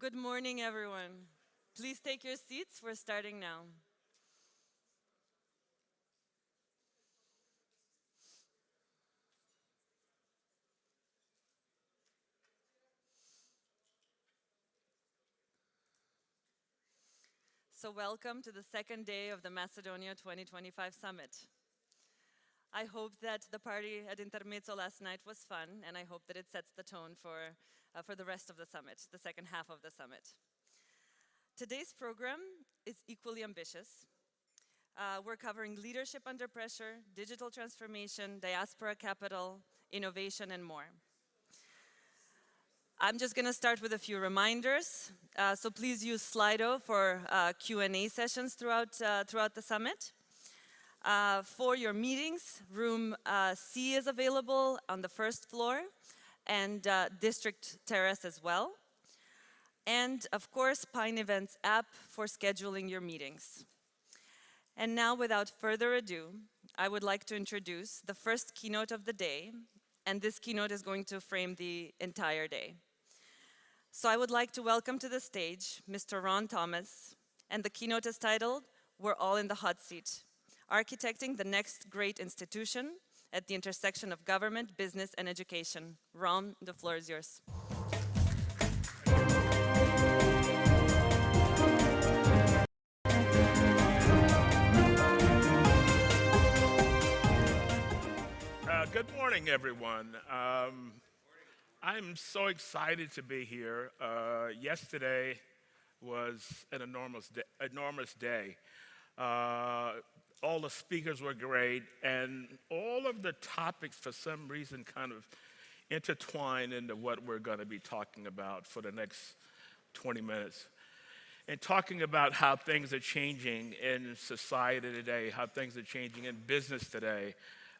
Good morning, everyone. Please take your seats. We're starting now. So welcome to the second day of the Macedonia2025 Summit. I hope that the party at Intermezzo last night was fun, and I hope that it sets the tone for the rest of the summit, the second half of the summit. Today's program is equally ambitious. We're covering leadership under pressure, digital transformation, diaspora capital, innovation, and more. I'm just going to start with a few reminders. So please use Slido for Q&A sessions throughout the summit. For your meetings, room C is available on the first floor and District Terrace as well. And of course, Pine Events app for scheduling your meetings. And now, without further ado, I would like to introduce the first keynote of the day, and this keynote is going to frame the entire day. So I would like to welcome to the stage Mr. Ron Thomas, and the keynote is titled, "We're All in the Hot Seat, Architecting the Next Great Institution at the Intersection of Government, Business, and Education." Ron, the floor is yours. Good morning, everyone. I'm so excited to be here. Yesterday was an enormous day. All the speakers were great, and all of the topics, for some reason, kind of intertwine into what we're going to be talking about for the next 20 minutes. And talking about how things are changing in society today, how things are changing in business today.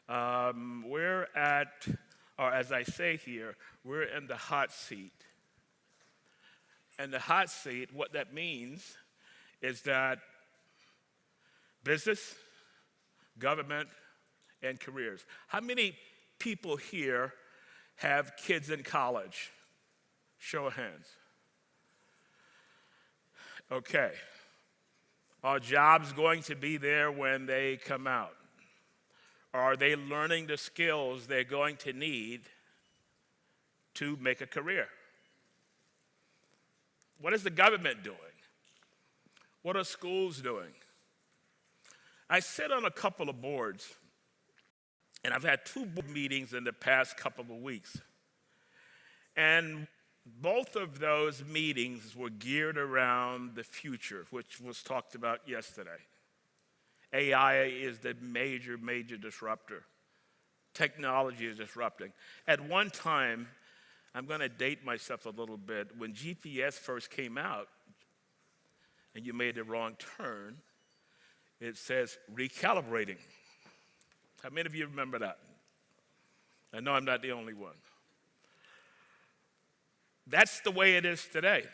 We're at, or as I say here, we're in the hot seat. And the hot seat, what that means is that business, government, and careers. How many people here have kids in college? Show of hands. Okay. Are jobs going to be there when they come out? Are they learning the skills they're going to need to make a career? What is the government doing? What are schools doing? I sit on a couple of boards, and I've had 2 board meetings in the past couple of weeks. And both of those meetings were geared around the future, which was talked about yesterday. AI is the major disruptor. Technology is disrupting. At one time, I'm going to date myself a little bit, when GPS first came out and you made the wrong turn, it says recalibrating. How many of you remember that? I know I'm not the only one. That's the way it is today.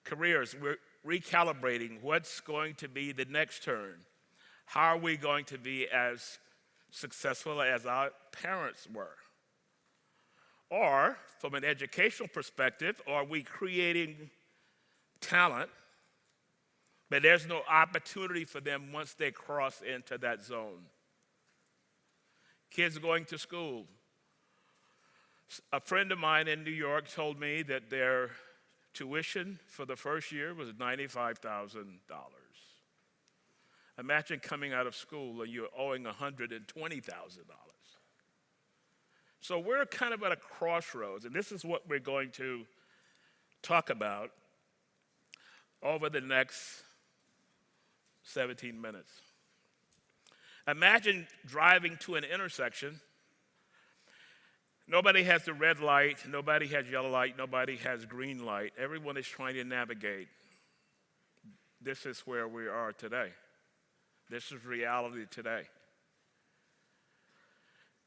Careers, we're recalibrating what's going to be the next turn. How are we going to be as successful as our parents were? Or, from an educational perspective, are we creating talent, but there's no opportunity for them once they cross into that zone? Kids going to school. A friend of mine in New York told me that their tuition for the first year was $95,000. Imagine coming out of school and you're owing $120,000. So we're kind of at a crossroads, and this is what we're going to talk about over the next 17 minutes. Imagine driving to an intersection. Nobody has the red light, nobody has yellow light, nobody has green light. Everyone is trying to navigate. This is where we are today. This is reality today.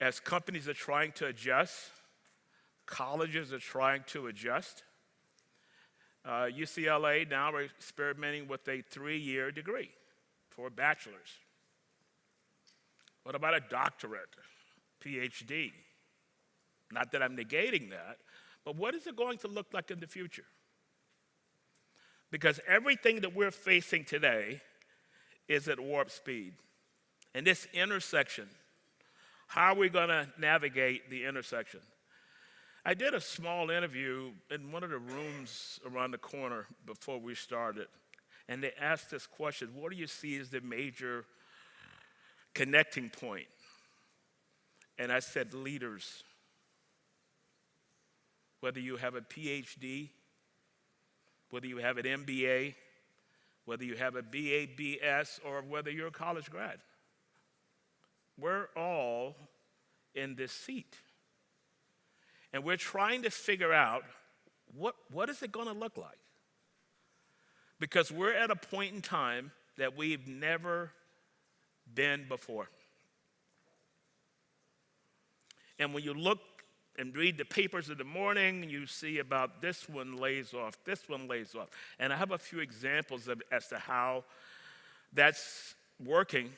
As companies are trying to adjust, colleges are trying to adjust. UCLA now are experimenting with a 3-year degree for a bachelor's. What about a doctorate, PhD? Not that I'm negating that, but what is it going to look like in the future? Because everything that we're facing today is at warp speed. And this intersection, how are we going to navigate the intersection? I did a small interview in one of the rooms around the corner before we started, and they asked this question: what do you see as the major connecting point? And I said, leaders. Whether you have a PhD, whether you have an MBA, whether you have a BA, BS, or whether you're a college grad, we're all in this seat. And we're trying to figure out what is it going to look like? Because we're at a point in time that we've never been before. And when you look and read the papers in the morning, you see about this one lays off, this one lays off. And I have a few examples as to how that's working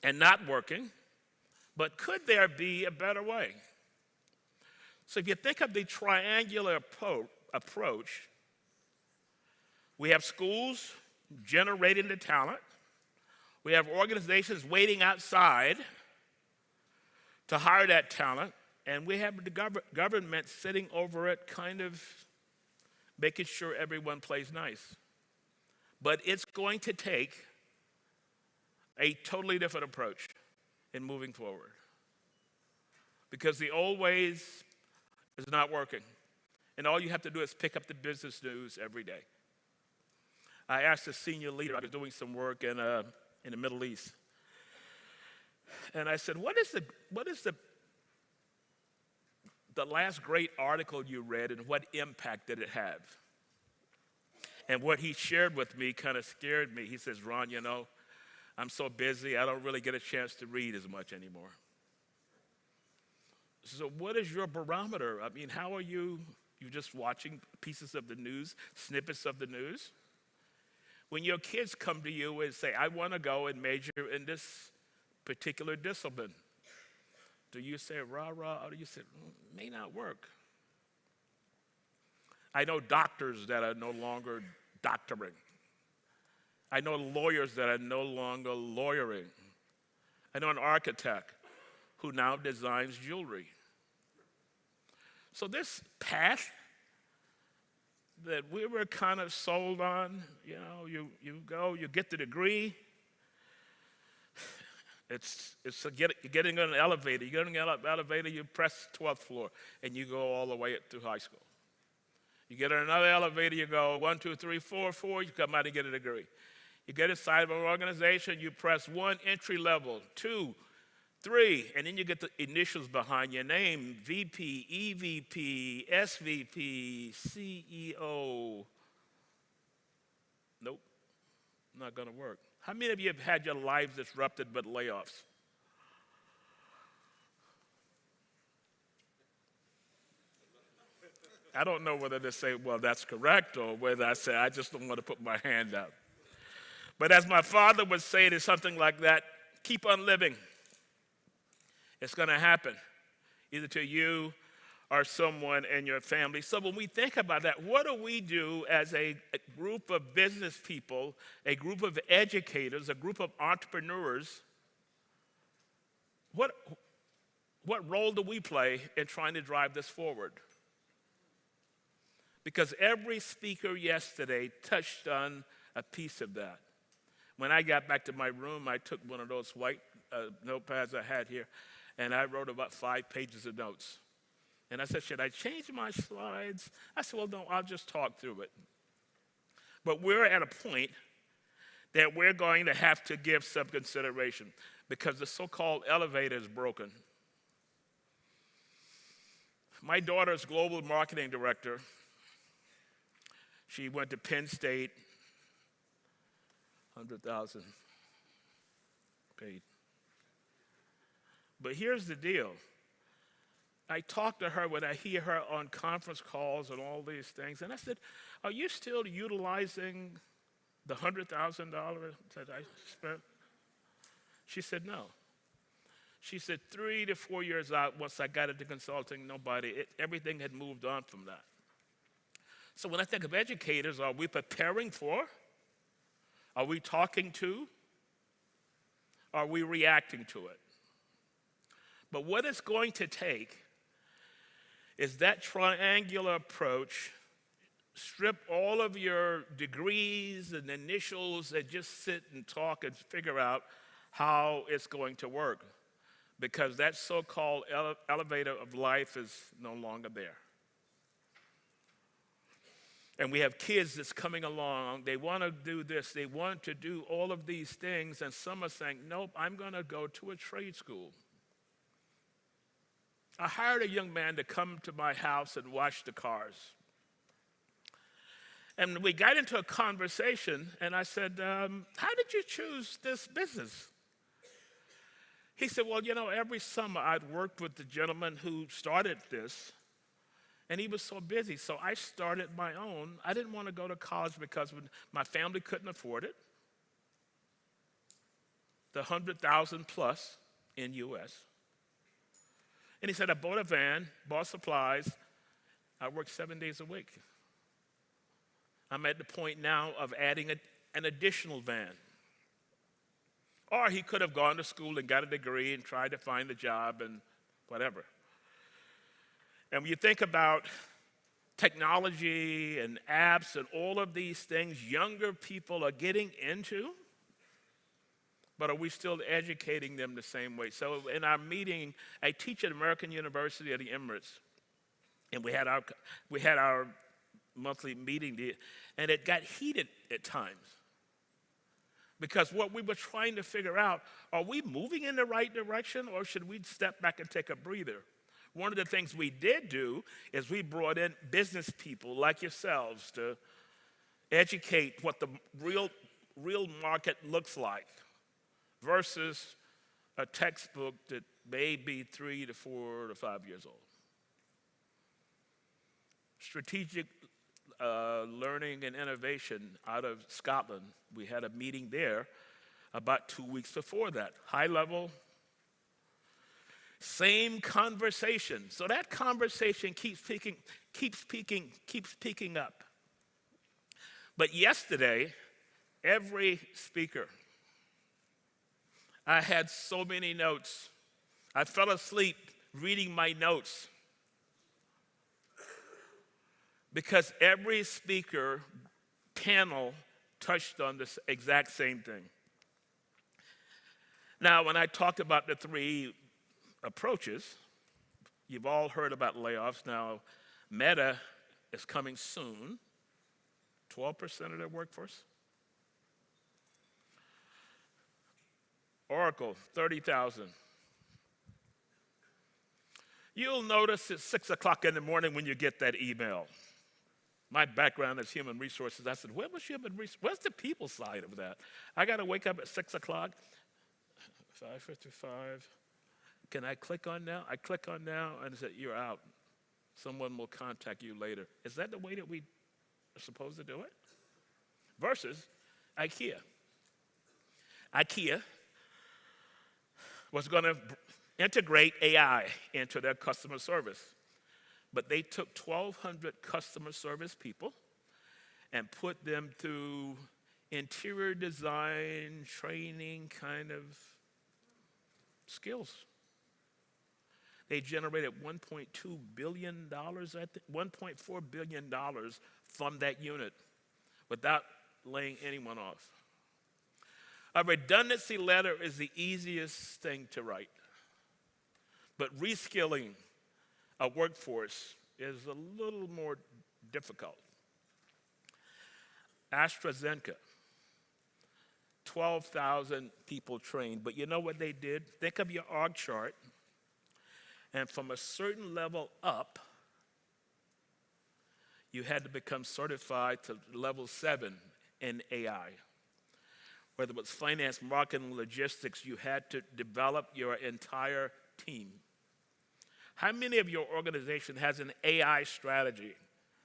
and not working, but could there be a better way? So if you think of the triangular approach, we have schools generating the talent. We have organizations waiting outside to hire that talent. And we have the government sitting over it, kind of making sure everyone plays nice. But it's going to take a totally different approach in moving forward. Because the old ways is not working. And all you have to do is pick up the business news every day. I asked a senior leader, I was doing some work in the Middle East. And I said, what is the last great article you read, and what impact did it have? And what he shared with me kind of scared me. He says, Ron, I'm so busy, I don't really get a chance to read as much anymore. So what is your barometer? I mean, how are you just watching pieces of the news, snippets of the news? When your kids come to you and say, I want to go and major in this particular discipline, do you say rah-rah, or do you say, may not work? I know doctors that are no longer doctoring. I know lawyers that are no longer lawyering. I know an architect who now designs jewelry. So this path that we were kind of sold on, you go, you get the degree. It's getting on an elevator. You get on an elevator, you press 12th floor, and you go all the way up through high school. You get on another elevator, you go 1, 2, 3, 4, 4, you come out and get a degree. You get inside of an organization, you press 1, entry level, 2, 3, and then you get the initials behind your name: VP, EVP, SVP, CEO. Nope, not going to work. How many of you have had your lives disrupted by layoffs? I don't know whether to say, well, that's correct, or whether I say, I just don't want to put my hand up. But as my father would say to something like that, keep on living. It's going to happen, either to you or someone in your family. So when we think about that, what do we do as a group of business people, a group of educators, a group of entrepreneurs? What role do we play in trying to drive this forward? Because every speaker yesterday touched on a piece of that. When I got back to my room, I took one of those white notepads I had here, and I wrote about 5 pages of notes. And I said, should I change my slides? I said, well, no, I'll just talk through it. But we're at a point that we're going to have to give some consideration, because the so-called elevator is broken. My daughter's global marketing director, she went to Penn State, $100,000 paid. But here's the deal. I talk to her when I hear her on conference calls and all these things, and I said, are you still utilizing the $100,000 that I spent? She said, no. She said 3 to 4 years out, once I got into consulting, everything had moved on from that. So when I think of educators, are we preparing for? Are we talking to? Are we reacting to it? But what it's going to take is that triangular approach. Strip all of your degrees and initials and just sit and talk and figure out how it's going to work. Because that so-called elevator of life is no longer there. And we have kids that's coming along. They want to do this. They want to do all of these things. And some are saying, nope, I'm going to go to a trade school. I hired a young man to come to my house and wash the cars. And we got into a conversation, and I said, how did you choose this business? He said, well, every summer I'd worked with the gentleman who started this, and he was so busy, so I started my own. I didn't want to go to college because my family couldn't afford it, the 100,000 plus in U.S. And he said, I bought a van, bought supplies. I worked 7 days a week. I'm at the point now of adding an additional van. Or he could have gone to school and got a degree and tried to find a job and whatever. And when you think about technology and apps and all of these things younger people are getting into, but are we still educating them the same way? So in our meeting, I teach at American University of the Emirates, and we had our monthly meeting, and it got heated at times. Because what we were trying to figure out, are we moving in the right direction, or should we step back and take a breather? One of the things we did do is we brought in business people like yourselves to educate what the real market looks like versus a textbook that may be 3 to 4 to 5 years old. Strategic learning and innovation out of Scotland. We had a meeting there about 2 weeks before that. High level, same conversation. So that conversation keeps peaking up. But yesterday, every speaker, I had so many notes. I fell asleep reading my notes because every speaker panel touched on this exact same thing. Now, when I talked about the 3 approaches, you've all heard about layoffs. Now, Meta is coming soon, 12% of their workforce. Oracle, 30,000. You'll notice it's 6 o'clock in the morning when you get that email. My background is human resources. I said, where was human resources? Where's the people side of that? I got to wake up at 6 o'clock, 5:55. Can I click on now? I click on now, and it said, you're out. Someone will contact you later. Is that the way that we are supposed to do it? Versus IKEA. IKEA was going to integrate AI into their customer service. But they took 1,200 customer service people and put them through interior design, training kind of skills. They generated $1.2 billion, $1.4 billion from that unit without laying anyone off. A redundancy letter is the easiest thing to write. But reskilling a workforce is a little more difficult. AstraZeneca, 12,000 people trained. But you know what they did? Think of your org chart. And from a certain level up, you had to become certified to level 7 in AI. Whether it was finance, marketing, logistics, you had to develop your entire team. How many of your organization has an AI strategy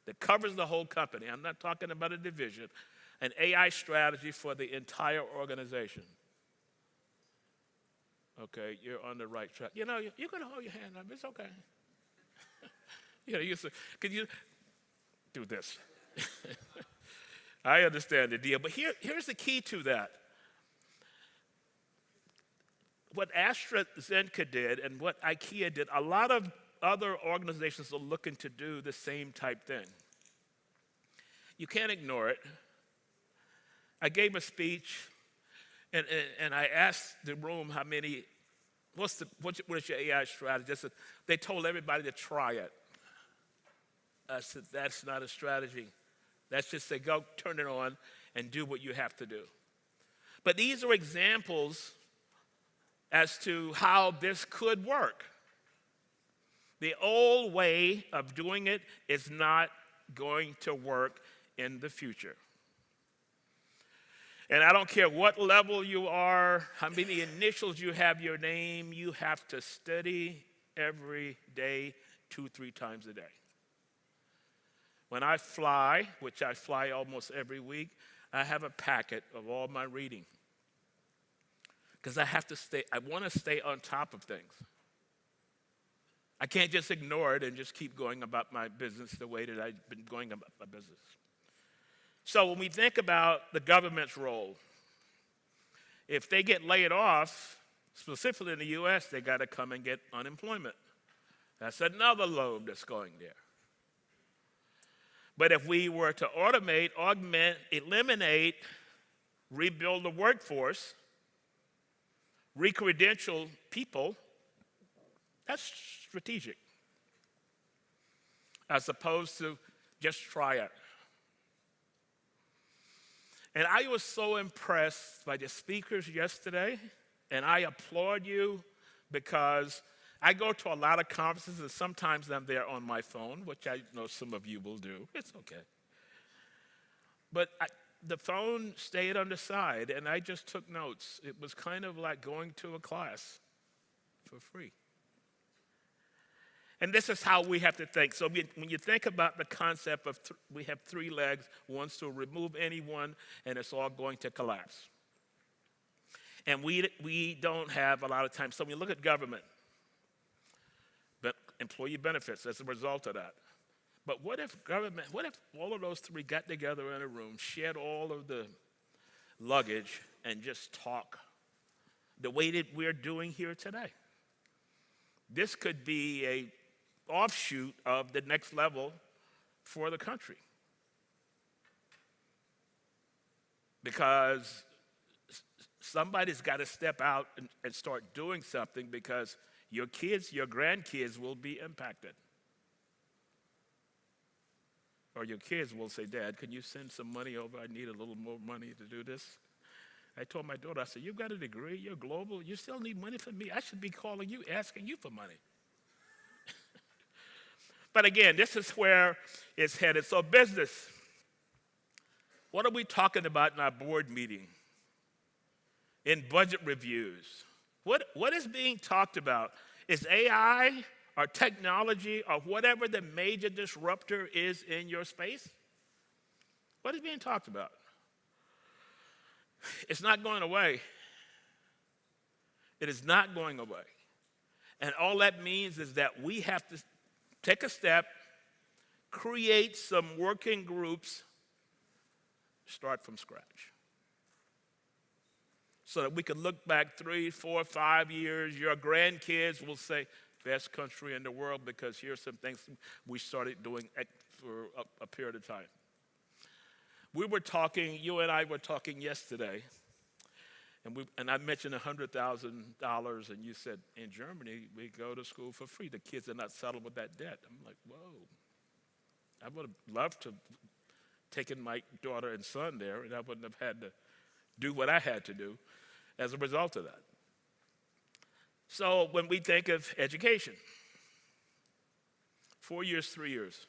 that covers the whole company? I'm not talking about a division. An AI strategy for the entire organization. Okay, you're on the right track. You're going to hold your hand up. It's okay. You say, could you do this? I understand the deal. But here's the key to that. What AstraZeneca did and what IKEA did, a lot of other organizations are looking to do the same type thing. You can't ignore it. I gave a speech, and I asked the room how many, what is your AI strategy? They told everybody to try it. I said, that's not a strategy. That's just say, go turn it on and do what you have to do. But these are examples as to how this could work. The old way of doing it is not going to work in the future. And I don't care what level you are, how many initials you have your name, you have to study every day, 2-3 times a day. When I fly, which I fly almost every week, I have a packet of all my reading. Because I want to stay on top of things. I can't just ignore it and just keep going about my business the way that I've been going about my business. So when we think about the government's role, if they get laid off, specifically in the U.S., they got to come and get unemployment. That's another load that's going there. But if we were to automate, augment, eliminate, rebuild the workforce, re-credential people, that's strategic, as opposed to just try it. And I was so impressed by the speakers yesterday, and I applaud you because I go to a lot of conferences, and sometimes I'm there on my phone, which I know some of you will do. It's okay. But the phone stayed on the side, and I just took notes. It was kind of like going to a class for free. And this is how we have to think. So when you think about the concept of we have 3 legs, one's to remove anyone, and it's all going to collapse. And we don't have a lot of time. So when you look at government, but employee benefits as a result of that. But what if all of those 3 got together in a room, shared all of the luggage, and just talk the way that we're doing here today? This could be a offshoot of the next level for the country. Because somebody's got to step out and start doing something, because your kids, your grandkids will be impacted. Or your kids will say, Dad, can you send some money over? I need a little more money to do this. I told my daughter, I said, you've got a degree, you're global, you still need money from me. I should be calling you, asking you for money. But again, this is where it's headed. So business, what are we talking about in our board meeting? In budget reviews? What is being talked about? Is AI or technology or whatever the major disruptor is in your space? What is being talked about? It's not going away. It is not going away. And all that means is that we have to take a step, create some working groups, start from scratch. So that we can look back 3, 4, 5 years, your grandkids will say, best country in the world, because here's some things we started doing for a period of time. We were talking, you and I were talking yesterday, and I mentioned $100,000, and you said, in Germany, we go to school for free. The kids are not settled with that debt. I'm like, whoa. I would have loved to have taken my daughter and son there, and I wouldn't have had to do what I had to do as a result of that. So when we think of education, 4 years, 3 years,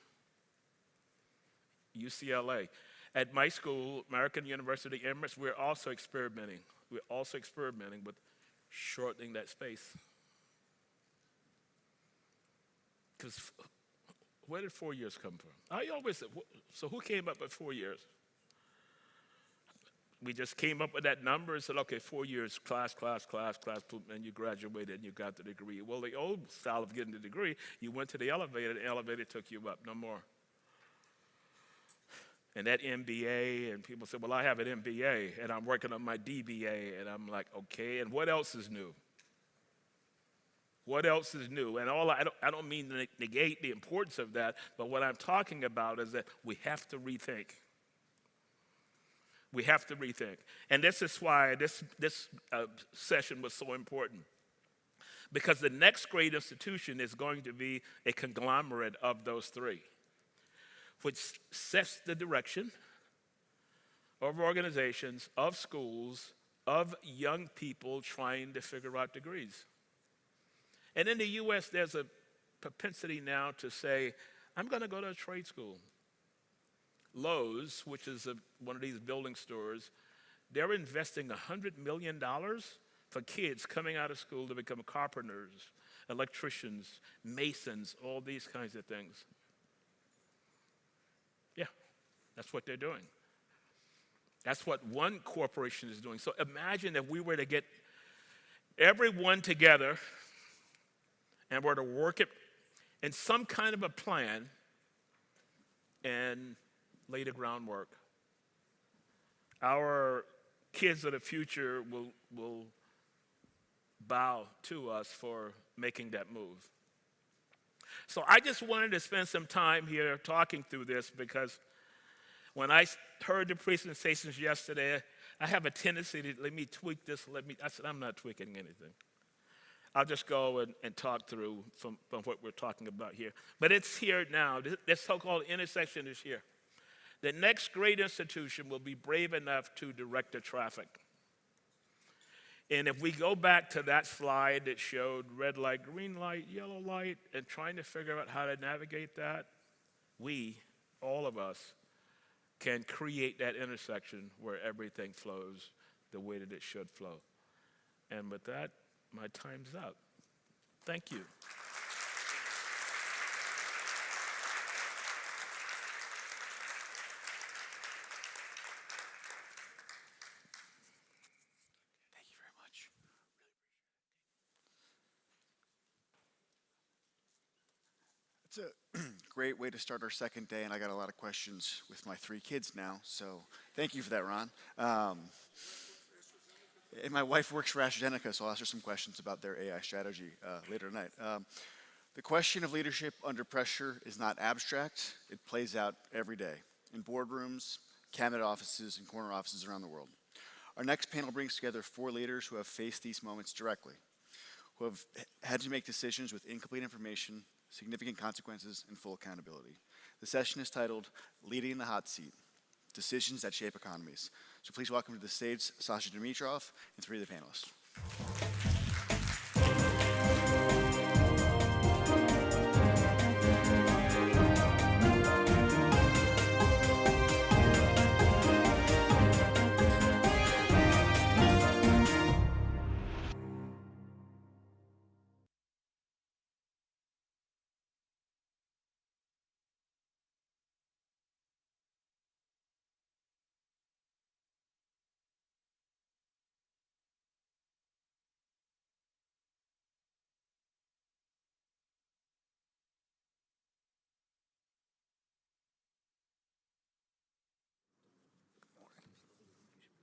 UCLA. At my school, American University Emirates, we're also experimenting. We're also experimenting with shortening that space. Because where did 4 years come from? I always said, so who came up with 4 years? We just came up with that number and said, okay, 4 years, class, and you graduated and you got the degree. Well, the old style of getting the degree, you went to the elevator took you up, no more. and that MBA, and people say, well, I have an MBA, and I'm working on my DBA, and I'm like, okay, and what else is new? What else is new? And I don't mean to negate the importance of that, but what I'm talking about is that we have to rethink. We have to rethink. And this is why this session was so important. Because the next great institution is going to be a conglomerate of those three, which sets the direction of organizations, of schools, of young people trying to figure out degrees. And in the U.S., there's a propensity now to say, I'm going to go to a trade school. Lowe's, which is one of these building stores, they're investing $100 million for kids coming out of school to become carpenters, electricians, masons, all these kinds of things. Yeah, that's what they're doing. That's what one corporation is doing. So imagine if we were to get everyone together and were to work it in some kind of a plan and lay the groundwork. Our kids of the future will bow to us for making that move. So I just wanted to spend some time here talking through this, because when I heard the presentations yesterday, I have a tendency to let me tweak this. I said, I'm not tweaking anything. I'll just go and talk through from what we're talking about here. But it's here now. This so-called intersection is here. The next great institution will be brave enough to direct the traffic. And if we go back to that slide that showed red light, green light, yellow light, and trying to figure out how to navigate that, we, all of us, can create that intersection where everything flows the way that it should flow. And with that, my time's up. Thank you. Thank you very much. It's a great way to start our second day, and I got a lot of questions with my 3 kids now, so thank you for that, Ron. And my wife works for AstraZeneca, so I'll ask her some questions about their AI strategy later tonight. The question of leadership under pressure is not abstract. It plays out every day in boardrooms, cabinet offices, and corner offices around the world. Our next panel brings together 4 leaders who have faced these moments directly, who have had to make decisions with incomplete information, significant consequences, and full accountability. The session is titled Leading the Hot Seat, Decisions That Shape Economies. So please welcome to the stage Sasha Dimitrov and 3 of the panelists.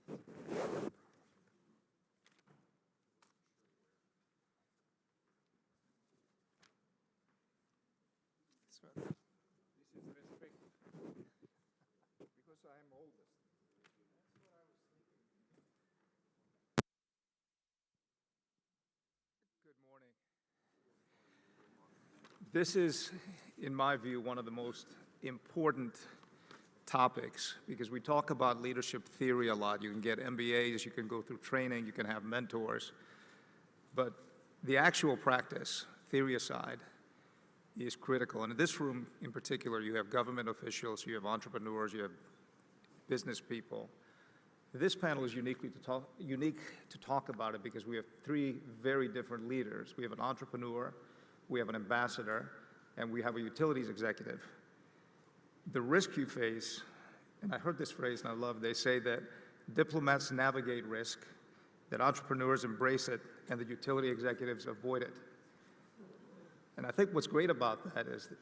This is respect because I am oldest. Good morning. This is, in my view, one of the most important topics, because we talk about leadership theory a lot. You can get MBAs, you can go through training, you can have mentors, but the actual practice, theory aside, is critical. And in this room in particular, you have government officials, you have entrepreneurs, you have business people. This panel is unique to talk about it because we have 3 very different leaders. We have an entrepreneur, we have an ambassador, and we have a utilities executive. The risk you face, and I heard this phrase and I love, they say that diplomats navigate risk, that entrepreneurs embrace it, and the utility executives avoid it. And I think what's great about that is that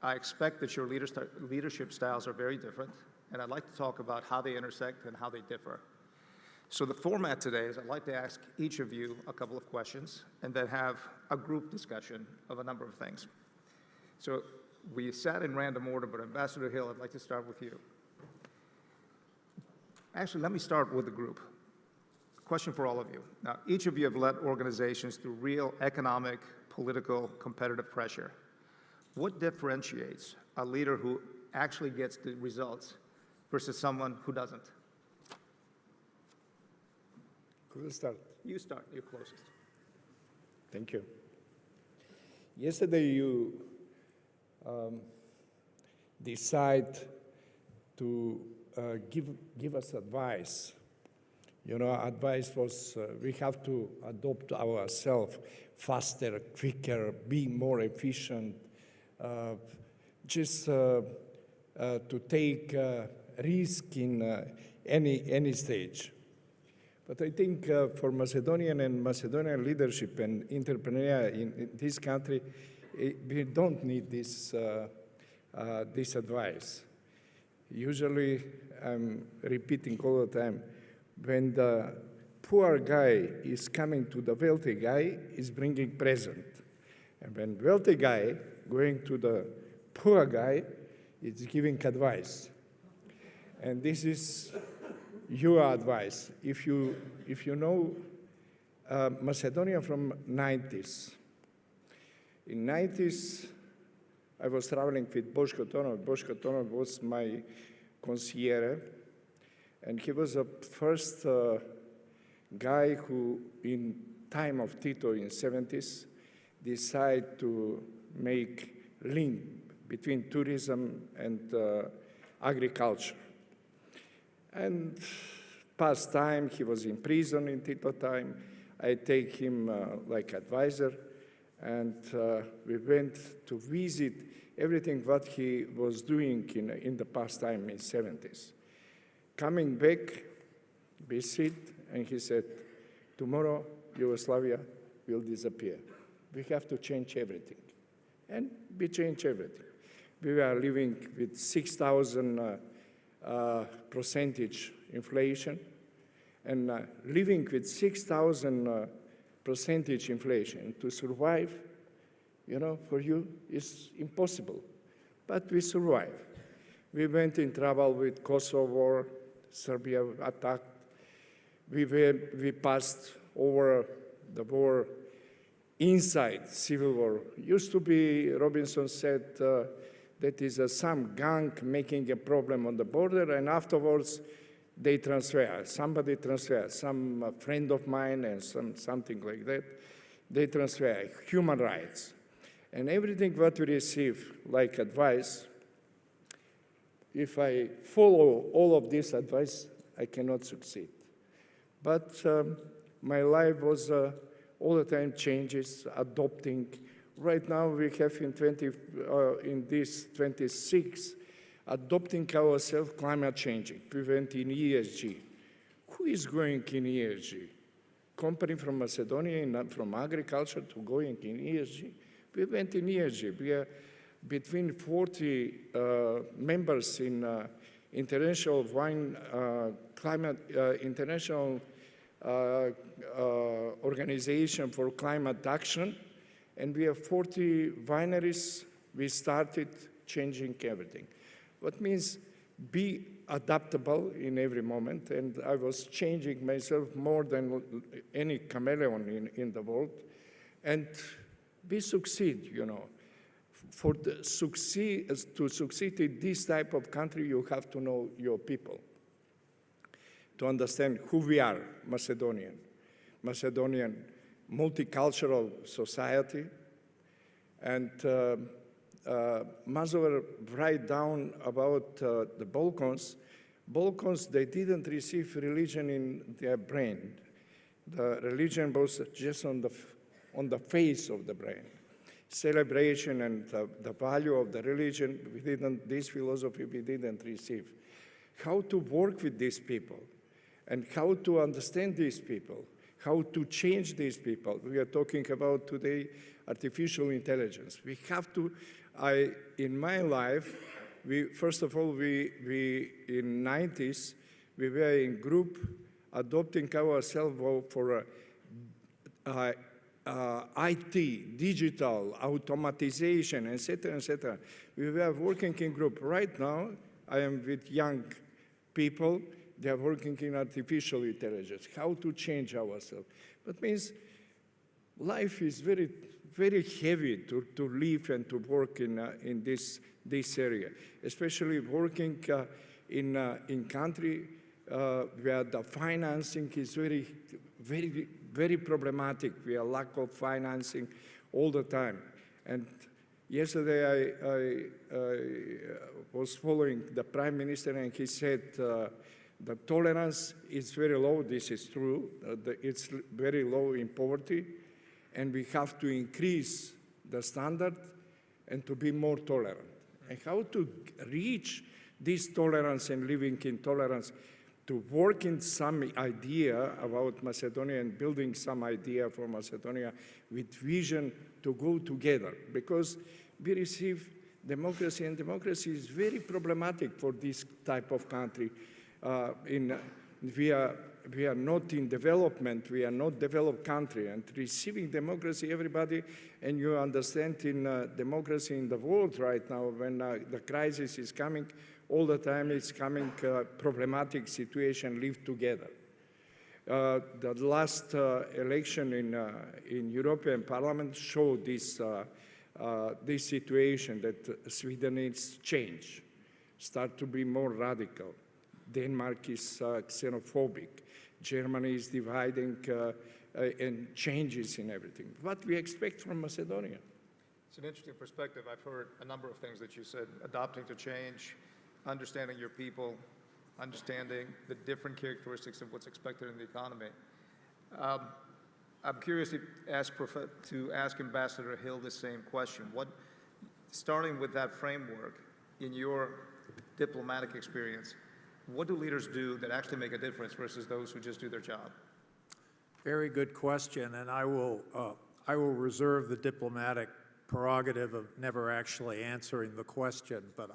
I expect that your leadership styles are very different. and I'd like to talk about how they intersect and how they differ. So the format today is I'd like to ask each of you a couple of questions and then have a group discussion of a number of things. So we sat in random order, but Ambassador Hill, I'd like to start with you. Actually, let me start with the group. Question for all of you. Now, each of you have led organizations through real economic, political, competitive pressure. What differentiates a leader who actually gets the results versus someone who doesn't? Could I start? You start, you're closest. Thank you. Yesterday you decide to give us advice. You know, advice was we have to adopt ourselves faster, quicker, be more efficient, just to take risk in any stage. But I think for Macedonian and Macedonian leadership and entrepreneur in this country, we don't need this advice. Usually, I'm repeating all the time, when the poor guy is coming to the wealthy guy, is bringing present. And when wealthy guy going to the poor guy, is giving advice. And this is your advice. If you know Macedonia from 90s. In 90s, I was traveling with Boško Tonov. Boško Tonov was my consigliere, and he was the first guy who, in time of Tito in 70s, decided to make link between tourism and agriculture. And past time, he was in prison in Tito time. I take him like advisor, and we went to visit everything what he was doing in the past time in 70s. Coming back, we sit, and he said, tomorrow Yugoslavia will disappear. We have to change everything. And we changed everything. We were living with 6,000 percentage inflation, and living with 6,000 percentage inflation to survive, you know, for you is impossible. But we survived. We went in trouble with Kosovo War, Serbia attacked. We passed over the war inside civil war. Used to be, Robinson said, that is some gang making a problem on the border, and afterwards they transfer. Somebody transfers, some friend of mine and something like that. They transfer human rights. And everything what we receive, like advice, if I follow all of this advice, I cannot succeed. But my life was all the time changes, adopting. Right now we have in this 26, adopting ourselves climate changing. We went in ESG. Who is going in ESG? Company from Macedonia, from agriculture to going in ESG. We went in ESG. We are between 40 members in International Wine Climate International Organization for Climate Action, and we have 40 wineries. We started changing everything. What means be adaptable in every moment, and I was changing myself more than any chameleon in the world, and we succeed, you know. To succeed in this type of country, you have to know your people, to understand who we are, Macedonian multicultural society. And Mazover write down about the Balkans. Balkans, they didn't receive religion in their brain. The religion was just on the face of the brain. Celebration and the value of the religion, this philosophy we didn't receive. How to work with these people and how to understand these people, how to change these people. We are talking about today artificial intelligence. We have to, in my life, First of all, we in 90s, we were in group adopting ourselves for IT, digital, automatization, etc., etc. We were working in group. Right now, I am with young people. They are working in artificial intelligence, how to change ourselves. That means life is very, very heavy to live and to work in this area, especially working in country where the financing is very, very, very problematic. We have lack of financing all the time. And yesterday I was following the Prime Minister, and he said the tolerance is very low. This is true. It's very low in poverty, and we have to increase the standard and to be more tolerant. And how to reach this tolerance and living in tolerance, to work in some idea about Macedonia and building some idea for Macedonia with vision to go together, because we receive democracy, and democracy is very problematic for this type of country. We are not in development, we are not developed country, and receiving democracy, everybody, and you understand in democracy in the world right now, when the crisis is coming, all the time it's coming problematic situation, live together. The last election in European Parliament showed this situation that Sweden needs change, start to be more radical. Denmark is xenophobic. Germany is dividing and changes in everything. What we expect from Macedonia? It's an interesting perspective. I've heard a number of things that you said: adapting to change, understanding your people, understanding the different characteristics of what's expected in the economy. I'm curious to ask Ambassador Hill the same question. Starting with that framework, in your diplomatic experience, what do leaders do that actually make a difference versus those who just do their job? Very good question, and I will reserve the diplomatic prerogative of never actually answering the question, but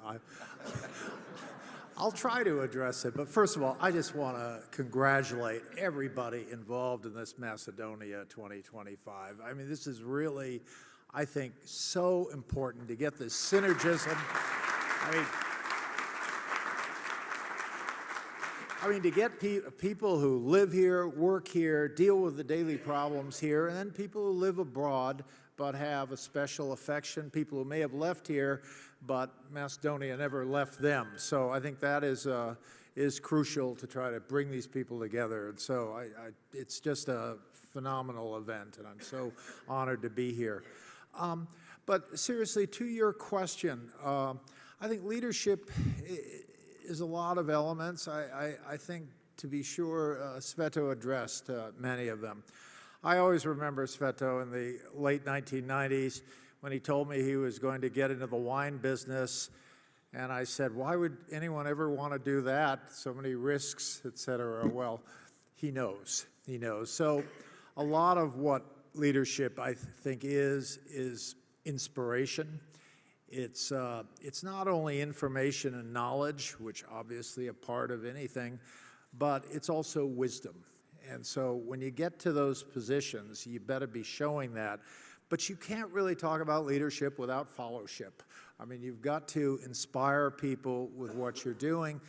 I'll try to address it. But first of all, I just want to congratulate everybody involved in this Macedonia 2025. I mean, this is really, I think, so important to get this synergism. I mean, to get people who live here, work here, deal with the daily problems here, and then people who live abroad but have a special affection, people who may have left here, but Macedonia never left them. So I think that is crucial to try to bring these people together. And so it's just a phenomenal event, and I'm so honored to be here. But seriously, to your question, I think leadership is a lot of elements. I think, to be sure, Sveto addressed many of them. I always remember Sveto in the late 1990s when he told me he was going to get into the wine business, and I said, why would anyone ever want to do that? So many risks, et cetera. Well, he knows. He knows. So a lot of what leadership, I think, is inspiration. It's not only information and knowledge, which obviously a part of anything, but it's also wisdom. And so when you get to those positions, you better be showing that. But you can't really talk about leadership without followership. I mean, you've got to inspire people with what you're doing.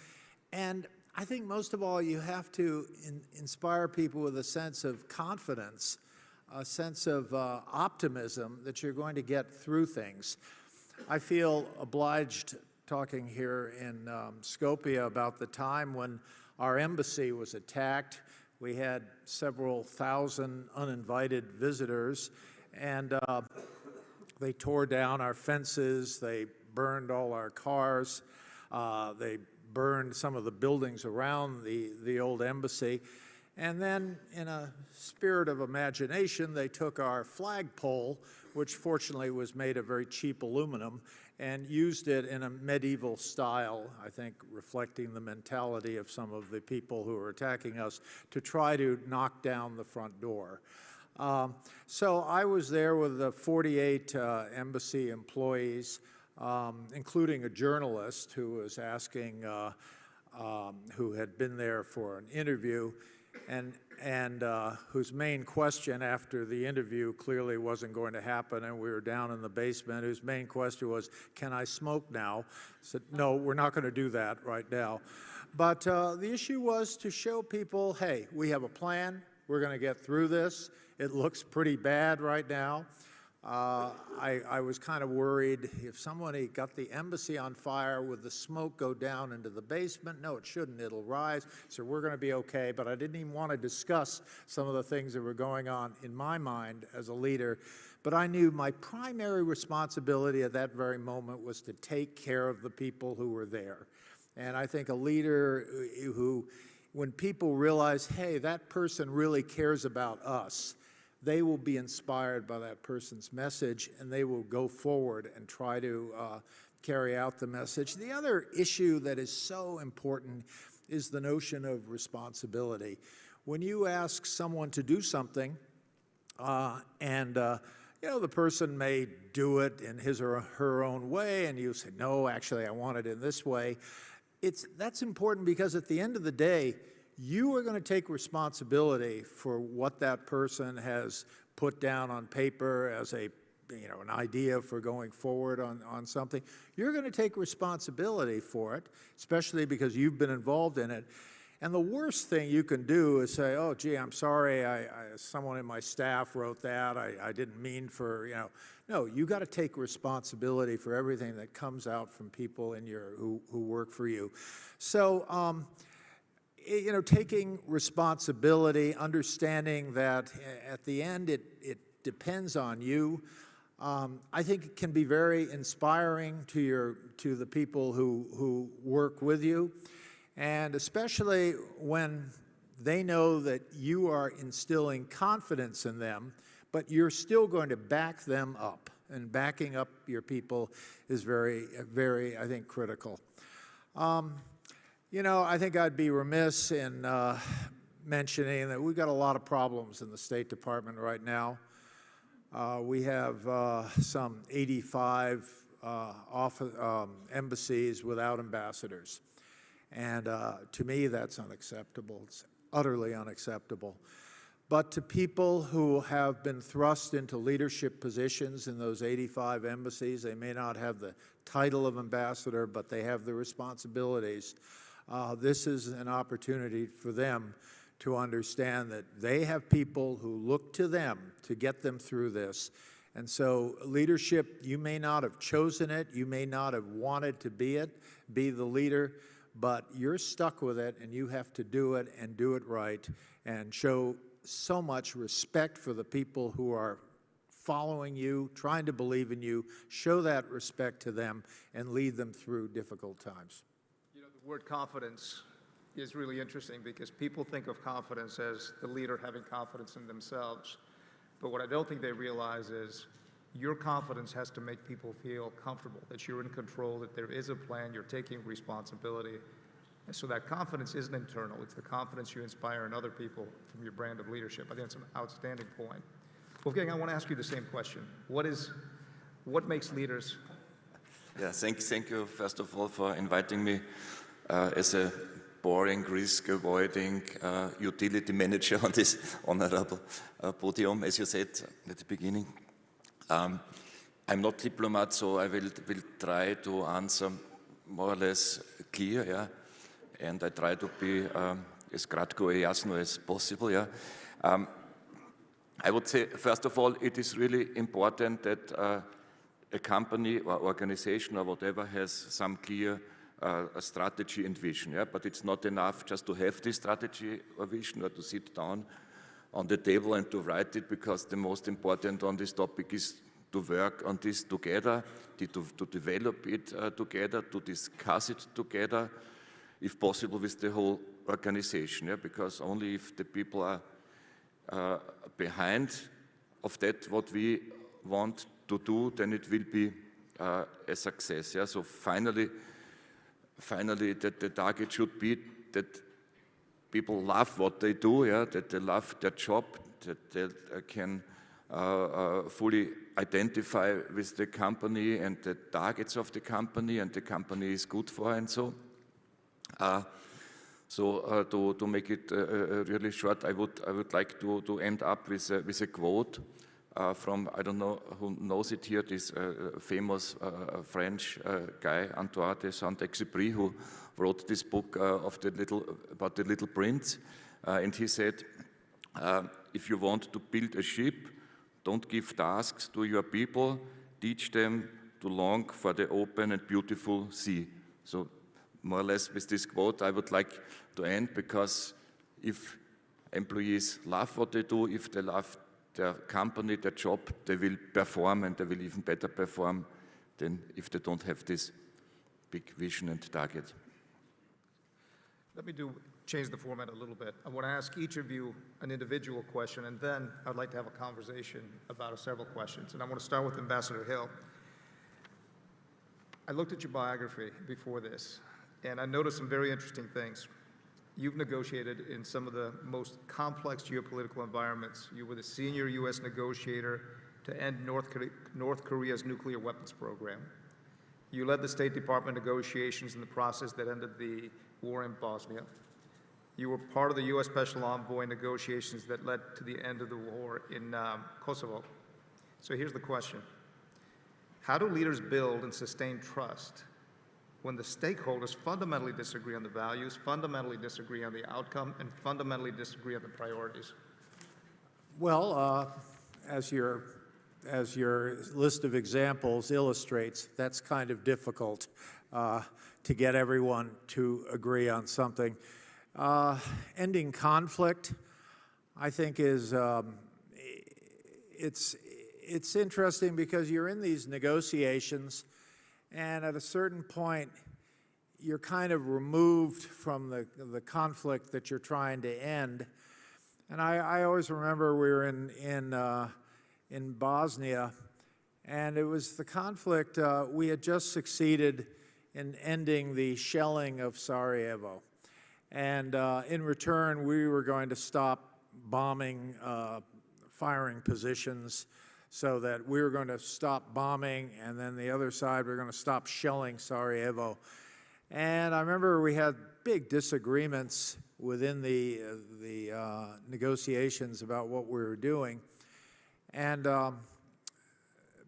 And I think most of all, you have to inspire people with a sense of confidence, a sense of optimism that you're going to get through things. I feel obliged talking here in Skopje about the time when our embassy was attacked. We had several thousand uninvited visitors, and they tore down our fences, they burned all our cars, they burned some of the buildings around the old embassy. And then, in a spirit of imagination, they took our flagpole, which fortunately was made of very cheap aluminum, and used it in a medieval style, I think reflecting the mentality of some of the people who were attacking us, to try to knock down the front door. So I was there with the 48 embassy employees. including a journalist who was asking, who had been there for an interview, and whose main question after the interview clearly wasn't going to happen, and we were down in the basement, whose main question was, can I smoke now? I said, no, we're not going to do that right now. But the issue was to show people, hey, we have a plan, we're going to get through this. It looks pretty bad right now. I was kind of worried if somebody got the embassy on fire, would the smoke go down into the basement? No, it shouldn't. It'll rise. So we're going to be okay. But I didn't even want to discuss some of the things that were going on in my mind as a leader. But I knew my primary responsibility at that very moment was to take care of the people who were there. And I think a leader who, when people realize, hey, that person really cares about us, they will be inspired by that person's message, and they will go forward and try to carry out the message. The other issue that is so important is the notion of responsibility. When you ask someone to do something, you know, the person may do it in his or her own way, and you say, no, actually, I want it in this way. That's important because at the end of the day, you are going to take responsibility for what that person has put down on paper as an idea for going forward on something. You're going to take responsibility for it, especially because you've been involved in it. And the worst thing you can do is say, oh, gee, I'm sorry, someone in my staff wrote that, I didn't mean for, No, you got to take responsibility for everything that comes out from people who work for you. So, taking responsibility, understanding that at the end it depends on you, I think it can be very inspiring to the people who work with you, and especially when they know that you are instilling confidence in them, but you're still going to back them up, and backing up your people is very, very, I think, critical. I think I'd be remiss in mentioning that we've got a lot of problems in the State Department right now. We have some 85 embassies without ambassadors. And to me, that's unacceptable. It's utterly unacceptable. But to people who have been thrust into leadership positions in those 85 embassies, they may not have the title of ambassador, but they have the responsibilities. This is an opportunity for them to understand that they have people who look to them to get them through this. And so leadership, you may not have chosen it, you may not have wanted to be the leader, but you're stuck with it, and you have to do it and do it right and show so much respect for the people who are following you, trying to believe in you. Show that respect to them and lead them through difficult times. The word confidence is really interesting because people think of confidence as the leader having confidence in themselves. But what I don't think they realize is your confidence has to make people feel comfortable, that you're in control, that there is a plan, you're taking responsibility. And so that confidence isn't internal. It's the confidence you inspire in other people from your brand of leadership. I think it's an outstanding point. Wolfgang, I want to ask you the same question. What makes leaders? Yeah, thank you, first of all, for inviting me as a boring, risk-avoiding utility manager on this honorable podium, as you said at the beginning. I'm not diplomat, so I will try to answer more or less clear, yeah, and I try to be as kratko and jasno as possible, yeah. I would say, first of all, it is really important that a company or organization or whatever has some clear a strategy and vision, yeah? But it's not enough just to have this strategy or vision or to sit down on the table and to write it, because the most important on this topic is to work on this together, to develop it together, to discuss it together, if possible with the whole organization, yeah? Because only if the people are behind of that what we want to do, then it will be a success, yeah? So finally, that the target should be that people love what they do, yeah, that they love their job, that they can fully identify with the company and the targets of the company and the company is good for and so. To make it really short, I would like to end up with a quote from, I don't know who knows it here, this famous French guy, Antoine de Saint-Exupéry, who wrote this book about the Little Prince. And he said, if you want to build a ship, don't give tasks to your people, teach them to long for the open and beautiful sea. So more or less with this quote, I would like to end, because if employees love what they do, if they love their company, their job, they will perform, and they will even better perform than if they don't have this big vision and target. Let me change the format a little bit. I want to ask each of you an individual question, and then I'd like to have a conversation about several questions. And I want to start with Ambassador Hill. I looked at your biography before this, and I noticed some very interesting things. You've negotiated in some of the most complex geopolitical environments. You were the senior U.S. negotiator to end North Korea's nuclear weapons program. You led the State Department negotiations in the process that ended the war in Bosnia. You were part of the U.S. Special Envoy negotiations that led to the end of the war in Kosovo. So here's the question. How do leaders build and sustain trust when the stakeholders fundamentally disagree on the values, fundamentally disagree on the outcome, and fundamentally disagree on the priorities? Well, as your list of examples illustrates, that's kind of difficult to get everyone to agree on something. Ending conflict, I think, is it's interesting because you're in these negotiations, and at a certain point, you're kind of removed from the conflict that you're trying to end. And I always remember we were in Bosnia, and it was the conflict. We had just succeeded in ending the shelling of Sarajevo. And in return, we were going to stop bombing firing positions, so that we were going to stop bombing, and then the other side, we were going to stop shelling Sarajevo. And I remember we had big disagreements within the negotiations about what we were doing. And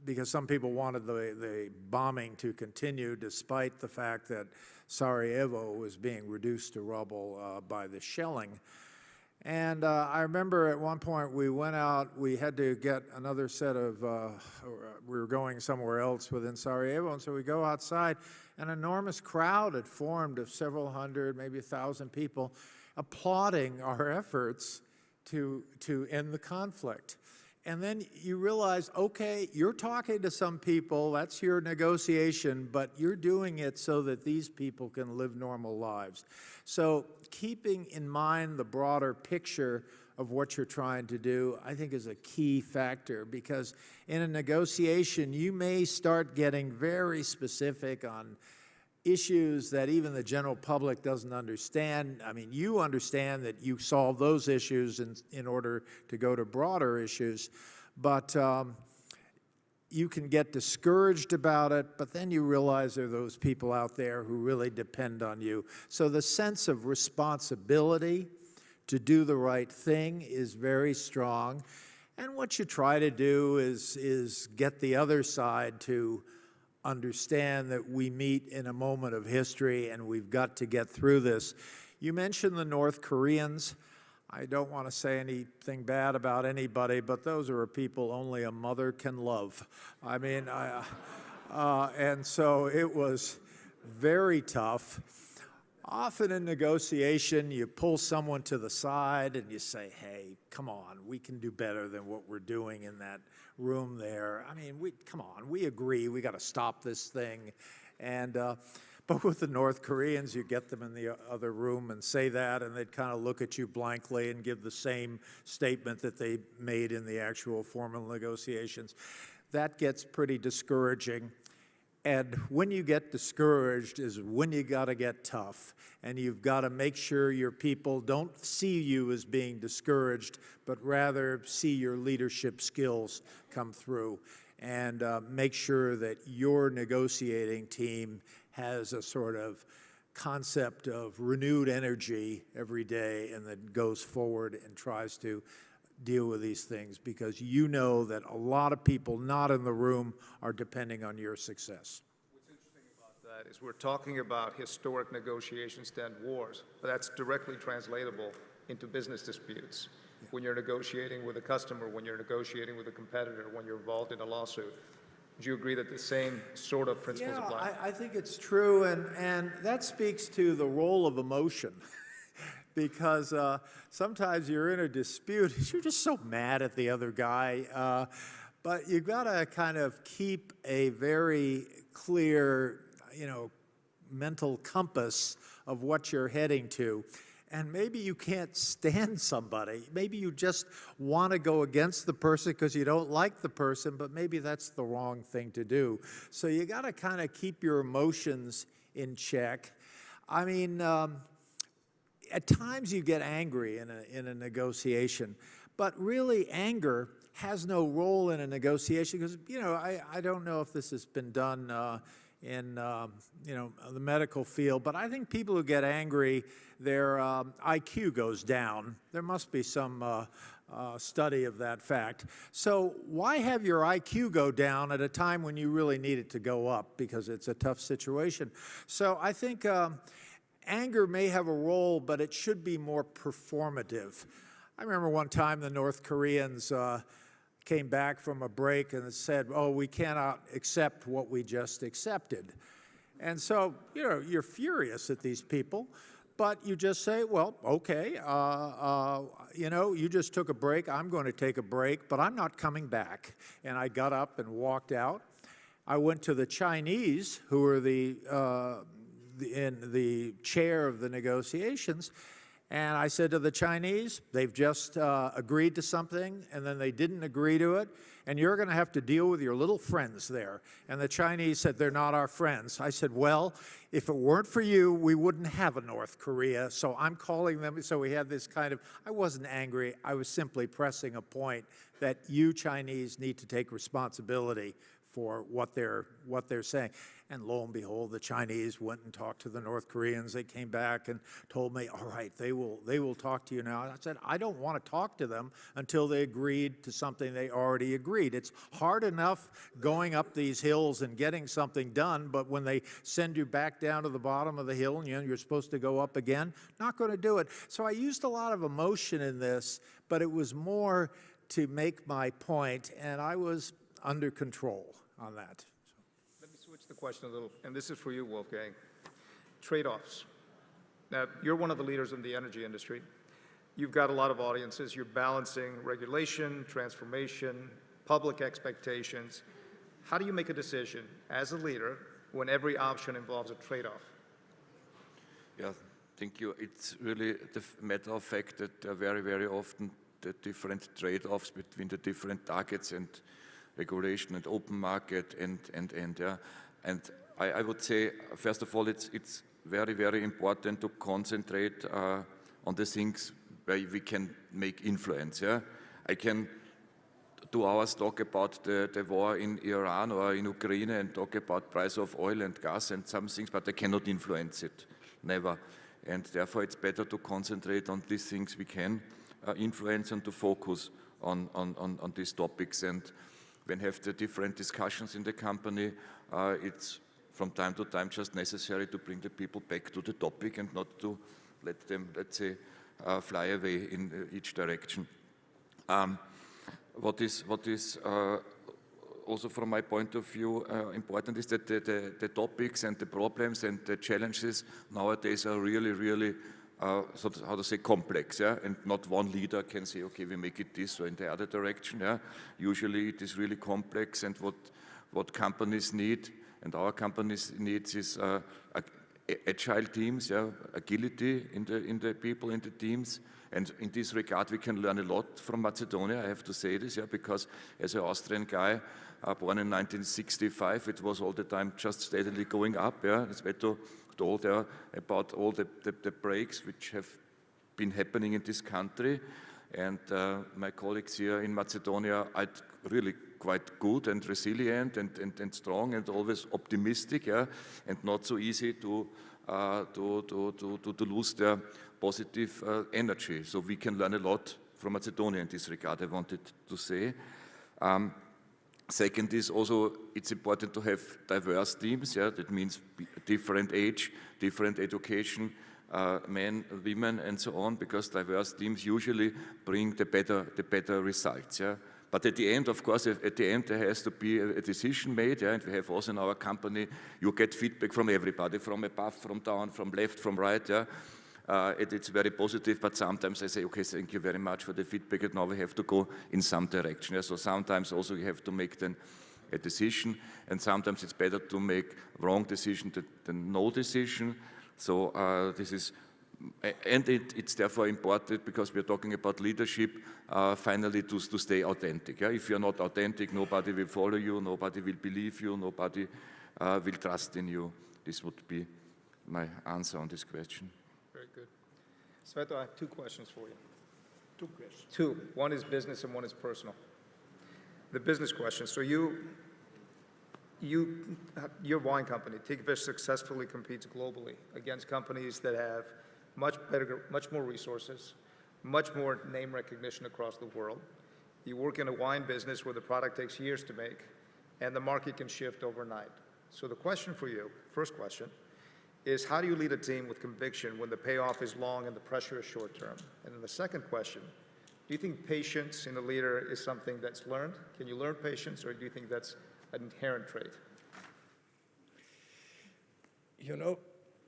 because some people wanted the bombing to continue despite the fact that Sarajevo was being reduced to rubble by the shelling. And I remember at one point we went out, we had to get another set of, we were going somewhere else within Sarajevo, and so we go outside, an enormous crowd had formed of several hundred, maybe 1,000 people, applauding our efforts to end the conflict. And then you realize, okay, you're talking to some people, that's your negotiation, but you're doing it so that these people can live normal lives. So keeping in mind the broader picture of what you're trying to do, I think, is a key factor, because in a negotiation, you may start getting very specific on issues that even the general public doesn't understand. I mean, you understand that you solve those issues in order to go to broader issues, but you can get discouraged about it, but then you realize there are those people out there who really depend on you. So the sense of responsibility to do the right thing is very strong. And what you try to do is get the other side to understand that we meet in a moment of history and we've got to get through this. You mentioned the North Koreans. I don't want to say anything bad about anybody, but those are people only a mother can love. I mean, and so it was very tough. Often in negotiation, you pull someone to the side and you say, hey, come on, we can do better than what we're doing in that room there. I mean, come on, we agree, we got to stop this thing. And but with the North Koreans, you get them in the other room and say that, and they'd kind of look at you blankly and give the same statement that they made in the actual formal negotiations. That gets pretty discouraging. And when you get discouraged is when you got to get tough. And you've got to make sure your people don't see you as being discouraged, but rather see your leadership skills come through. And make sure that your negotiating team has a sort of concept of renewed energy every day and that goes forward and tries to deal with these things, because you know that a lot of people not in the room are depending on your success. What's interesting about that is we're talking about historic negotiations to end wars, but that's directly translatable into business disputes. When you're negotiating with a customer, when you're negotiating with a competitor, when you're involved in a lawsuit. Would you agree that the same sort of principles apply? I think it's true, and that speaks to the role of emotion. Because sometimes you're in a dispute, you're just so mad at the other guy, but you've got to kind of keep a very clear, mental compass of what you're heading to. And maybe you can't stand somebody. Maybe you just want to go against the person because you don't like the person, but maybe that's the wrong thing to do. So you got to kind of keep your emotions in check. I mean, at times you get angry in a negotiation, but really anger has no role in a negotiation because, I don't know if this has been done in, the medical field, but I think people who get angry, their IQ goes down. There must be some study of that fact. So why have your IQ go down at a time when you really need it to go up because it's a tough situation? So I think anger may have a role, but it should be more performative. I remember one time the North Koreans came back from a break and said, oh, we cannot accept what we just accepted. And so, you're furious at these people, but you just say, well, okay, you just took a break, I'm going to take a break, but I'm not coming back. And I got up and walked out. I went to the Chinese, who were in the chair of the negotiations, and I said to the Chinese, they've just agreed to something, and then they didn't agree to it, and you're going to have to deal with your little friends there. And the Chinese said, they're not our friends. I said, well, if it weren't for you, we wouldn't have a North Korea, so I'm calling them. So we had this kind of, I wasn't angry, I was simply pressing a point that you Chinese need to take responsibility for what they're saying. And lo and behold, the Chinese went and talked to the North Koreans. They came back and told me, all right, they will talk to you now. And I said, I don't want to talk to them until they agreed to something they already agreed. It's hard enough going up these hills and getting something done, but when they send you back down to the bottom of the hill and you're supposed to go up again, not going to do it. So I used a lot of emotion in this, but it was more to make my point, and I was under control on that. Let me switch the question a little, and this is for you, Wolfgang. Trade-offs. Now, you're one of the leaders in the energy industry. You've got a lot of audiences. You're balancing regulation, transformation, public expectations. How do you make a decision as a leader when every option involves a trade-off? Yeah, thank you. It's really the matter of fact that there are very, very often the different trade-offs between the different targets and regulation and open market and I would say, first of all, it's very, very important to concentrate on the things where we can make influence. Yeah, I can 2 hours talk about the war in Iran or in Ukraine and talk about price of oil and gas and some things, but I cannot influence it, never. And therefore, it's better to concentrate on these things we can influence and to focus on these topics. And when we have the different discussions in the company, it's from time to time just necessary to bring the people back to the topic and not to let them, let's say, fly away in each direction. What is also from my point of view important is that the topics and the problems and the challenges nowadays are really, really so how to say, complex, yeah, and not one leader can say, okay, we make it this or in the other direction, yeah. Usually it is really complex, and what companies need and our companies needs is agile teams, yeah, agility in the people, in the teams. And in this regard, we can learn a lot from Macedonia, I have to say this, yeah, because as an Austrian guy, born in 1965, it was all the time just steadily going up, yeah. As Veto told about all the breaks which have been happening in this country. And my colleagues here in Macedonia are really quite good and resilient and strong and always optimistic, yeah, and not so easy to lose their positive energy. So we can learn a lot from Macedonia in this regard, I wanted to say. Second is also, it's important to have diverse teams, yeah, that means different age, different education, men, women, and so on, because diverse teams usually bring the better results, yeah. But at the end, of course, at the end, there has to be a decision made, yeah, and we have also in our company, you get feedback from everybody, from above, from down, from left, from right, yeah. It's very positive, but sometimes I say, okay, thank you very much for the feedback, and now we have to go in some direction. Yeah? So sometimes also you have to make then a decision, and sometimes it's better to make wrong decision than no decision. So this is, and it's therefore important, because we're talking about leadership, finally to stay authentic. Yeah? If you're not authentic, nobody will follow you, nobody will believe you, nobody will trust in you. This would be my answer on this question. Very good. Sveto, I have two questions for you. Two questions. Two. One is business and one is personal. The business question. So your wine company, Tikvesh, successfully competes globally against companies that have much more resources, much more name recognition across the world. You work in a wine business where the product takes years to make, and the market can shift overnight. So the question for you, first question, is how do you lead a team with conviction when the payoff is long and the pressure is short term? And then the second question, do you think patience in a leader is something that's learned? Can you learn patience, or do you think that's an inherent trait? You know,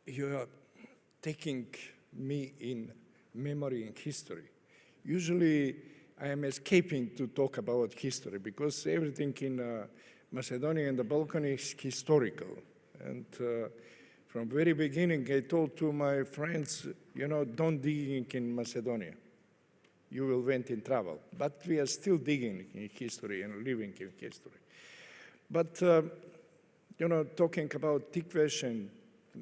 you are taking me in memory and history. Usually I am escaping to talk about history because everything in Macedonia and the Balkans is historical. And from very beginning, I told to my friends, you know, don't dig in Macedonia. You will went in trouble. But we are still digging in history and living in history. But, you know, talking about Tikvesh and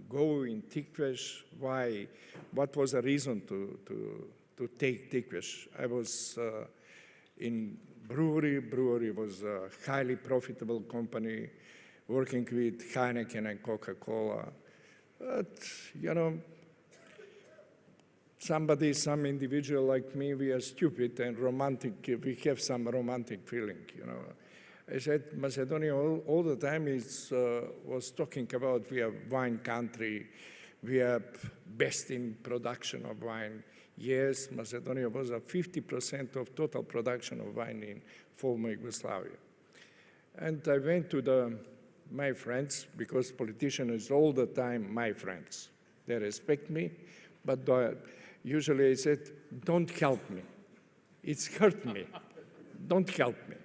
go in Tikvesh, why, what was the reason to take Tikvesh? I was in brewery. Brewery was a highly profitable company, working with Heineken and Coca-Cola. But, you know, some individual like me, we are stupid and romantic. We have some romantic feeling, you know. I said Macedonia all the time was talking about we are wine country, we are best in production of wine. Yes, Macedonia was 50% of total production of wine in former Yugoslavia. And I went to my friends, because politicians is all the time my friends. They respect me, but usually I said, don't help me. It's hurt me. Don't help me.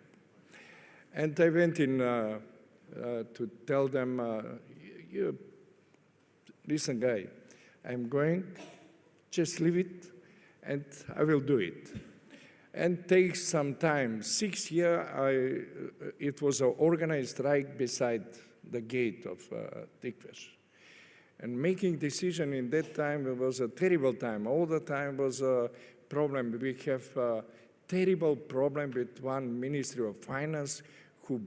And I went in to tell them, listen, guy, I'm going, just leave it, and I will do it. And takes some time. 6 years, it was an organized strike beside the gate of Tikvesh. And making decision in that time, it was a terrible time. All the time was a problem. We have a terrible problem with one Ministry of Finance who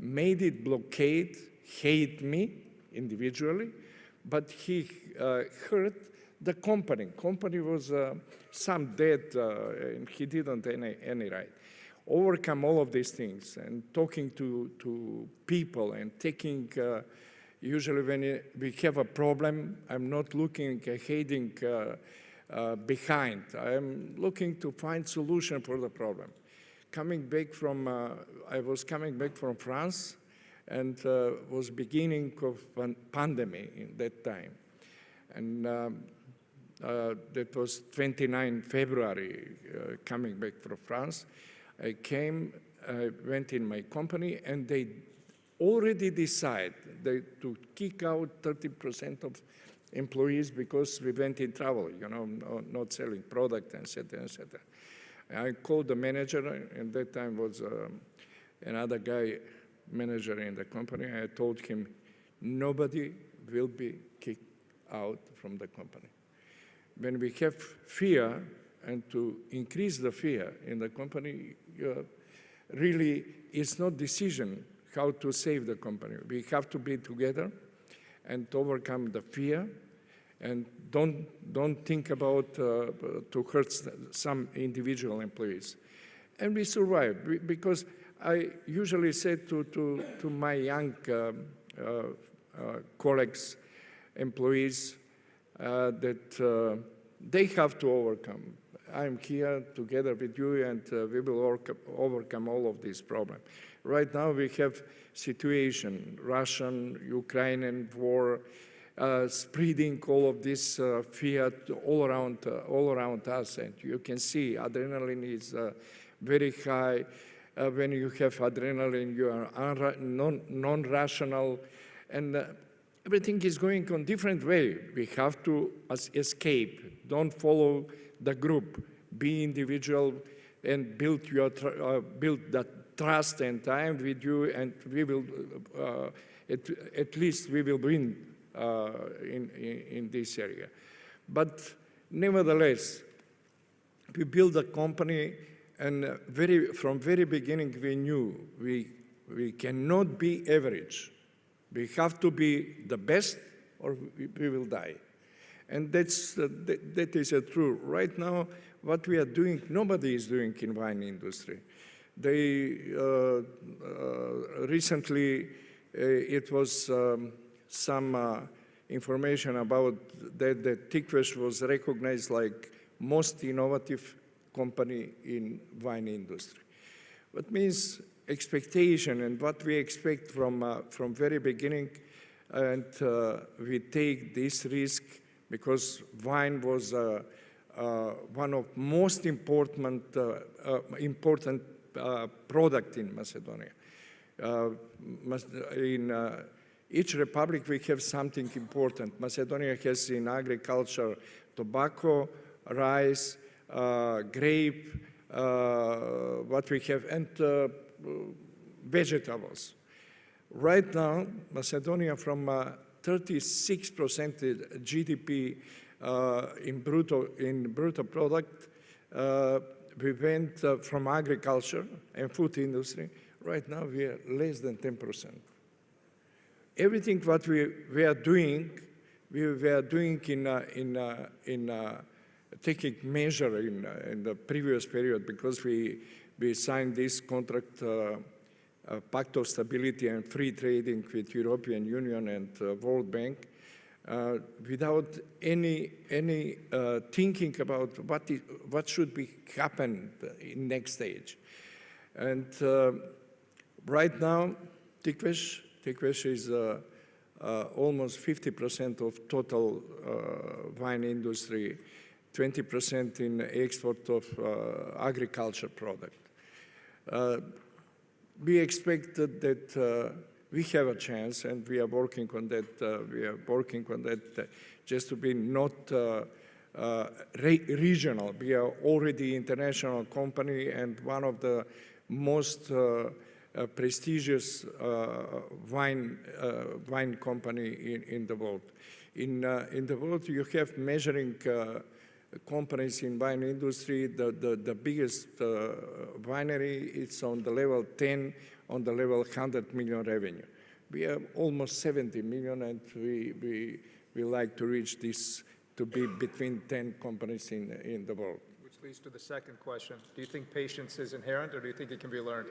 made it blockade, hate me individually, but he hurt the company. Company was some dead, and he didn't any right. Overcome all of these things and talking to people and taking, usually when we have a problem, I'm not looking, hiding behind. I'm looking to find solution for the problem. Coming back from, I was coming back from France, and was beginning of pandemic in that time. And that was 29 February, coming back from France. I came, I went in my company, and already decide to kick out 30% of employees because we went in trouble, not selling product, et cetera, et cetera. I called the manager, and that time was another guy, manager in the company. I told him, nobody will be kicked out from the company. When we have fear, and to increase the fear in the company, really it's not decision how to save the company. We have to be together and overcome the fear, and don't think about to hurt some individual employees. And we survive, because I usually say to my young colleagues, employees, that they have to overcome. I'm here together with you, and we will overcome all of these problems. Right now we have situation, Russian-Ukrainian war, spreading all of this fear all around us, and you can see adrenaline is very high. When you have adrenaline, you are non-rational, and everything is going on different way. We have to escape. Don't follow the group. Be individual and build that trust and time with you, and we will, at least we will win in this area. But nevertheless, we build a company, and from very beginning we knew we cannot be average. We have to be the best, or we will die. And that is true. Right now, what we are doing, nobody is doing in wine industry. They recently, it was some information about that Tikvesh was recognized like most innovative company in wine industry. What means expectation, and what we expect from very beginning, and we take this risk because wine was one of most important product in Macedonia. In each republic we have something important. Macedonia has in agriculture tobacco, rice, grape, what we have, and vegetables. Right now, Macedonia from 36% GDP in brutto product, we went from agriculture and food industry. Right now, we are less than 10%. Everything what we are doing, we were doing in taking measure in the previous period, because we signed this contract, Pact of Stability and Free Trading with European Union and World Bank, without any thinking about what should be happen in next stage. And right now, Tikvesh is almost 50% of total wine industry, 20% in export of agriculture product. We expect that we have a chance, and we are working on that. Just to be not regional. We are already international company, and one of the most prestigious wine company in the world. In the world, you have measuring companies in wine industry. The biggest winery is on the level 10, on the level 100 million revenue. We are almost 70 million, and we like to reach this to be between 10 companies in the world. Which leads to the second question. Do you think patience is inherent, or do you think it can be learned?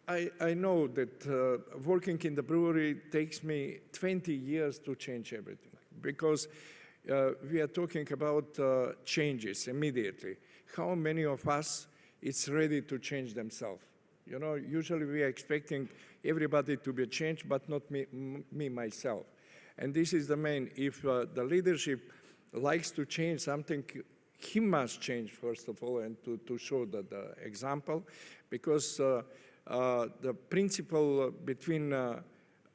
I know that working in the brewery takes me 20 years to change everything, because we are talking about changes immediately. How many of us is ready to change themselves? Usually we are expecting everybody to be changed, but not me myself. And this is the main. If the leadership likes to change something, he must change first of all, and to show the example, because the principle between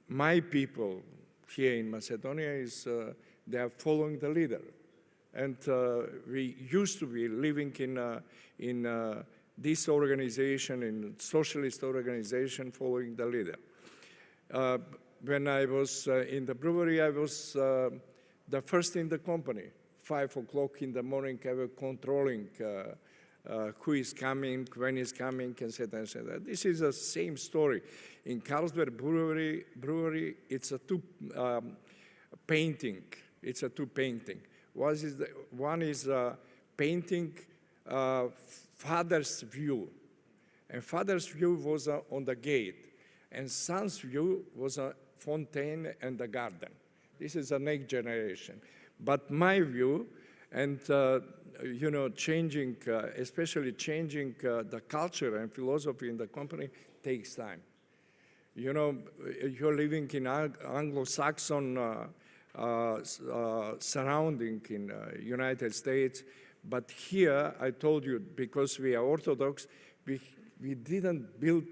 my people here in Macedonia is they are following the leader. And we used to be living in this organization, in socialist organization, following the leader. When I was in the brewery, I was the first in the company. 5 o'clock in the morning, I was controlling who is coming, when is coming, etc., etc. This is the same story. In Carlsberg Brewery, it's a painting. It's a two painting. One is painting father's view. And father's view was on the gate. And son's view was a fountain and the garden. This is the next generation. But my view, and you know, changing, especially changing the culture and philosophy in the company takes time. You know, you're living in Anglo-Saxon surrounding in United States, but here, I told you, because we are Orthodox, we didn't build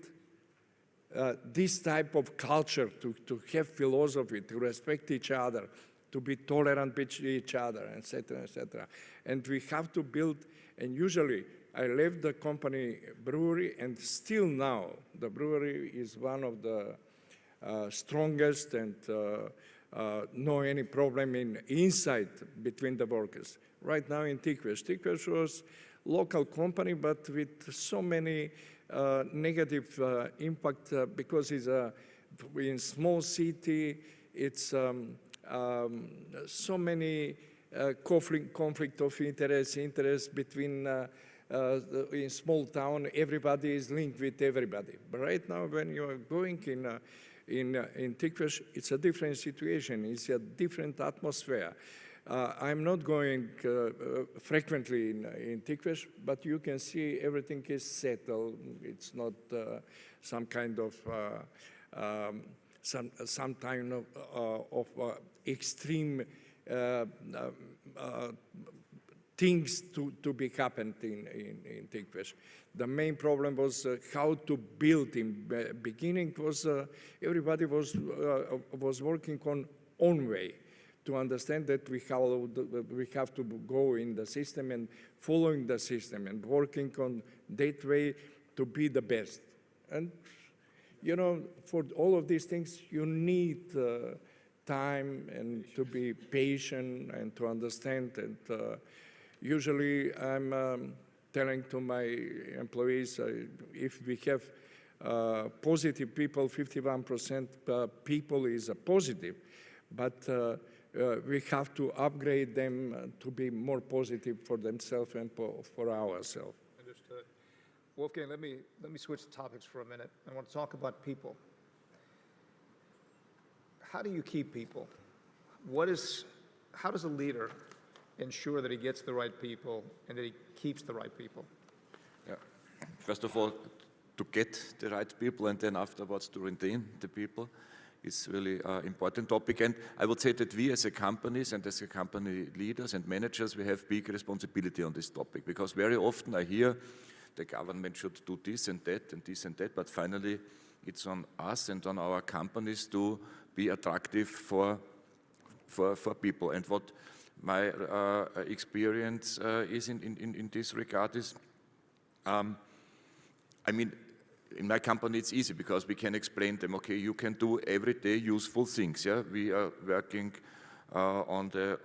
this type of culture to have philosophy, to respect each other, to be tolerant with each other, etc., etc. And we have to build, and usually I left the company brewery, and still now the brewery is one of the strongest and no any problem inside between the workers. Right now in Tikves was local company, but with so many negative impact because it's in small city. It's so many conflict of interest between in small town. Everybody is linked with everybody. But right now, when you are going in Tikves, it's a different situation. It's a different atmosphere. I'm not going frequently in Tikves, but you can see everything is settled. It's not some kind of some kind of extreme things to be happened in Tikves. The main problem was how to build. In beginning was everybody was working on own way, to understand that we have to go in the system and following the system and working on that way to be the best. And you know, for all of these things, you need time and to be patient and to understand. And usually I'm telling to my employees, if we have positive people, 51% people is positive, but we have to upgrade them to be more positive for themselves and for ourselves. Understood. Wolfgang, let me switch topics for a minute. I want to talk about people. How do you keep people? How does a leader ensure that he gets the right people and that he keeps the right people? Yeah. First of all, to get the right people and then afterwards to retain the people is really an important topic. And I would say that we as a companies and as a company leaders and managers, we have big responsibility on this topic, because very often I hear the government should do this and that and this and that, but finally it's on us and on our companies to be attractive for people. And what my experience is in this regard is, I mean, in my company it's easy because we can explain them, okay, you can do everyday useful things. Yeah, we are working on the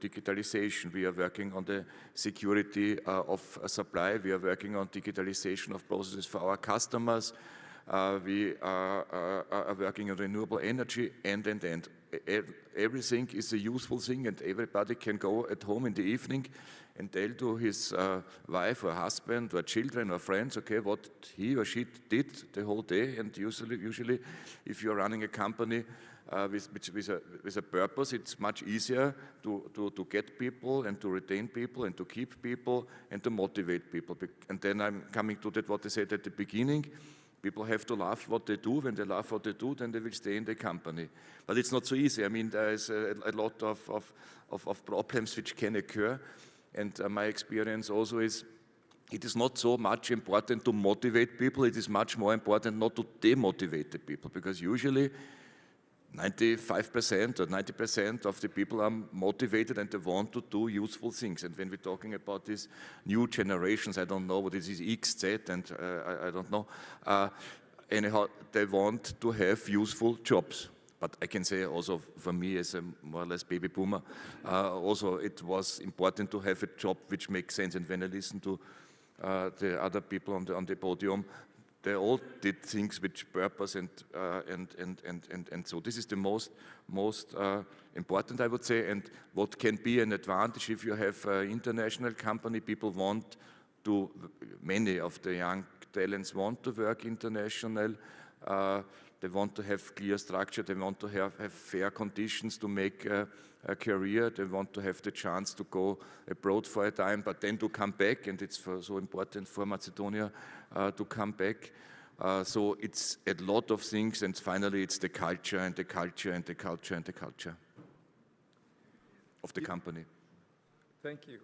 digitalization. We are working on the security of supply. We are working on digitalization of processes for our customers. We are working on renewable energy, and. Everything is a useful thing, and everybody can go at home in the evening and tell to his wife or husband or children or friends, okay, what he or she did the whole day. And usually if you're running a company with a purpose, it's much easier to get people and to retain people and to keep people and to motivate people. And then I'm coming to that what I said at the beginning. People have to love what they do. When they love what they do, then they will stay in the company. But it's not so easy. I mean, there is a lot of problems which can occur. And my experience also is it is not so much important to motivate people, it is much more important not to demotivate the people, because usually 95% or 90% of the people are motivated and they want to do useful things. And when we're talking about these new generations, I don't know what this is, X, Z, and I don't know, anyhow, they want to have useful jobs. But I can say also for me as a more or less baby boomer, also it was important to have a job which makes sense. And when I listen to the other people on the podium, they all did things with purpose, and so this is the most important, I would say. And what can be an advantage if you have an international company? People want to, many of the young talents want to work international. They want to have clear structure. They want to have fair conditions to make a career. They want to have the chance to go abroad for a time, but then to come back. And it's so important for Macedonia to come back. So it's a lot of things. And finally, it's the culture and the culture and the culture and the culture of the company. Thank you.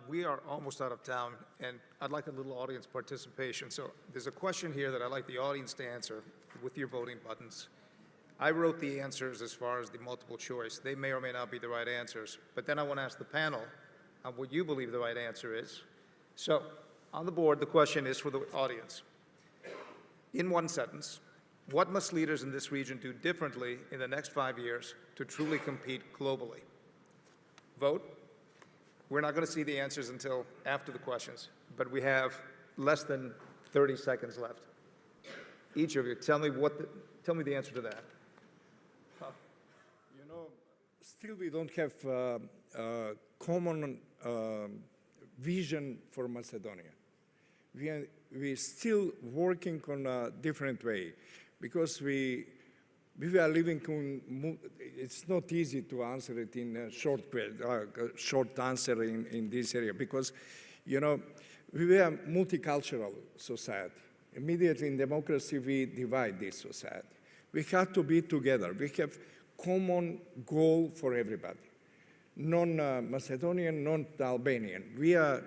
We are almost out of time, and I'd like a little audience participation. So there's a question here that I'd like the audience to answer with your voting buttons. I wrote the answers as far as the multiple choice. They may or may not be the right answers, but then I want to ask the panel on what you believe the right answer is. So on the board, the question is for the audience. In one sentence, what must leaders in this region do differently in the next 5 years to truly compete globally? Vote. We're not going to see the answers until after the questions, but we have less than 30 seconds left. Each of you, tell me the answer to that. You know, still we don't have a common vision for Macedonia. We're still working on a different way, because we are living in, it's not easy to answer it in a short answer in this area, because, you know, we are a multicultural society. Immediately in democracy, we divide this society. We have to be together. We have common goal for everybody. Non-Macedonian, non-Albanian. We are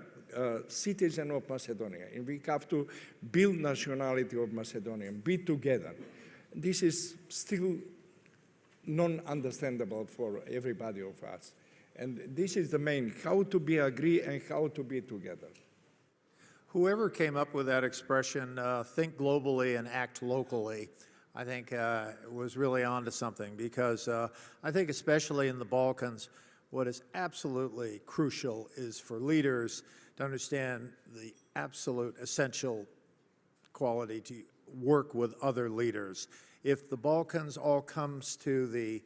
citizens of Macedonia, and we have to build nationality of Macedonia, be together. This is still non-understandable for everybody of us. And this is the main, how to be agree and how to be together. Whoever came up with that expression, think globally and act locally, I think was really onto something, because I think especially in the Balkans, what is absolutely crucial is for leaders to understand the absolute essential quality to work with other leaders. If the Balkans all comes to the,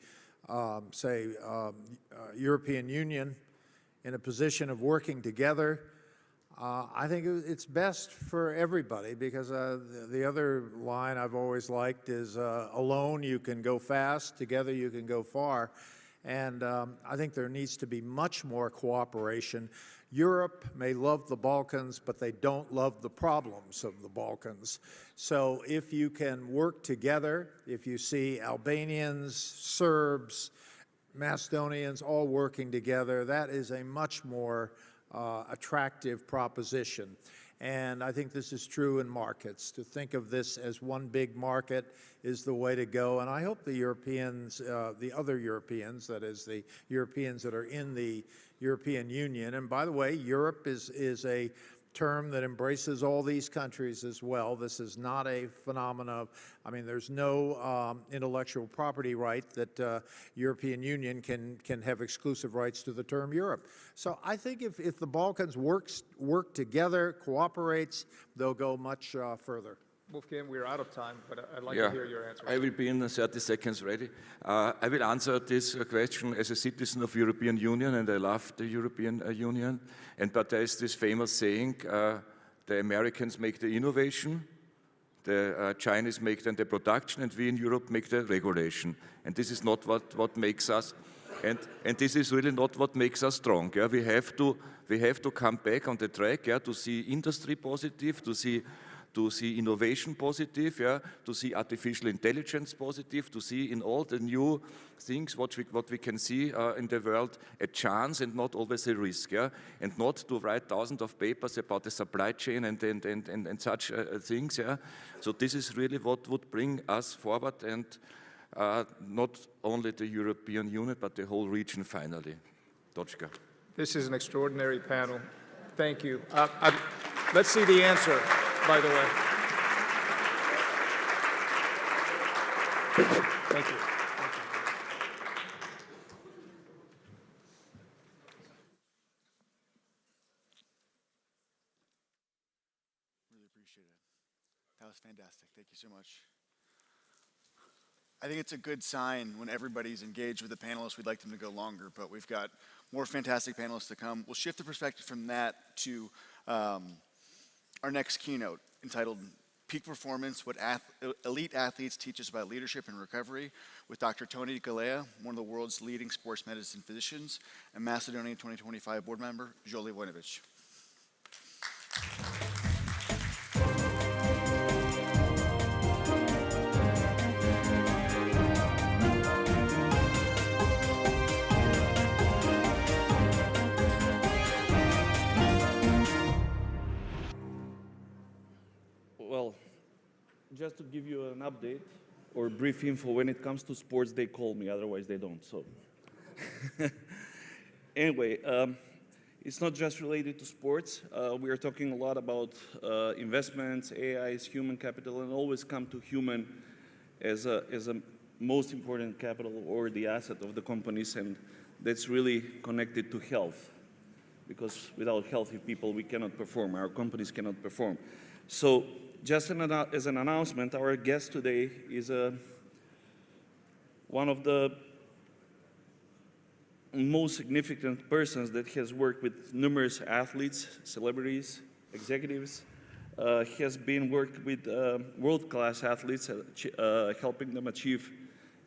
European Union in a position of working together, I think it's best for everybody, because the other line I've always liked is alone you can go fast, together you can go far. And I think there needs to be much more cooperation. Europe may love the Balkans, but they don't love the problems of the Balkans. So if you can work together, if you see Albanians, Serbs, Macedonians all working together, that is a much more attractive proposition. And I think this is true in markets. To think of this as one big market is the way to go. And I hope the Europeans, the other Europeans, that is the Europeans that are in the European Union, and by the way, Europe is a term that embraces all these countries as well. This is not a phenomenon of, I mean, there's no intellectual property right that European Union can have exclusive rights to the term Europe. So I think if the Balkans work together, cooperates, they'll go much further. Wolfgang, we're out of time, but I'd like to hear your answer. I will be in 30 seconds ready. I will answer this question as a citizen of European Union, and I love the European Union. But there is this famous saying, the Americans make the innovation, the Chinese make then the production, and we in Europe make the regulation. And this is not what makes us, and this is really not what makes us strong. We have to come back on the track, to see industry positive, to see to see innovation positive, yeah, to see artificial intelligence positive, to see in all the new things what we can see in the world a chance and not always a risk, yeah, and not to write thousands of papers about the supply chain and such things, yeah. So this is really what would bring us forward, and not only the European Union but the whole region finally. Tochka. This is an extraordinary panel. Thank you. Let's see the answer, by the way. Thank you. Really appreciate it. That was fantastic. Thank you so much. I think it's a good sign when everybody's engaged with the panelists. We'd like them to go longer, but we've got more fantastic panelists to come. We'll shift the perspective from that to our next keynote, entitled Peak Performance, What Elite Athletes Teach Us About Leadership and Recovery, with Dr. Tony Galea, one of the world's leading sports medicine physicians, and Macedonia2025 board member, Jolie Vojnovic. Well, just to give you an update or brief info, when it comes to sports, they call me, otherwise they don't. So, anyway, it's not just related to sports. We are talking a lot about investments, AIs, human capital, and always come to human as a most important capital or the asset of the companies, and that's really connected to health. Because without healthy people, we cannot perform, our companies cannot perform. So, just as an announcement, our guest today is one of the most significant persons that has worked with numerous athletes, celebrities, executives. Has been worked with world-class athletes, helping them achieve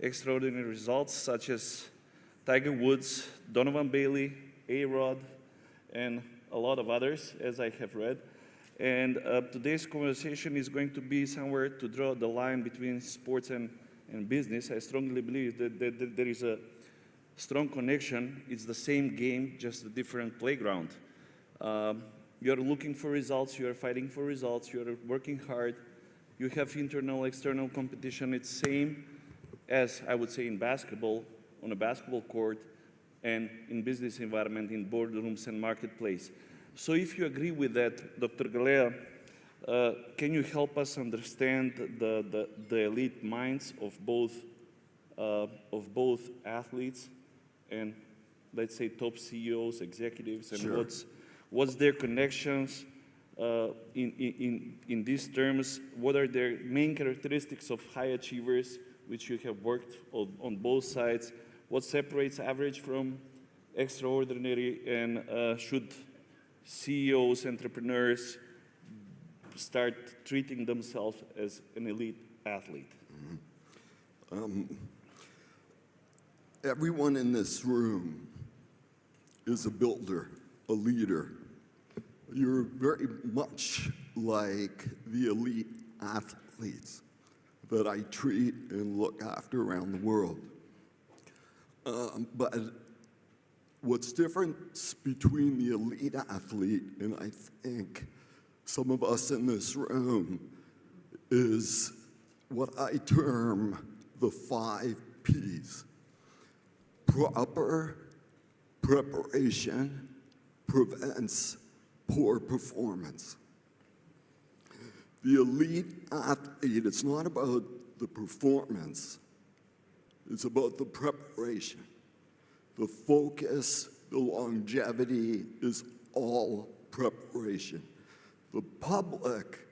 extraordinary results, such as Tiger Woods, Donovan Bailey, A-Rod, and a lot of others, as I have read. And today's conversation is going to be somewhere to draw the line between sports and business. I strongly believe that there is a strong connection. It's the same game, just a different playground. You're looking for results, you're fighting for results, you're working hard, you have internal, external competition. It's same as, I would say, in basketball, on a basketball court, and in business environment, in boardrooms and marketplace. So if you agree with that, Dr. Galea, can you help us understand the elite minds of both athletes and, let's say, top CEOs, executives, and Sure. what's their connections in these terms? What are their main characteristics of high achievers, which you have worked on both sides? What separates average from extraordinary, and should CEOs, entrepreneurs start treating themselves as an elite athlete? Everyone in this room is a builder, a leader. You're very much like the elite athletes that I treat and look after around the world. But what's different between the elite athlete and I think some of us in this room is what I term the 5 Ps. Proper preparation prevents poor performance. The elite athlete, it's not about the performance, it's about the preparation. The focus, the longevity is all preparation. The public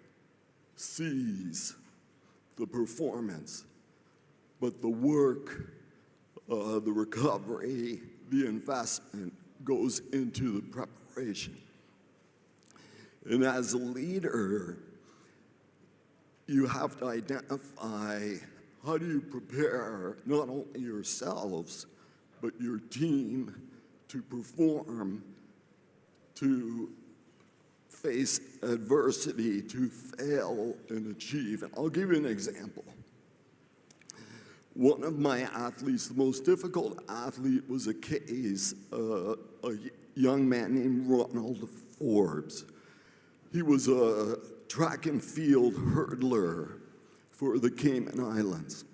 sees the performance, but the work, the recovery, the investment goes into the preparation. And as a leader, you have to identify how do you prepare not only yourselves, but your team to perform, to face adversity to fail and achieve. And I'll give you an example. One of my athletes, the most difficult athlete, was a case, a young man named Ronald Forbes. He was a track and field hurdler for the Cayman Islands.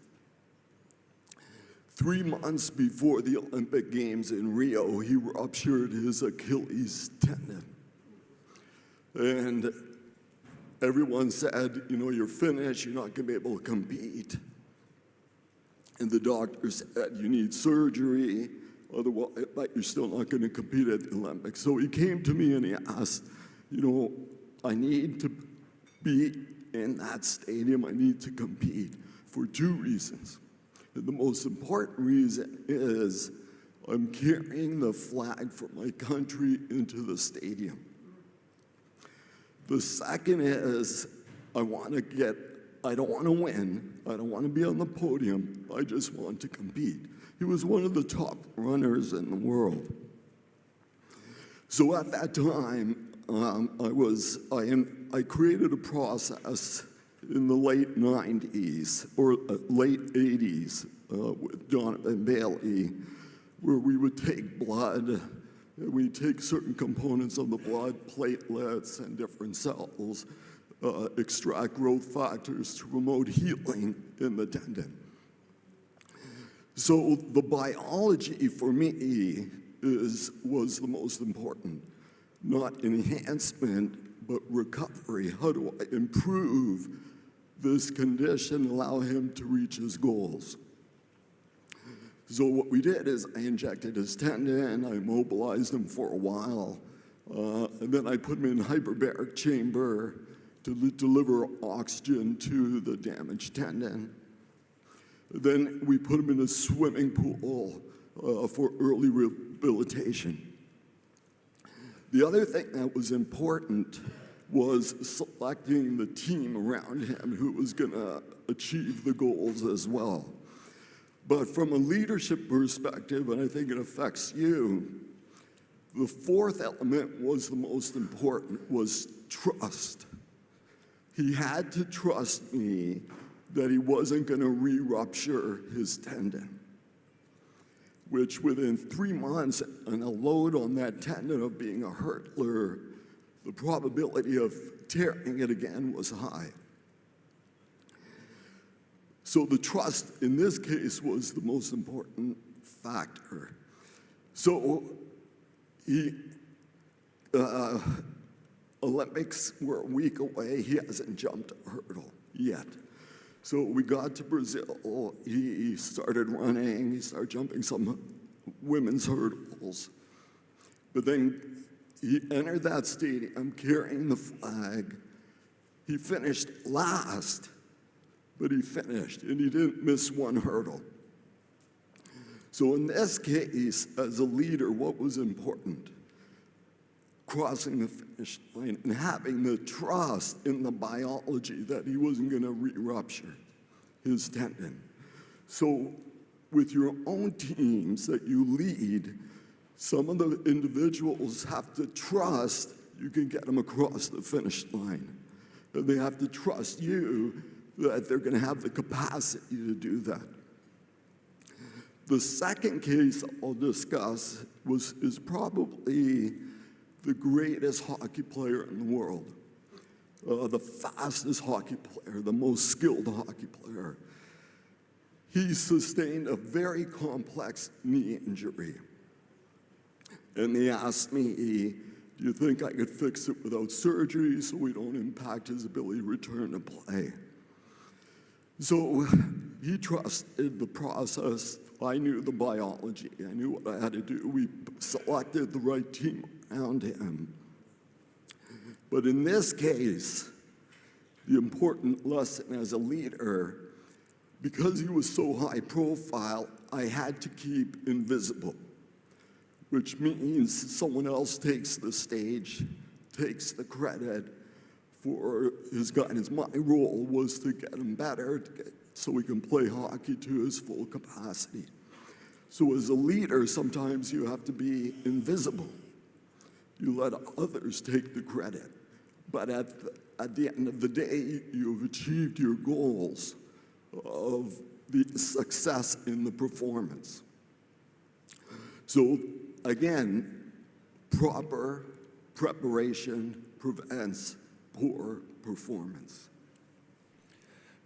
3 months before the Olympic Games in Rio, he ruptured his Achilles tendon. And everyone said, you know, you're finished, you're not gonna be able to compete. And the doctor said, you need surgery, otherwise, but you're still not gonna compete at the Olympics. So he came to me and he asked, you know, I need to be in that stadium, I need to compete for 2 reasons. And the most important reason is I'm carrying the flag for my country into the stadium. The second is I don't want to win, I don't want to be on the podium, I just want to compete. He was one of the top runners in the world. So at that time, I created a process in the late 90s or late 80s with Jonathan Bailey, where we would take blood, we take certain components of the blood, platelets and different cells, extract growth factors to promote healing in the tendon. So the biology for me was the most important, not enhancement, but recovery. How do I improve this condition, allow him to reach his goals? So what we did is I injected his tendon, I mobilized him for a while, and then I put him in a hyperbaric chamber to deliver oxygen to the damaged tendon. Then we put him in a swimming pool for early rehabilitation. The other thing that was important was selecting the team around him who was going to achieve the goals as well. But from a leadership perspective, and I think it affects you, the fourth element was the most important, was trust. He had to trust me that he wasn't going to re-rupture his tendon, which within 3 months and a load on that tendon of being a hurdler, the probability of tearing it again was high. So the trust in this case was the most important factor. So Olympics were a week away. He hasn't jumped a hurdle yet. So we got to Brazil. He started running. He started jumping some women's hurdles. But then he entered that stadium carrying the flag. He finished last, but he finished, and he didn't miss one hurdle. So in this case, as a leader, what was important? Crossing the finish line and having the trust in the biology that he wasn't going to re-rupture his tendon. So with your own teams that you lead, some of the individuals have to trust you can get them across the finish line. And they have to trust you that they're going to have the capacity to do that. The second case I'll discuss is probably the greatest hockey player in the world, the fastest hockey player, the most skilled hockey player. He sustained a very complex knee injury. And they asked me, do you think I could fix it without surgery so we don't impact his ability to return to play? So he trusted the process. I knew the biology. I knew what I had to do. We selected the right team around him. But in this case, the important lesson as a leader, because he was so high profile, I had to keep invisible, which means someone else takes the stage, takes the credit for his guidance. My role was to get him better, so he can play hockey to his full capacity. So as a leader, sometimes you have to be invisible. You let others take the credit. but at the end of the day, you've achieved your goals of the success in the performance. So again, proper preparation prevents poor performance.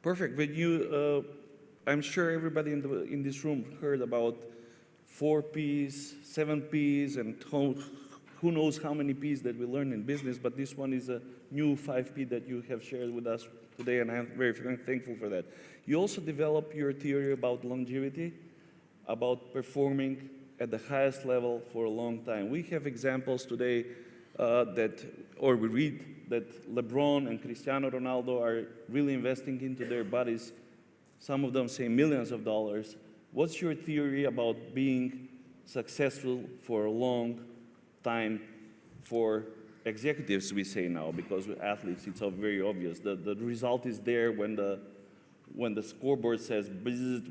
Perfect. When you, I'm sure everybody in this room heard about 4 Ps, 7 Ps, and who knows how many Ps that we learn in business, but this one is a new 5P that you have shared with us today, and I'm very thankful for that. You also developed your theory about longevity, about performing at the highest level for a long time. We have examples today we read that LeBron and Cristiano Ronaldo are really investing into their bodies, some of them say millions of dollars. What's your theory about being successful for a long time for executives, we say now, because with athletes it's very obvious. The result is there when the scoreboard says,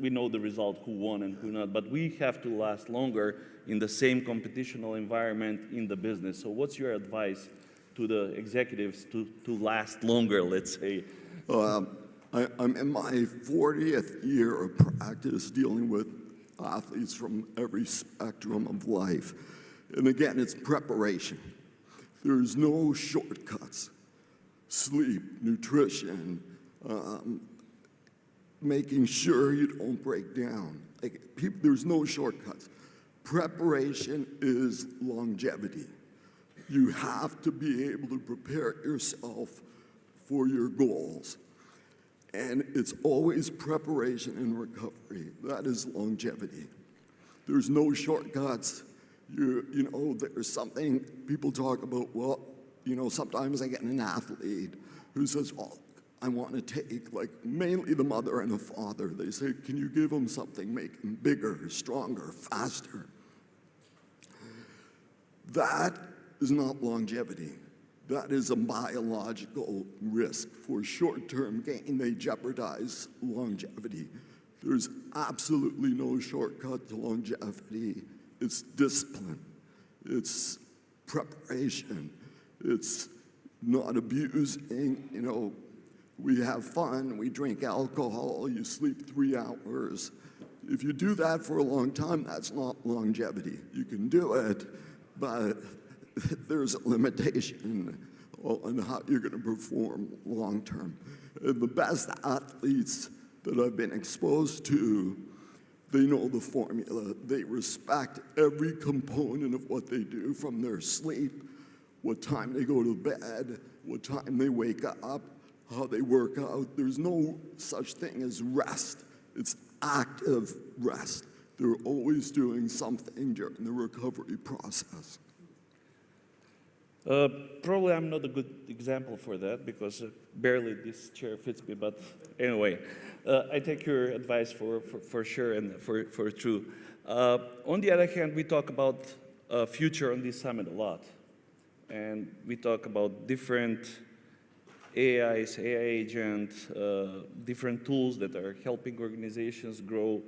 we know the result, who won and who not, but we have to last longer in the same competitional environment in the business. So what's your advice to the executives to last longer, let's say? I'm in my 40th year of practice dealing with athletes from every spectrum of life. And again, it's preparation. There's no shortcuts. Sleep, nutrition, making sure you don't break down. There's no shortcuts. Preparation is longevity. You have to be able to prepare yourself for your goals. And it's always preparation and recovery. That is longevity. There's no shortcuts. You know, there's something people talk about, well, you know, sometimes I get an athlete who says, well, I want to take, like, mainly the mother and the father. They say, can you give them something, make them bigger, stronger, faster? That is not longevity. That is a biological risk. For short-term gain, they jeopardize longevity. There's absolutely no shortcut to longevity. It's discipline. It's preparation. It's not abusing. You know, we have fun, we drink alcohol, you sleep 3 hours. If you do that for a long time, that's not longevity. You can do it, but there's a limitation on how you're going to perform long term. And the best athletes that I've been exposed to, they know the formula. They respect every component of what they do, from their sleep, what time they go to bed, what time they wake up, how they work out. There's no such thing as rest. It's active rest. They're always doing something during the recovery process. Probably I'm not a good example for that, because barely this chair fits me, but anyway, I take your advice for sure and for true. On the other hand, we talk about future on this summit a lot, and we talk about different AIs, AI agents, different tools that are helping organizations grow,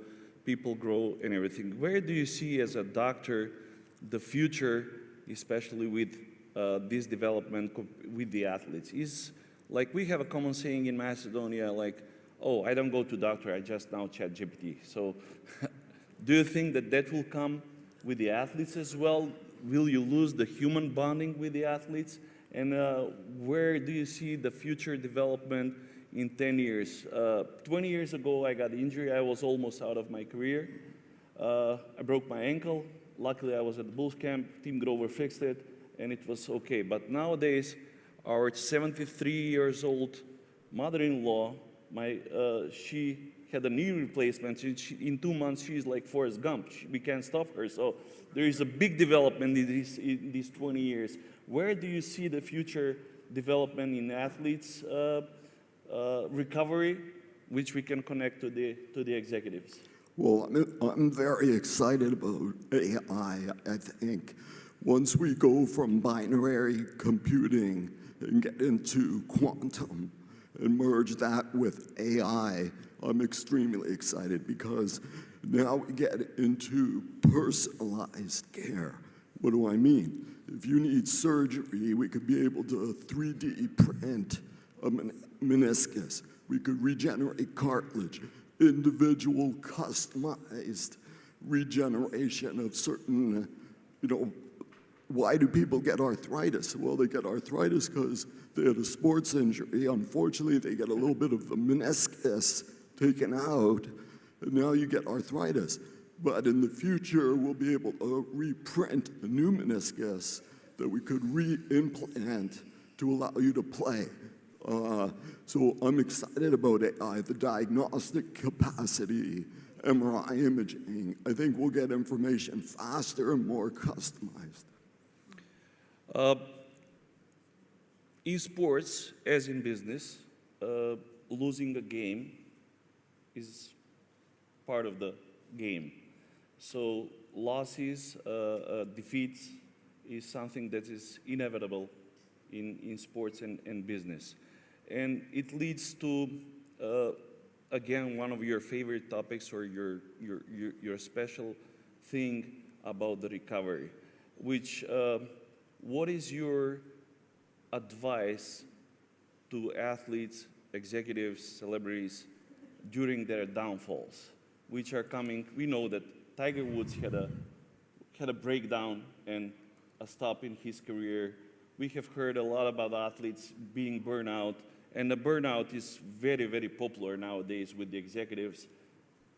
people grow, and everything. Where do you see, as a doctor, the future, especially with this development with the athletes? Is, like, we have a common saying in Macedonia, like, oh, I don't go to doctor, I just now chat GPT. So do you think that that will come with the athletes as well? Will you lose the human bonding with the athletes? And where do you see the future development in 10 years? 20 years ago, I got injury. I was almost out of my career. I broke my ankle. Luckily, I was at the Bulls camp. Tim Grover fixed it, and it was okay. But nowadays, our 73 years old mother-in-law, she had a knee replacement. In 2 months, she's like Forrest Gump. We can't stop her. So there is a big development in these 20 years. Where do you see the future development in athletes' recovery, which we can connect to the executives? Well, I'm very excited about AI. I think once we go from binary computing and get into quantum and merge that with AI, I'm extremely excited, because now we get into personalized care. What do I mean? If you need surgery, we could be able to 3D print a meniscus. We could regenerate cartilage, individual customized regeneration of certain, why do people get arthritis? Well, they get arthritis because they had a sports injury. Unfortunately, they get a little bit of the meniscus taken out, and now you get arthritis. But in the future, we'll be able to reprint a new meniscus that we could re-implant to allow you to play. So I'm excited about AI, the diagnostic capacity, MRI imaging. I think we'll get information faster and more customized. In sports, as in business, losing a game is part of the game. So losses, defeats is something that is inevitable in sports and business. And it leads to, again, one of your favorite topics or your special thing about the recovery, which, what is your advice to athletes, executives, celebrities during their downfalls, which are coming? We know that Tiger Woods had a breakdown and a stop in his career. We have heard a lot about athletes being burned out, and the burnout is very, very popular nowadays with the executives,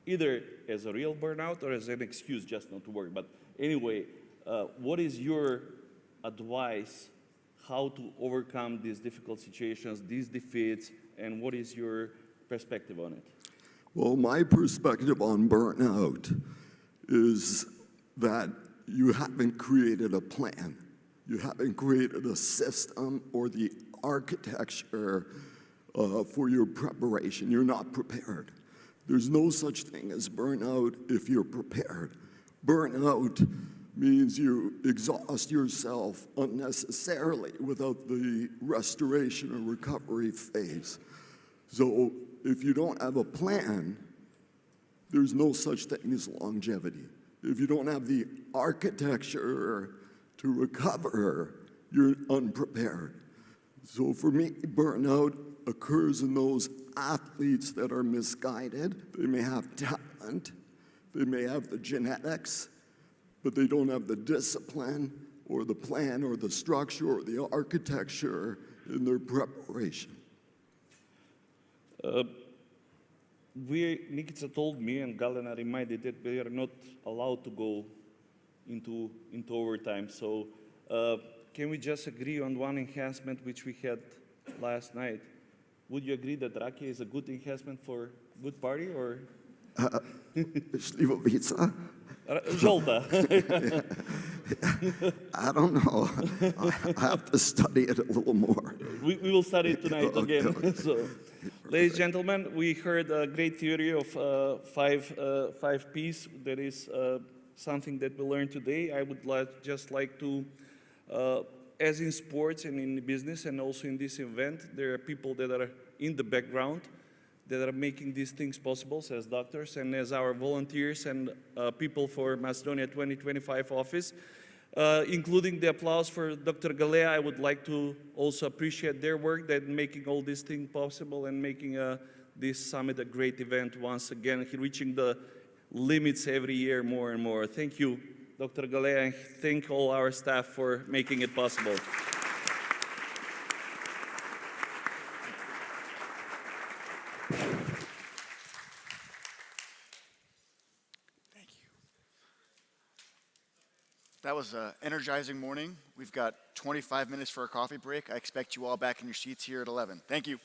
either as a real burnout or as an excuse just not to work. But anyway, what is your advice how to overcome these difficult situations, these defeats, and what is your perspective on it? Well, my perspective on burnout is that you haven't created a plan. You haven't created a system or the architecture for your preparation. You're not prepared. There's no such thing as burnout if you're prepared. Burnout means you exhaust yourself unnecessarily without the restoration or recovery phase. So if you don't have a plan, there's no such thing as longevity. If you don't have the architecture to recover, you're unprepared. So for me, burnout occurs in those athletes that are misguided. They may have talent, they may have the genetics, but they don't have the discipline or the plan or the structure or the architecture in their preparation. Nikita told me, and Galena reminded that we are not allowed to go into overtime. So can we just agree on one enhancement which we had last night? Would you agree that Rakia is a good enhancement for good party, or? Slivovica? Zolta. I don't know. I have to study it a little more. We will study it tonight again. So, ladies and gentlemen, we heard a great theory of five P's. That is something that we learned today. I would just like to, as in sports and in business and also in this event, there are people that are in the background that are making these things possible as doctors and as our volunteers and people for Macedonia 2025 office, including the applause for Dr. Galea. I would like to also appreciate their work that making all these things possible and making this summit a great event once again, reaching the limits every year more and more. Thank you, Dr. Galea, and thank all our staff for making it possible. That was an energizing morning. We've got 25 minutes for a coffee break. I expect you all back in your seats here at 11. Thank you.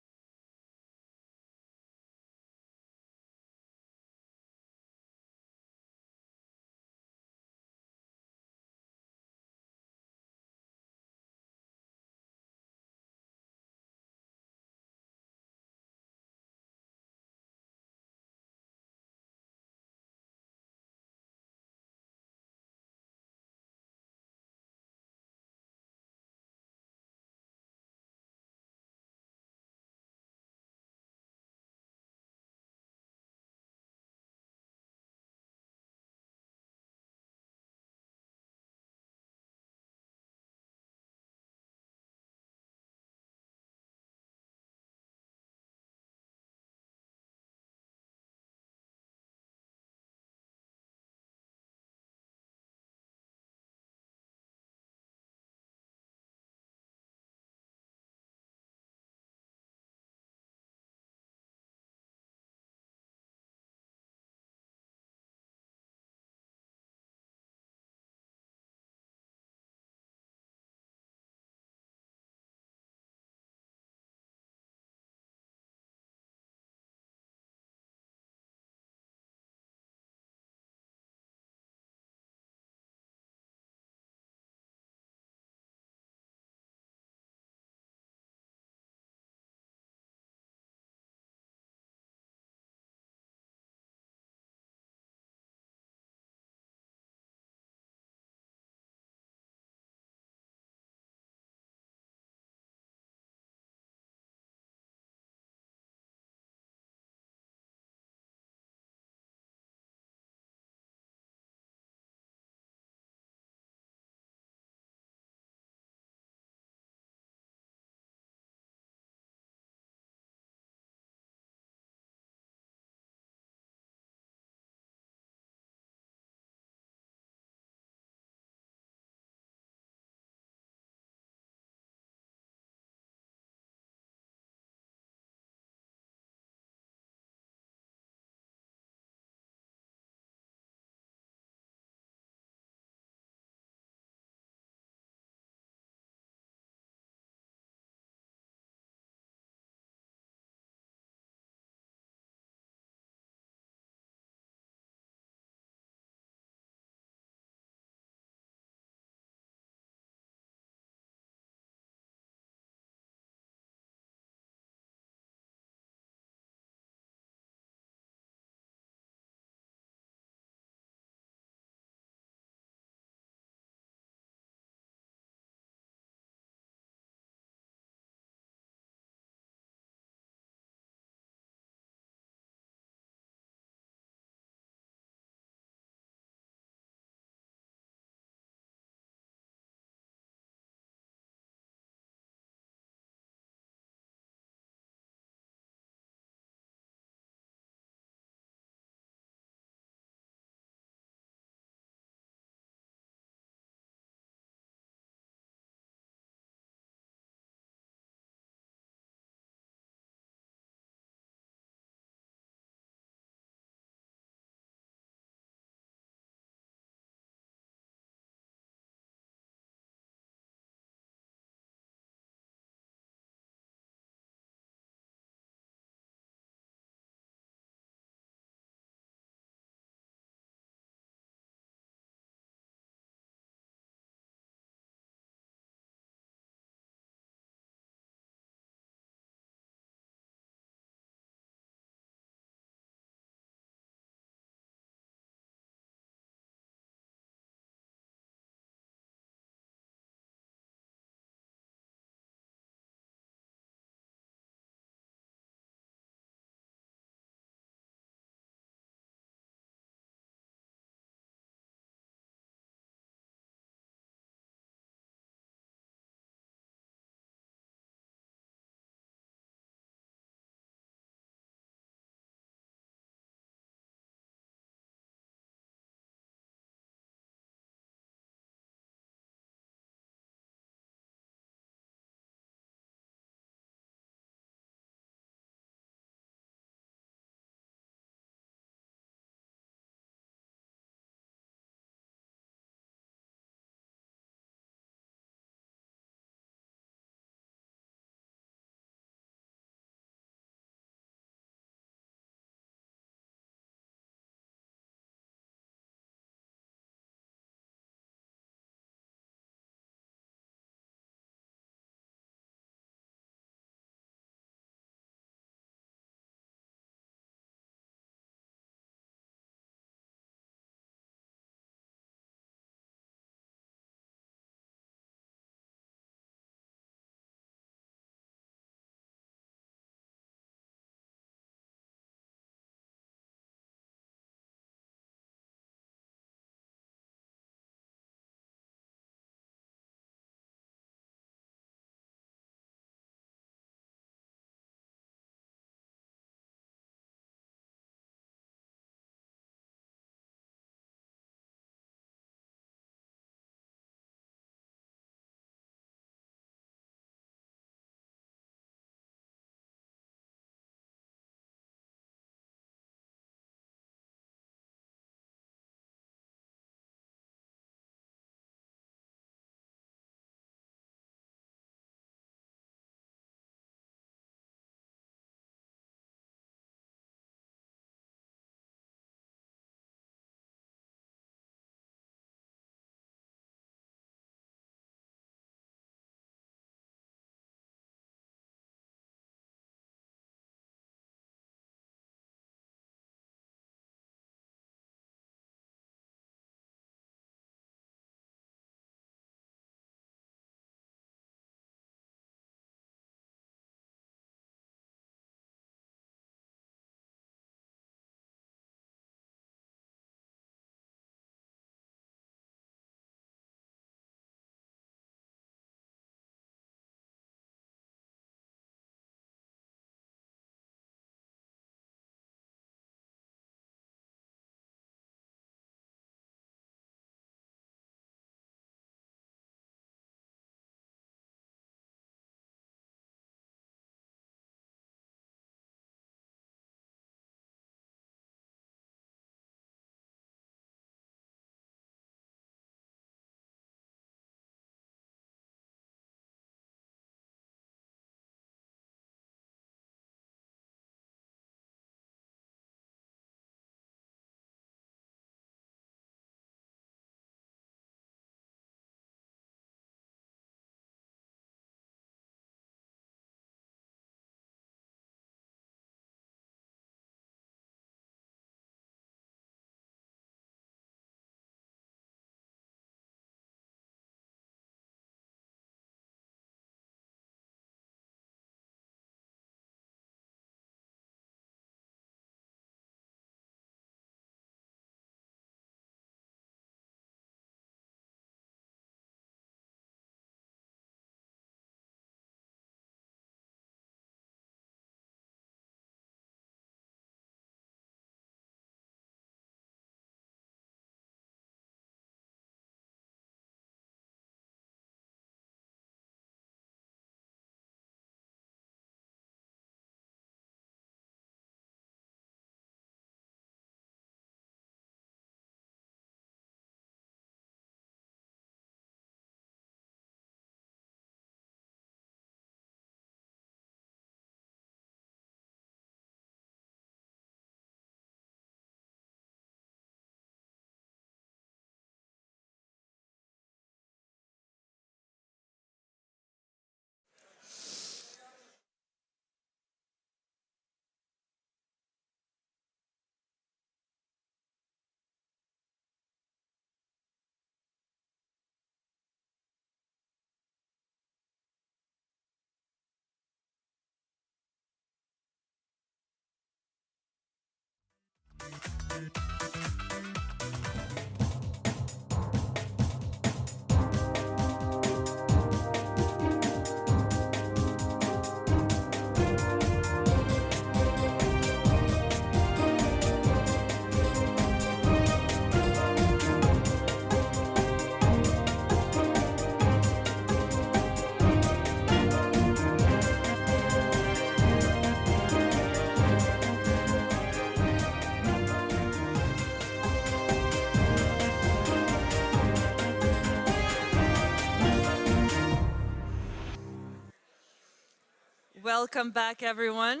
Welcome back, everyone.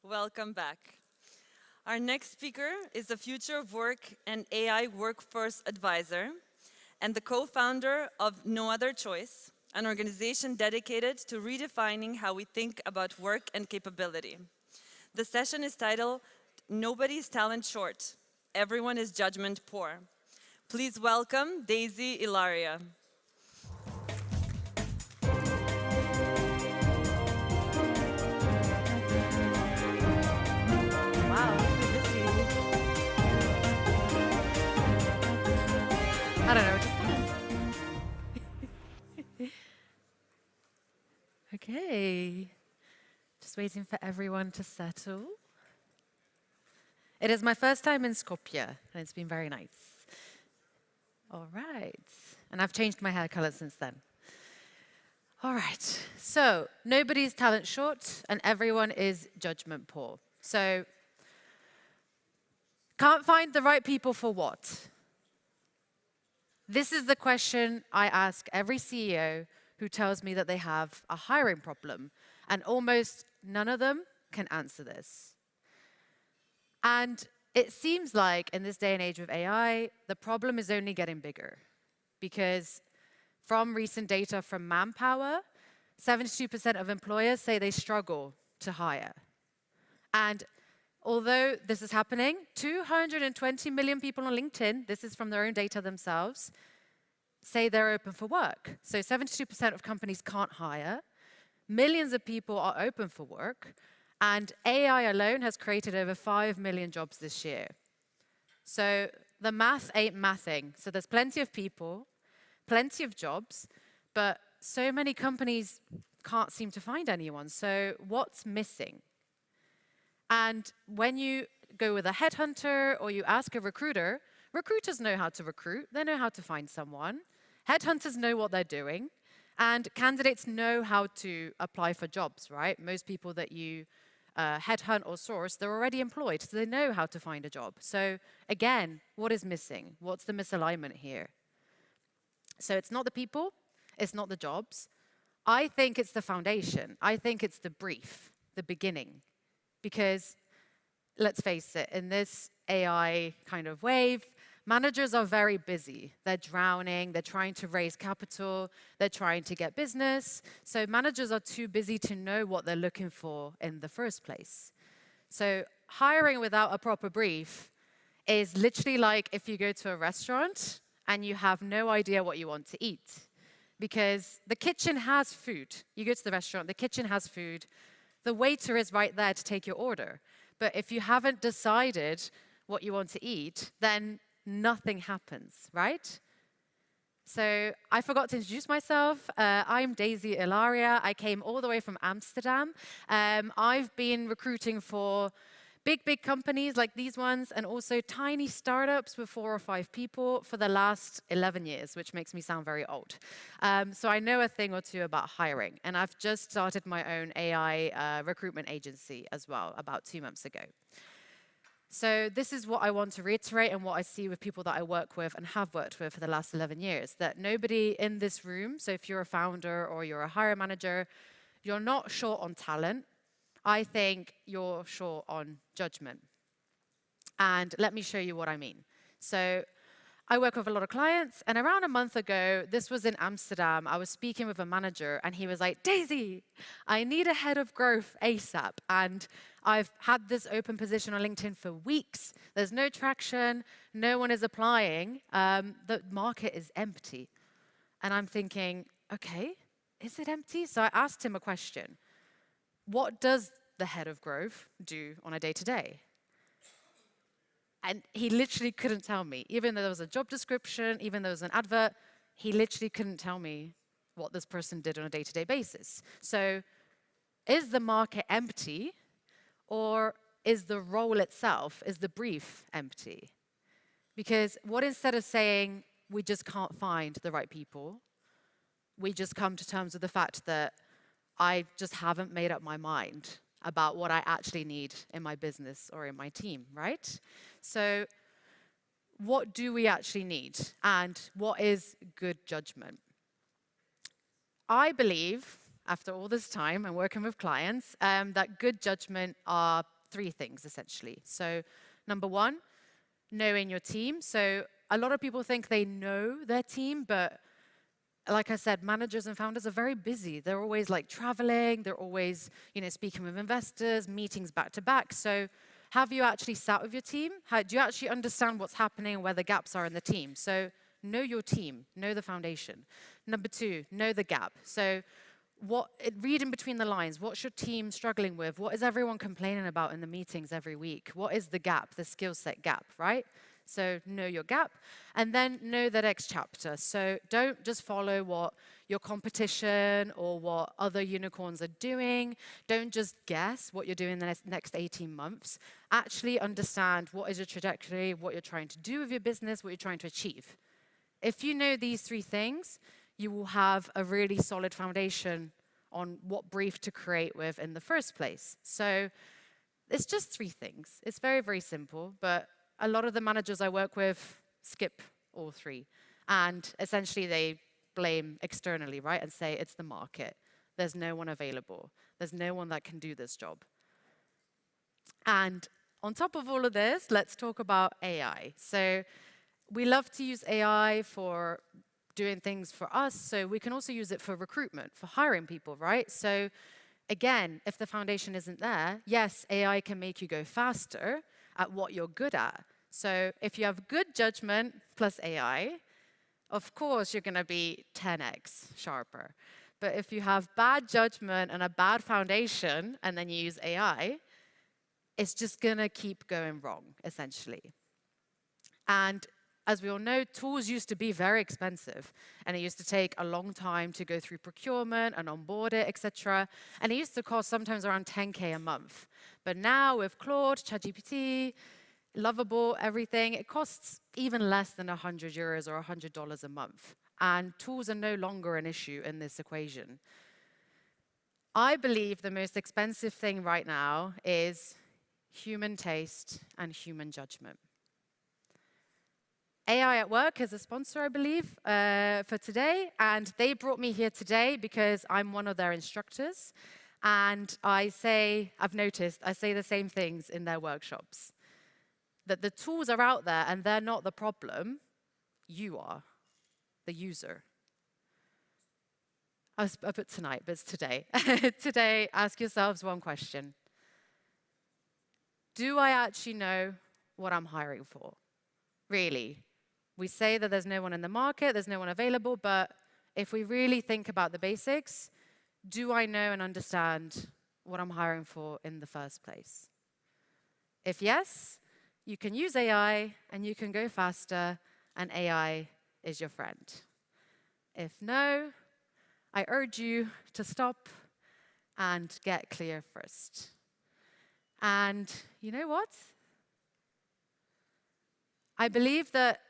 Welcome back. Our next speaker is the Future of Work and AI Workforce Advisor and the co-founder of No Other Choice, an organization dedicated to redefining how we think about work and capability. The session is titled, Nobody's Talent Short, Everyone is Judgment Poor. Please welcome Daisy Ilaria. I don't know what to say. Okay. Just waiting for everyone to settle. It is my first time in Skopje, and it's been very nice. All right. And I've changed my hair color since then. All right. So, nobody's talent short, and everyone is judgment poor. So, can't find the right people for what? This is the question I ask every CEO who tells me that they have a hiring problem, and almost none of them can answer this. And it seems like in this day and age with AI, the problem is only getting bigger, because from recent data from Manpower, 72% of employers say they struggle to hire. And although this is happening, 220 million people on LinkedIn, this is from their own data themselves, say they're open for work. So 72% of companies can't hire. Millions of people are open for work. And AI alone has created over 5 million jobs this year. So the math ain't mathing. So there's plenty of people, plenty of jobs, but so many companies can't seem to find anyone. So what's missing? And when you go with a headhunter or you ask a recruiter, recruiters know how to recruit. They know how to find someone. Headhunters know what they're doing. And candidates know how to apply for jobs, right? Most people that you headhunt or source, they're already employed, so they know how to find a job. So again, what is missing? What's the misalignment here? So it's not the people. It's not the jobs. I think it's the foundation. I think it's the brief, the beginning. Because, let's face it, in this AI kind of wave, managers are very busy. They're drowning, they're trying to raise capital, they're trying to get business. So managers are too busy to know what they're looking for in the first place. So hiring without a proper brief is literally like if you go to a restaurant and you have no idea what you want to eat. Because the kitchen has food. You go to the restaurant, the kitchen has food. The waiter is right there to take your order. But if you haven't decided what you want to eat, then nothing happens, right? So I forgot to introduce myself. I'm Daisy Ilaria. I came all the way from Amsterdam. I've been recruiting for big companies like these ones and also tiny startups with 4 or 5 people for the last 11 years, which makes me sound very old. So I know a thing or two about hiring. And I've just started my own AI recruitment agency as well about 2 months ago. So this is what I want to reiterate and what I see with people that I work with and have worked with for the last 11 years, that nobody in this room, so if you're a founder or you're a hiring manager, you're not short on talent. I think you're short on judgment. And let me show you what I mean. So I work with a lot of clients, and around a month ago, this was in Amsterdam, I was speaking with a manager, and he was like, Daisy, I need a head of growth ASAP, and I've had this open position on LinkedIn for weeks. There's no traction, no one is applying, the market is empty. And I'm thinking, okay, is it empty? So I asked him a question. What does the head of growth do on a day-to-day? And he literally couldn't tell me. Even though there was a job description, even though there was an advert, he literally couldn't tell me what this person did on a day-to-day basis. So is the market empty, or is the role itself, is the brief empty? Because what instead of saying we just can't find the right people, we just come to terms with the fact that I just haven't made up my mind about what I actually need in my business or in my team, right? So what do we actually need, and what is good judgment? I believe, after all this time and working with clients, that good judgment are three things, essentially. So number one, knowing your team. So a lot of people think they know their team, but like I said, managers and founders are very busy. They're always like traveling, they're always, speaking with investors, meetings back to back. So have you actually sat with your team? Do you actually understand what's happening and where the gaps are in the team? So know your team, know the foundation. Number two, know the gap. So read in between the lines. What's your team struggling with? What is everyone complaining about in the meetings every week? What is the gap, the skill set gap, right? So know your gap, and then know the next chapter. So don't just follow what your competition or what other unicorns are doing. Don't just guess what you're doing in the next 18 months. Actually understand what is your trajectory, what you're trying to do with your business, what you're trying to achieve. If you know these three things, you will have a really solid foundation on what brief to create with in the first place. So it's just three things. It's very, very simple, but a lot of the managers I work with skip all three. And essentially they blame externally, right? And say, it's the market. There's no one available. There's no one that can do this job. And on top of all of this, let's talk about AI. So we love to use AI for doing things for us, so we can also use it for recruitment, for hiring people, right? So again, if the foundation isn't there, yes, AI can make you go faster at what you're good at. So if you have good judgment plus AI, of course you're going to be 10x sharper. But if you have bad judgment and a bad foundation, and then you use AI, it's just going to keep going wrong, essentially. And as we all know, tools used to be very expensive, and it used to take a long time to go through procurement and onboard it, etc. And it used to cost sometimes around 10K a month. But now with Claude, ChatGPT, Lovable, everything, it costs even less than €100 or $100 a month. And tools are no longer an issue in this equation. I believe the most expensive thing right now is human taste and human judgment. AI at Work is a sponsor, I believe, for today. And they brought me here today because I'm one of their instructors. And I've noticed, I say the same things in their workshops. That the tools are out there and they're not the problem. You are the user. I put tonight, but it's today. Today, ask yourselves one question. Do I actually know what I'm hiring for? Really? We say that there's no one in the market, there's no one available, but if we really think about the basics, do I know and understand what I'm hiring for in the first place? If yes, you can use AI and you can go faster, and AI is your friend. If no, I urge you to stop and get clear first. And you know what? I believe that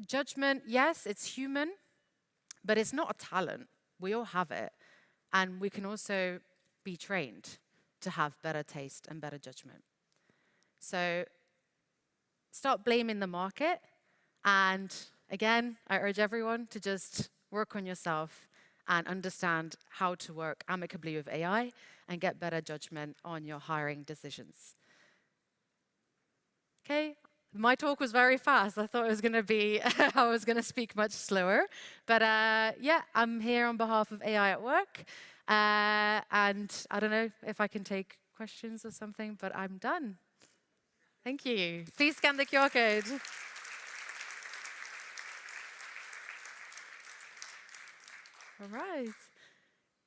judgment, yes, it's human, but it's not a talent. We all have it. And we can also be trained to have better taste and better judgment. So stop blaming the market. And again, I urge everyone to just work on yourself and understand how to work amicably with AI and get better judgment on your hiring decisions. Okay, my talk was very fast. I thought it was going to be, I was going to speak much slower. But yeah, I'm here on behalf of AI at Work. And I don't know if I can take questions or something, but I'm done. Thank you. Please scan the QR code. All right.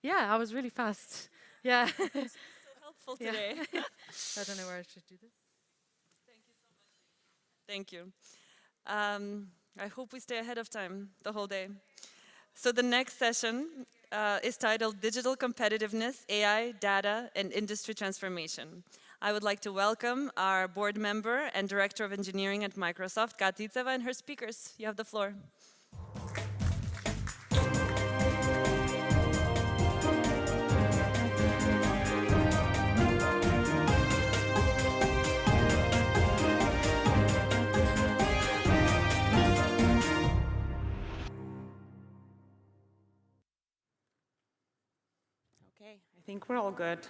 Yeah, I was really fast. Yeah. So helpful today. I don't know where I should do this. Thank you. I hope we stay ahead of time the whole day. So the next session is titled Digital Competitiveness, AI, Data, and Industry Transformation. I would like to welcome our board member and Director of Engineering at Microsoft, Kati Itseva, and her speakers. You have the floor. Okay, I think we're all good.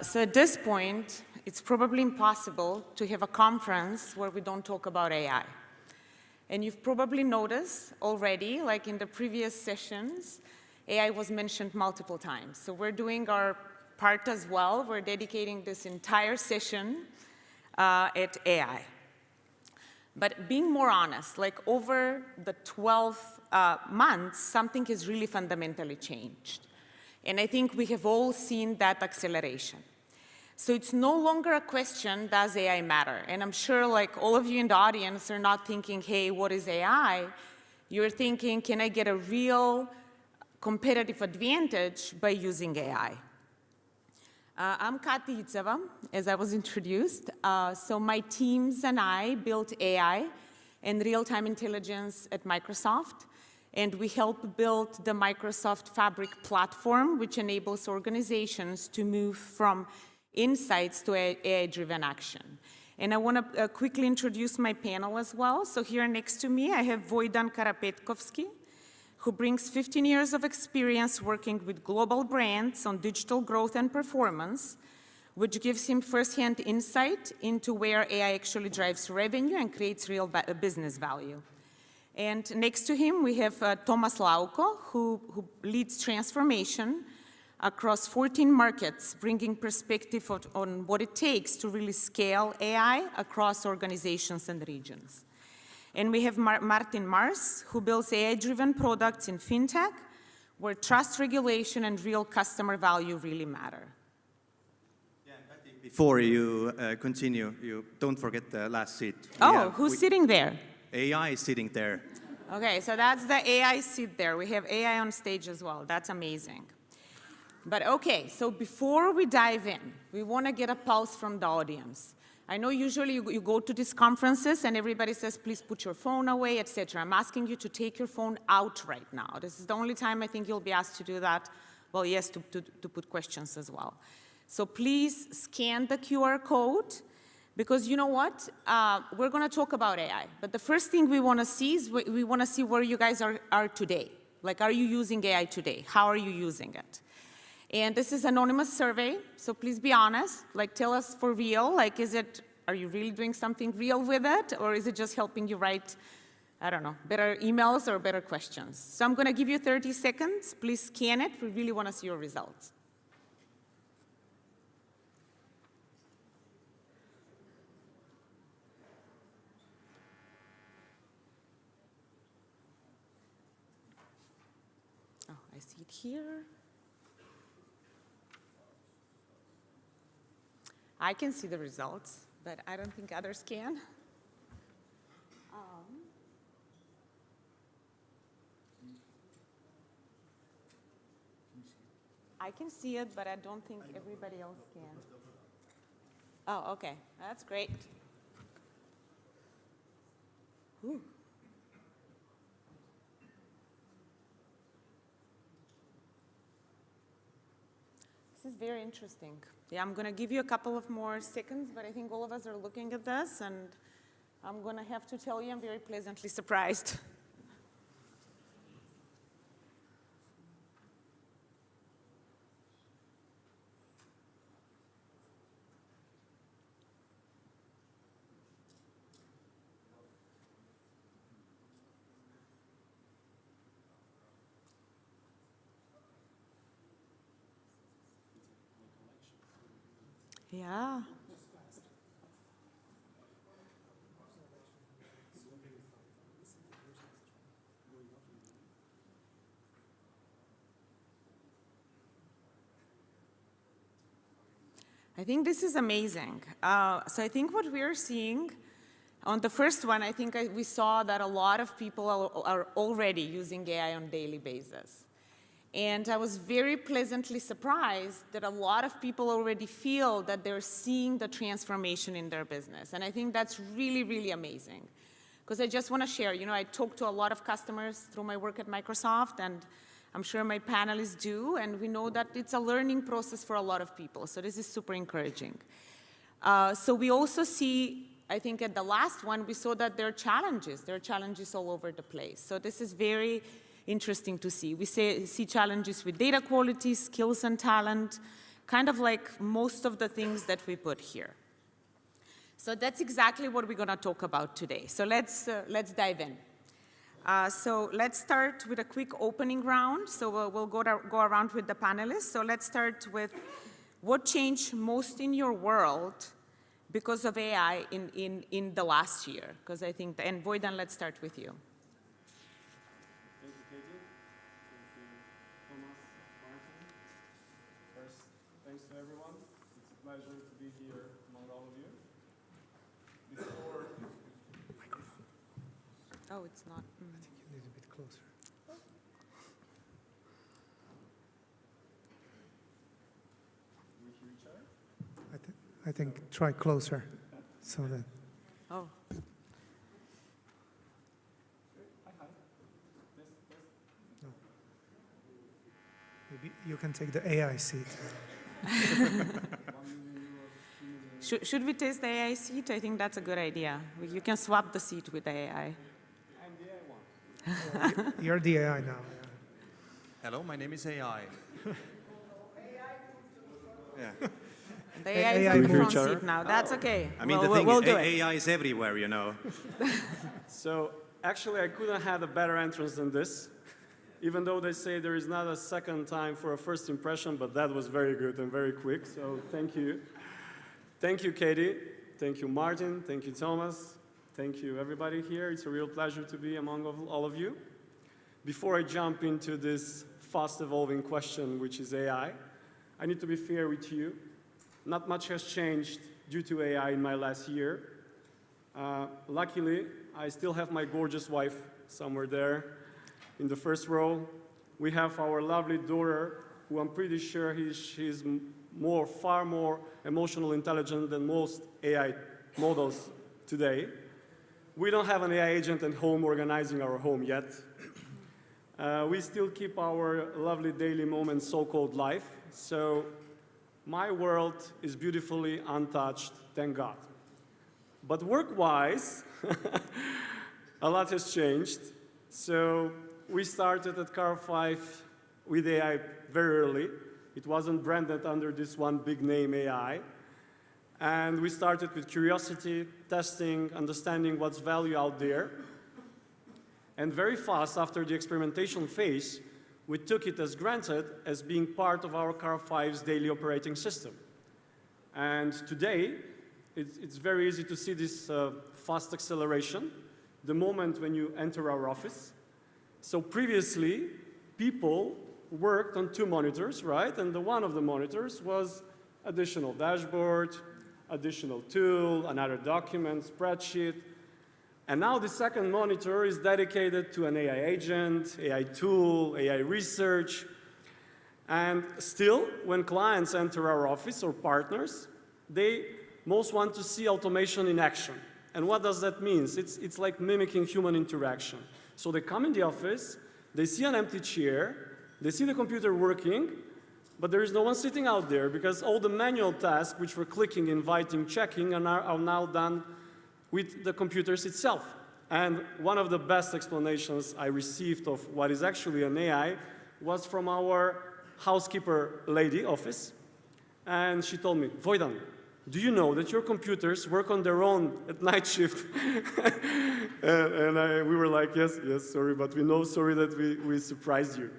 So at this point, it's probably impossible to have a conference where we don't talk about AI. And you've probably noticed already, like in the previous sessions, AI was mentioned multiple times. So we're doing our part as well. We're dedicating this entire session at AI. But being more honest, like over the 12 months, something has really fundamentally changed. And I think we have all seen that acceleration. So it's no longer a question, does AI matter? And I'm sure like all of you in the audience are not thinking, hey, what is AI? You're thinking, can I get a real competitive advantage by using AI? I'm Kati Itseva, as I was introduced. So my teams and I built AI and real-time intelligence at Microsoft. And we help build the Microsoft Fabric platform, which enables organizations to move from insights to AI-driven action. And I want to quickly introduce my panel as well. So here next to me, I have Wojdan Karapetkovski, who brings 15 years of experience working with global brands on digital growth and performance, which gives him firsthand insight into where AI actually drives revenue and creates real business value. And next to him, we have Thomas Lauko, who leads transformation across 14 markets, bringing perspective on what it takes to really scale AI across organizations and regions. And we have Martin Mars, who builds AI-driven products in fintech, where trust, regulation, and real customer value really matter. Yeah, I think before you continue, you don't forget the last seat. Who's sitting there? AI is sitting there. Okay, so that's the AI seat there. We have AI on stage as well. That's amazing. But okay, so before we dive in, we want to get a pulse from the audience. I know usually you go to these conferences and everybody says, please put your phone away, etc. I'm asking you to take your phone out right now. This is the only time I think you'll be asked to do that. Well, yes, to put questions as well. So please scan the QR code. Because you know what? We're going to talk about AI. But the first thing we want to see is we want to see where you guys are today. Like, are you using AI today? How are you using it? And this is an anonymous survey, so please be honest. Like, tell us for real. Like, are you really doing something real with it? Or is it just helping you write, I don't know, better emails or better questions? So I'm going to give you 30 seconds. Please scan it. We really want to see your results. I see it here. I can see the results, but I don't think others can. I can see it, but I don't think everybody else can. Oh, okay. That's great. Ooh. This is very interesting. Yeah, I'm going to give you a couple of more seconds, but I think all of us are looking at this, and I'm going to have to tell you I'm very pleasantly surprised. Yeah. I think this is amazing. So I think what we're seeing on the first one, I think we saw that a lot of people are already using AI on a daily basis. And I was very pleasantly surprised that a lot of people already feel that they're seeing the transformation in their business. And I think that's really, really amazing. Because I just want to share, I talk to a lot of customers through my work at Microsoft, and I'm sure my panelists do, and we know that it's a learning process for a lot of people. So this is super encouraging. So we also see, I think at the last one, we saw that there are challenges all over the place. So this is very interesting to see. We see challenges with data quality, skills and talent, kind of like most of the things that we put here. So that's exactly what we're going to talk about today. So let's dive in. So let's start with a quick opening round. So we'll go around with the panelists. So let's start with what changed most in your world because of AI in the last year? Because I think, and Vojdan, let's start with you. Pleasure to be here among all of you. Oh, it's not. I think you need a bit closer. We hear each other? I think try closer, so that. Oh. No. Maybe you can take the AI seat. Should we test the AI seat? I think that's a good idea. You can swap the seat with the AI. I'm the AI one. You're the AI now. Yeah. Hello, my name is AI. Yeah. The AI is in the front seat now. That's okay. I mean, we'll do AI is everywhere, So actually, I couldn't have a better entrance than this. Even though they say there is not a second time for a first impression, but that was very good and very quick, so thank you. Thank you, Katie. Thank you, Martin. Thank you, Thomas. Thank you, everybody here. It's a real pleasure to be among all of you. Before I jump into this fast-evolving question, which is AI, I need to be fair with you. Not much has changed due to AI in my last year. Luckily, I still have my gorgeous wife somewhere there in the first row. We have our lovely daughter, who I'm pretty sure she's far more emotional intelligent than most AI models today. We don't have an AI agent at home organizing our home yet. We still keep our lovely daily moments so-called life. So my world is beautifully untouched, thank God. But work-wise, a lot has changed. So we started at Car 5 with AI very early. It wasn't branded under this one big name, AI. And we started with curiosity, testing, understanding what's value out there. And very fast, after the experimentation phase, we took it as granted as being part of our Car 5's daily operating system. And today, it's very easy to see this fast acceleration, the moment when you enter our office. So previously, people worked on 2 monitors, right? And one of the monitors was additional dashboard, additional tool, another document, spreadsheet. And now the second monitor is dedicated to an AI agent, AI tool, AI research. And still, when clients enter our office or partners, they most want to see automation in action. And what does that mean? It's like mimicking human interaction. So they come in the office, they see an empty chair, they see the computer working, but there is no one sitting out there because all the manual tasks, which were clicking, inviting, checking, are now done with the computers itself. And one of the best explanations I received of what is actually an AI was from our housekeeper lady office. And she told me, Vojdan, do you know that your computers work on their own at night shift? We were like, yes, sorry, but we know, sorry that we surprised you.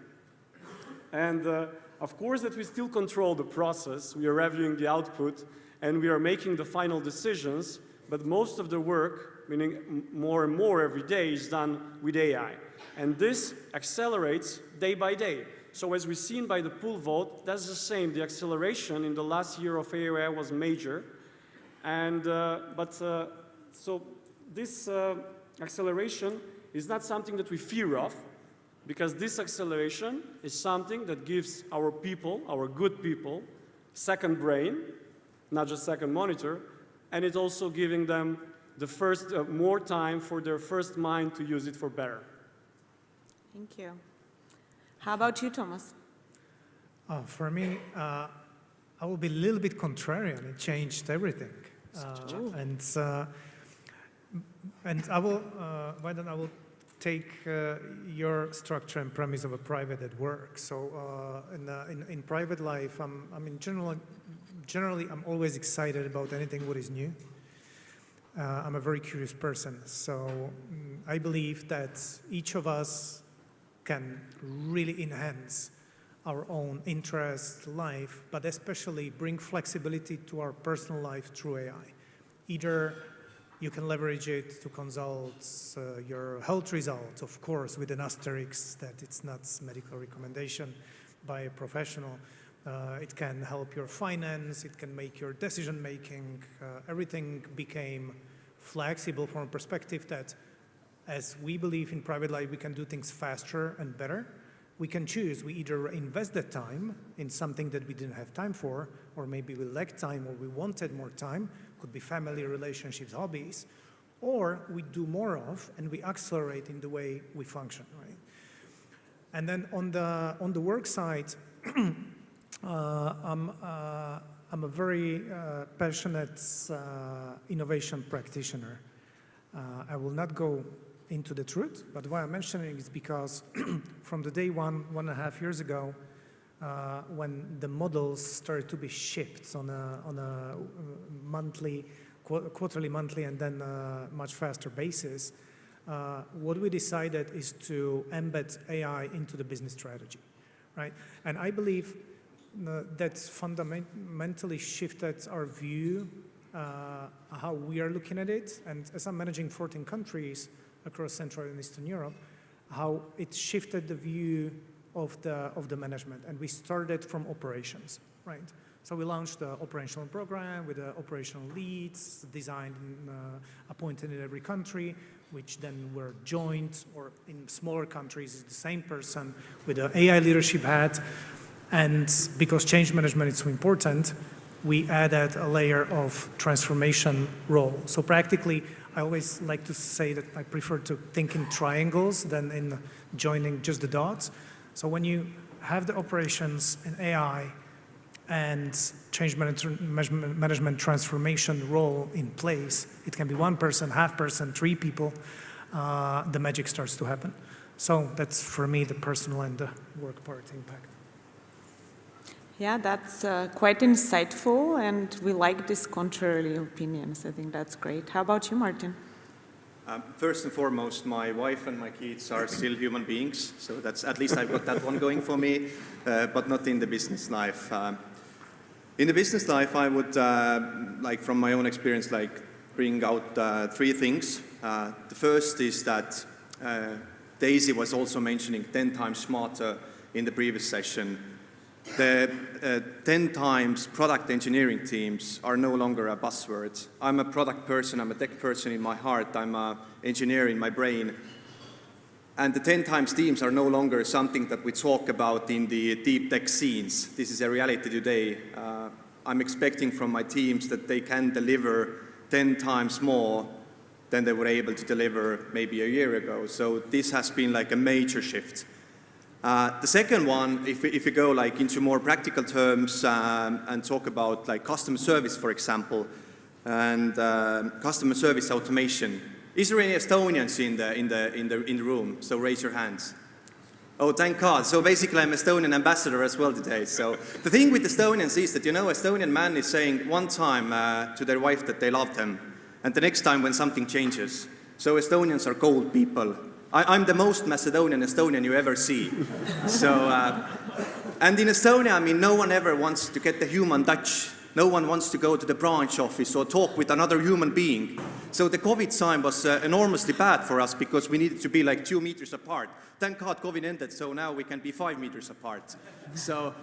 And of course that we still control the process, we are reviewing the output, and we are making the final decisions, but most of the work, meaning more and more every day, is done with AI. And this accelerates day by day. So as we've seen by the poll vote, that's the same. The acceleration in the last year of AI was major. And, so this acceleration is not something that we fear of, because this acceleration is something that gives our people, our good people, second brain, not just second monitor, and it's also giving them the first, more time for their first mind to use it for better. Thank you. How about you, Thomas? For me, I will be a little bit contrarian. It changed everything. And I will, why don't I will take your structure and premise of a private at work. So in private life, generally I'm always excited about anything what is new. I'm a very curious person. So I believe that each of us can really enhance our own interest, life, but especially bring flexibility to our personal life through AI. Either you can leverage it to consult your health results, of course, with an asterisk that it's not medical recommendation by a professional. It can help your finance, it can make your decision making. Everything became flexible from a perspective that as we believe in private life, we can do things faster and better. We can choose. We either invest that time in something that we didn't have time for, or maybe we lacked time or we wanted more time, could be family, relationships, hobbies, or we do more of and we accelerate in the way we function, right? And then on the work side, I'm a very passionate innovation practitioner. I will not go into the truth, but why I'm mentioning is because from the day 1.5 years ago, when the models started to be shipped on a monthly, quarterly, monthly, and then much faster basis, what we decided is to embed AI into the business strategy, right? And I believe that's fundamentally shifted our view, how we are looking at it. And as I'm managing 14 countries across Central and Eastern Europe, how it shifted the view of the management. And we started from operations, right? So we launched the operational program with the operational leads, designed and appointed in every country, which then were joined, or in smaller countries, it's the same person with the AI leadership hat. And because change management is so important, we added a layer of transformation role. So practically, I always like to say that I prefer to think in triangles than in joining just the dots. So when you have the operations and AI and change management transformation role in place, it can be one person, half person, 3 people, the magic starts to happen. So that's for me the personal and the work part impact. Yeah, that's quite insightful, and we like these contrary opinions. I think that's great. How about you, Martin? First and foremost, my wife and my kids are still human beings, so that's at least I've got that one going for me, but not in the business life. In the business life, I would, like from my own experience, like bring out 3 things. The first is that Daisy was also mentioning 10 times smarter in the previous session. The 10 times product engineering teams are no longer a buzzword. I'm a product person, I'm a tech person in my heart, I'm an engineer in my brain. And the 10 times teams are no longer something that we talk about in the deep tech scenes. This is a reality today. I'm expecting from my teams that they can deliver 10 times more than they were able to deliver maybe a year ago. So this has been like a major shift. The second one, if we go like into more practical terms and talk about like customer service, for example, and customer service automation. Is there any Estonians in the room? So raise your hands. Oh, thank God. So basically I'm Estonian ambassador as well today. So the thing with Estonians is that, you know, Estonian man is saying one time to their wife that they love them, and the next time when something changes. So Estonians are cold people. I'm the most Macedonian Estonian you ever see. So, and in Estonia, I mean, no one ever wants to get the human touch. No one wants to go to the branch office or talk with another human being. So the COVID time was enormously bad for us because we needed to be like 2 meters apart. Thank God COVID ended, so now we can be 5 meters apart. So,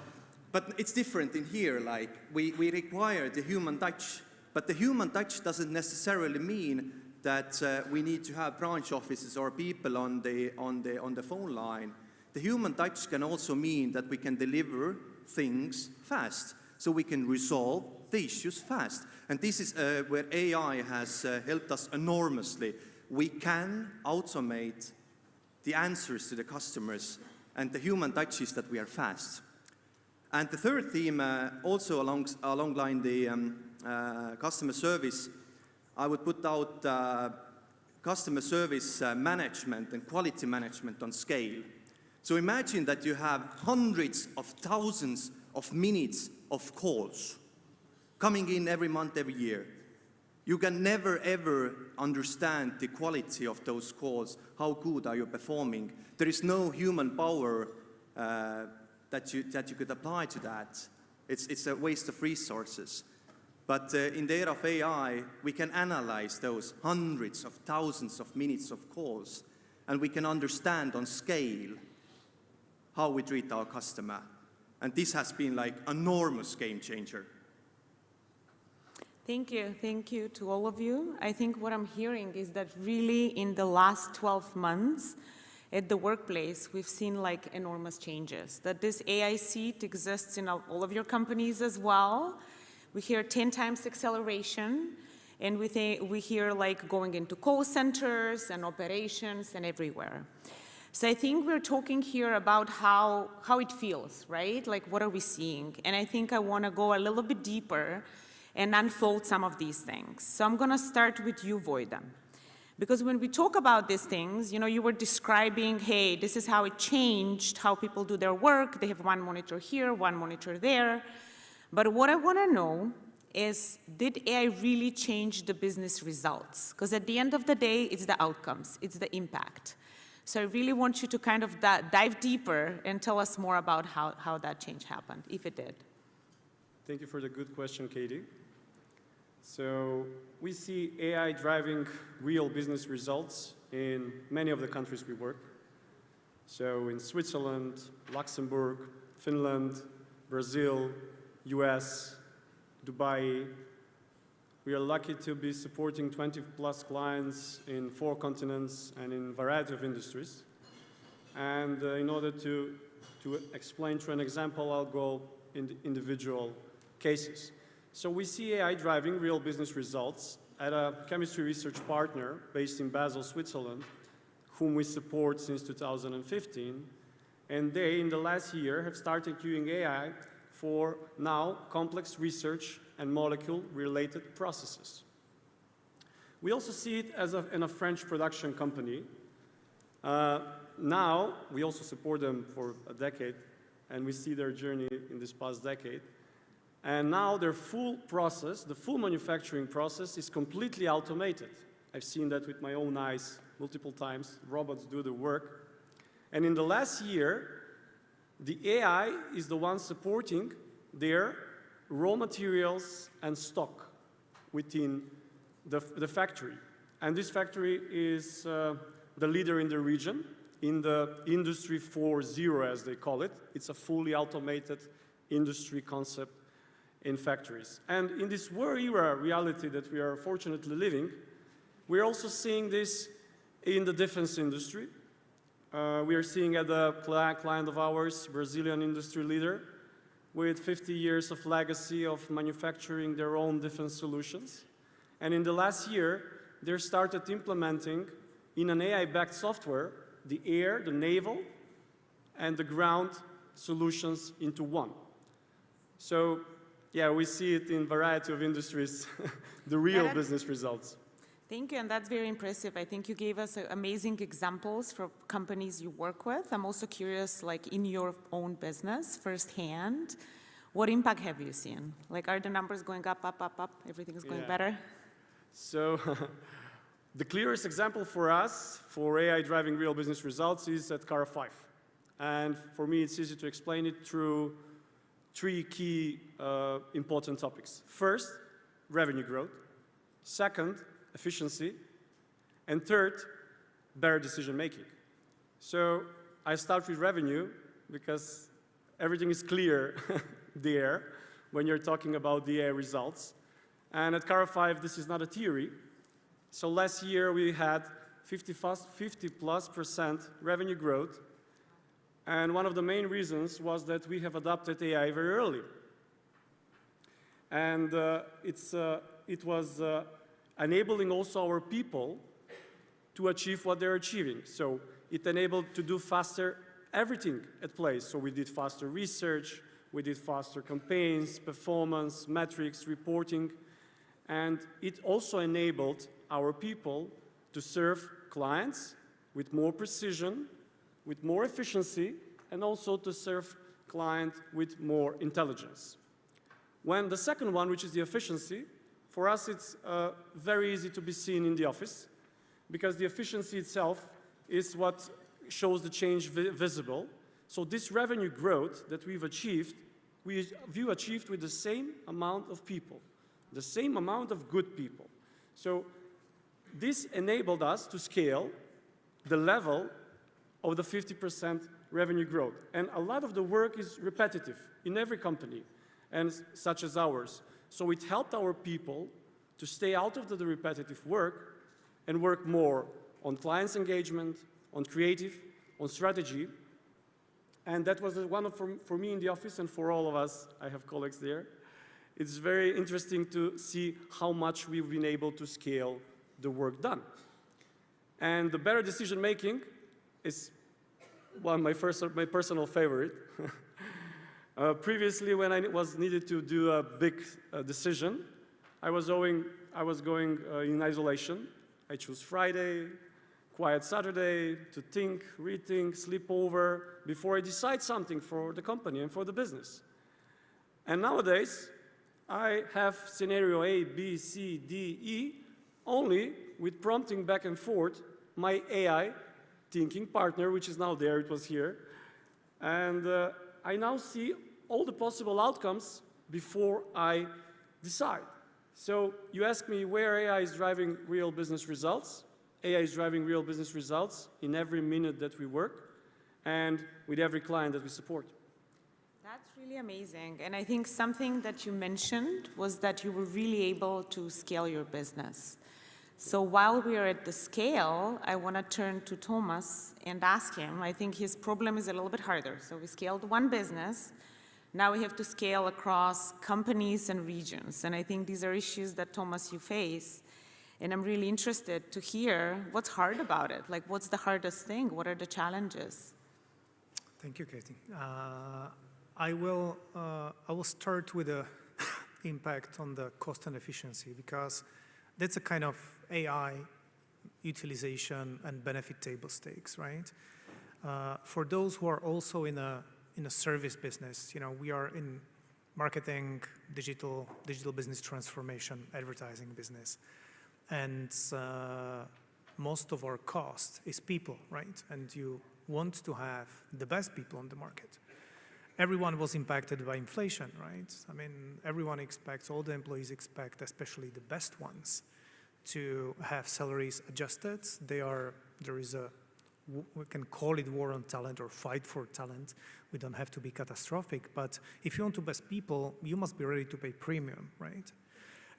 but it's different in here, like we require the human touch, but the human touch doesn't necessarily mean that we need to have branch offices or people on the phone line. The human touch can also mean that we can deliver things fast, so we can resolve the issues fast. And this is where AI has helped us enormously. We can automate the answers to the customers, and the human touch is that we are fast. And the third theme, also along the customer service, I would put out customer service management and quality management on scale. So imagine that you have hundreds of thousands of minutes of calls coming in every month, every year. You can never, ever understand the quality of those calls. How good are you performing? There is no human power that you could apply to that. It's a waste of resources. But in the era of AI, we can analyze those hundreds of thousands of minutes of calls, and we can understand on scale how we treat our customer. And this has been like an enormous game changer. Thank you to all of you. I think what I'm hearing is that really in the last 12 months at the workplace, we've seen like enormous changes. That this AI seat exists in all of your companies as well. We hear 10 times acceleration, and we hear like going into call centers and operations and everywhere. So I think we're talking here about how it feels, right? Like what are we seeing? And I think I want to go a little bit deeper and unfold some of these things. So I'm going to start with you, Voida. Because when we talk about these things, you know, you were describing, hey, this is how it changed, how people do their work. They have one monitor here, one monitor there. But what I want to know is, did AI really change the business results? Because at the end of the day, it's the outcomes, it's the impact. So I really want you to kind of dive deeper and tell us more about how that change happened, if it did. Thank you for the good question, Katie. So we see AI driving real business results in many of the countries we work. So in Switzerland, Luxembourg, Finland, Brazil, US, Dubai. We are lucky to be supporting 20+ clients in 4 continents and in a variety of industries. And in order to explain through an example, I'll go in the individual cases. So we see AI driving real business results at a chemistry research partner based in Basel, Switzerland, whom we support since 2015. And they, in the last year, have started using AI for now complex research and molecule-related processes. We also see it as in a French production company. Now, we also support them for a decade, and we see their journey in this past decade. And now their full process, the full manufacturing process, is completely automated. I've seen that with my own eyes multiple times. Robots do the work. And in the last year, the AI is the one supporting their raw materials and stock within the factory. And this factory is the leader in the region, in the Industry 4.0, as they call it. It's a fully automated industry concept in factories. And in this war era reality that we are fortunately living, we're also seeing this in the defense industry. We are seeing at a client of ours, Brazilian industry leader, with 50 years of legacy of manufacturing their own defense solutions. And in the last year, they started implementing in an AI-backed software the air, the naval, and the ground solutions into one. So, yeah, we see it in a variety of industries, the real business results. Thank you, and that's very impressive. I think you gave us amazing examples for companies you work with. I'm also curious, like in your own business, firsthand, what impact have you seen? Like, are the numbers going up, up, up, up? Everything's going better? So, the clearest example for us for AI driving real business results is at Cara 5. And for me, it's easy to explain it through three key important topics. First, revenue growth. Second, efficiency. And third, better decision making. So I start with revenue because everything is clear there when you're talking about the AI results. And at Cara 5, this is not a theory. So last year we had 50+% revenue growth. And one of the main reasons was that we have adopted AI very early. And it was enabling also our people to achieve what they're achieving. So it enabled to do faster everything at place. So we did faster research, we did faster campaigns, performance, metrics, reporting, and it also enabled our people to serve clients with more precision, with more efficiency, and also to serve client with more intelligence. When the second one, which is the efficiency, for us it's very easy to be seen in the office because the efficiency itself is what shows the change visible. So this revenue growth that we've achieved with the same amount of people, the same amount of good people. So this enabled us to scale the level of the 50% revenue growth. And a lot of the work is repetitive in every company, and such as ours. So it helped our people to stay out of the repetitive work and work more on clients' engagement, on creative, on strategy. And that was one of, for me in the office and for all of us, I have colleagues there, it's very interesting to see how much we've been able to scale the work done. And the better decision making is one of my personal favorite. Previously, when I was needed to do a big decision, I was going in isolation. I choose Friday, quiet Saturday to think, rethink, sleep over before I decide something for the company and for the business. And nowadays, I have scenario A, B, C, D, E, only with prompting back and forth my AI thinking partner, which is now there, it was here. And I now see all the possible outcomes before I decide. So you ask me where AI is driving real business results. AI is driving real business results in every minute that we work and with every client that we support. That's really amazing. And I think something that you mentioned was that you were really able to scale your business. So while we are at the scale, I want to turn to Thomas and ask him. I think his problem is a little bit harder. So we scaled one business. Now we have to scale across companies and regions. And I think these are issues that, Thomas, you face. And I'm really interested to hear what's hard about it. Like, what's the hardest thing? What are the challenges? Thank you, Katie. I will start with the impact on the cost and efficiency, because that's a kind of AI utilization and benefit table stakes, right? For those who are also in a service business, you know, we are in marketing, digital business transformation, advertising business. And most of our cost is people, right? And you want to have the best people on the market. Everyone was impacted by inflation, right? I mean, everyone expects, all the employees expect, especially the best ones, to have salaries adjusted. There is a, we can call it war on talent or fight for talent. We don't have to be catastrophic, but if you want to best people, you must be ready to pay premium, right?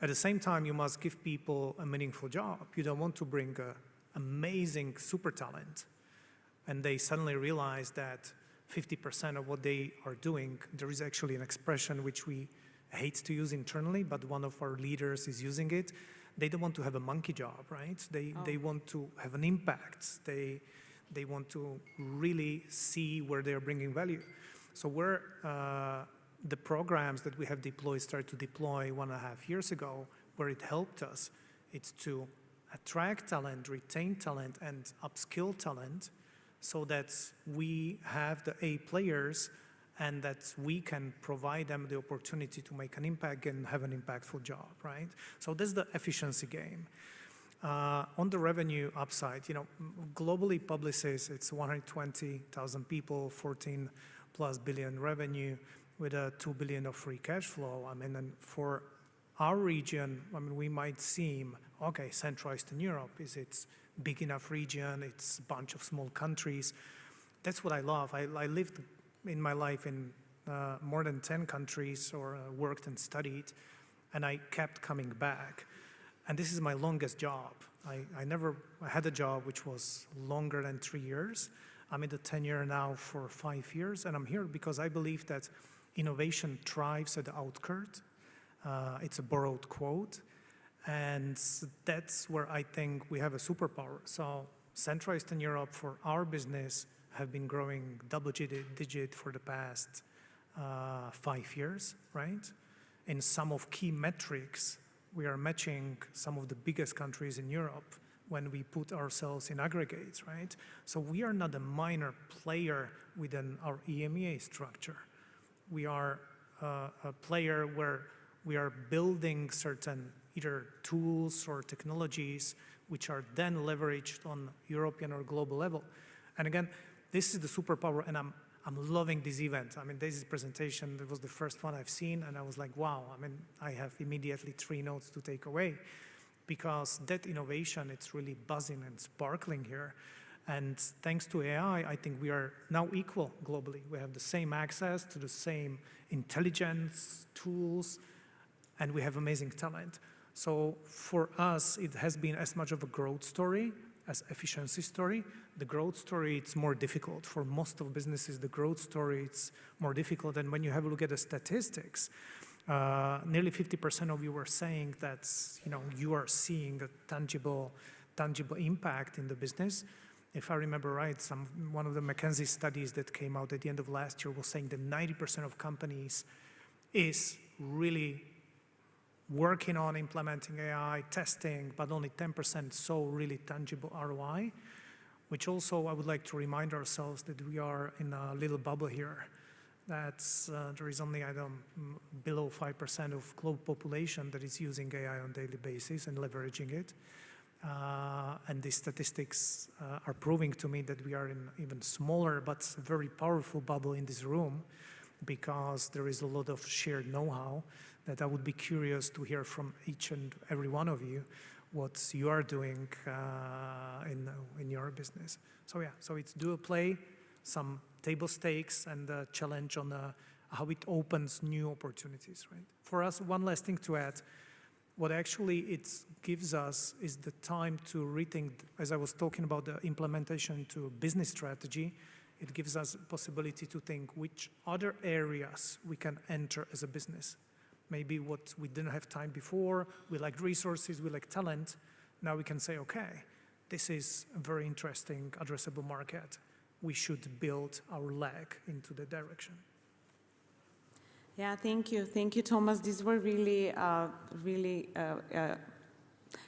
At the same time, you must give people a meaningful job. You don't want to bring an amazing super talent and they suddenly realize that 50% of what they are doing, there is actually an expression which we hate to use internally, but one of our leaders is using it. They don't want to have a monkey job, right? They want to have an impact. They They want to really see where they're bringing value. So where the programs that we have deployed started to deploy 1.5 years ago, where it helped us, it's to attract talent, retain talent, and upskill talent so that we have the A players and that we can provide them the opportunity to make an impact and have an impactful job, right? So that's the efficiency game. On the revenue upside, globally Publicis, it's 120,000 people, 14+ billion revenue with a 2 billion of free cash flow. I mean, and for our region, I mean, we might seem, okay, Central Eastern Europe, it's big enough region, it's a bunch of small countries. That's what I love. I lived in my life in more than 10 countries or worked and studied, and I kept coming back. And this is my longest job. I never had a job which was longer than 3 years. I'm in the tenure now for 5 years, and I'm here because I believe that innovation thrives at the outskirt. It's a borrowed quote, and that's where I think we have a superpower. So Central Eastern Europe for our business have been growing double-digit for the past 5 years, right? In some of key metrics, we are matching some of the biggest countries in Europe when we put ourselves in aggregates, right? So we are not a minor player within our EMEA structure. We are a player where we are building certain either tools or technologies which are then leveraged on European or global level. And again, this is the superpower, and I'm loving this event. I mean, this presentation, it was the first one I've seen, and I was like, wow. I mean, I have immediately 3 notes to take away, because that innovation, it's really buzzing and sparkling here. And thanks to AI, I think we are now equal globally. We have the same access to the same intelligence tools, and we have amazing talent. So for us, it has been as much of a growth story as efficiency story. The growth story, it's more difficult. For most of businesses, the growth story, it's more difficult. And when you have a look at the statistics, nearly 50% of you were saying that you are seeing a tangible impact in the business. If I remember right, one of the McKinsey studies that came out at the end of last year was saying that 90% of companies is really working on implementing AI, testing, but only 10% saw really tangible ROI, which also I would like to remind ourselves that we are in a little bubble here. That's, there is only, below 5% of global population that is using AI on a daily basis and leveraging it. And the statistics are proving to me that we are in even smaller but very powerful bubble in this room, because there is a lot of shared know-how that I would be curious to hear from each and every one of you what you are doing in your business. So yeah, so it's dual play, some table stakes, and a challenge on how it opens new opportunities, right? For us, one last thing to add, what actually it gives us is the time to rethink, as I was talking about the implementation to a business strategy, it gives us a possibility to think which other areas we can enter as a business. Maybe what we didn't have time before, we lacked resources, we lacked talent. Now we can say, okay, this is a very interesting addressable market. We should build our leg into the direction. Yeah, thank you. Thank you, Thomas. These were really,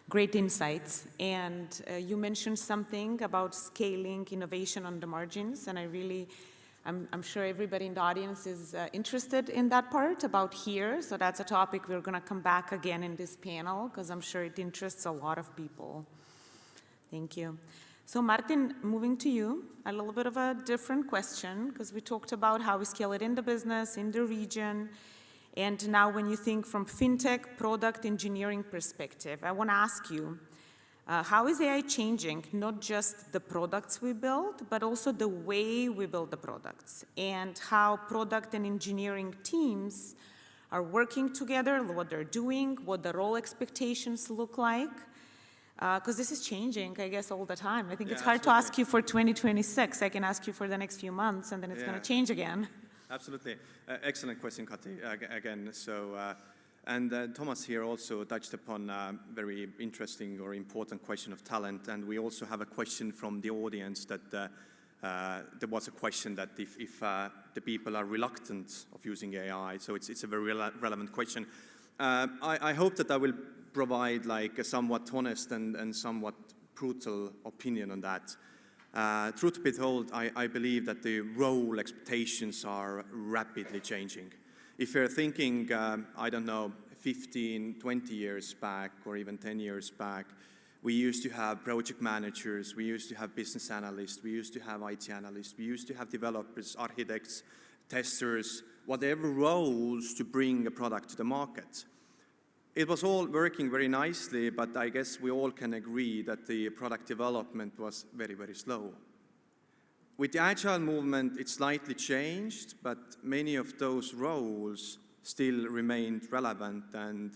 great insights. And you mentioned something about scaling innovation on the margins, and I'm sure everybody in the audience is interested in that part about here. So that's a topic we're going to come back again in this panel, because I'm sure it interests a lot of people. Thank you. So Martin, moving to you, a little bit of a different question, because we talked about how we scale it in the business, in the region. And now when you think from fintech product engineering perspective, I want to ask you, how is AI changing not just the products we build, but also the way we build the products, and how product and engineering teams are working together, what they're doing, what the role expectations look like? Because this is changing, I guess, all the time. I think it's hard to ask you for 2026. I can ask you for the next few months, and then it's going to change again. Absolutely. Excellent question, Kati, again. So And Thomas here also touched upon a very interesting or important question of talent. And we also have a question from the audience that there was a question that if the people are reluctant of using AI. So it's a very relevant question. I hope that I will provide like a somewhat honest and somewhat brutal opinion on that. Truth be told, I believe that the role expectations are rapidly changing. If you're thinking, I don't know, 15, 20 years back, or even 10 years back, we used to have project managers, we used to have business analysts, we used to have IT analysts, we used to have developers, architects, testers, whatever roles to bring a product to the market. It was all working very nicely, but I guess we all can agree that the product development was very, very slow. With the Agile movement, it slightly changed, but many of those roles still remained relevant, and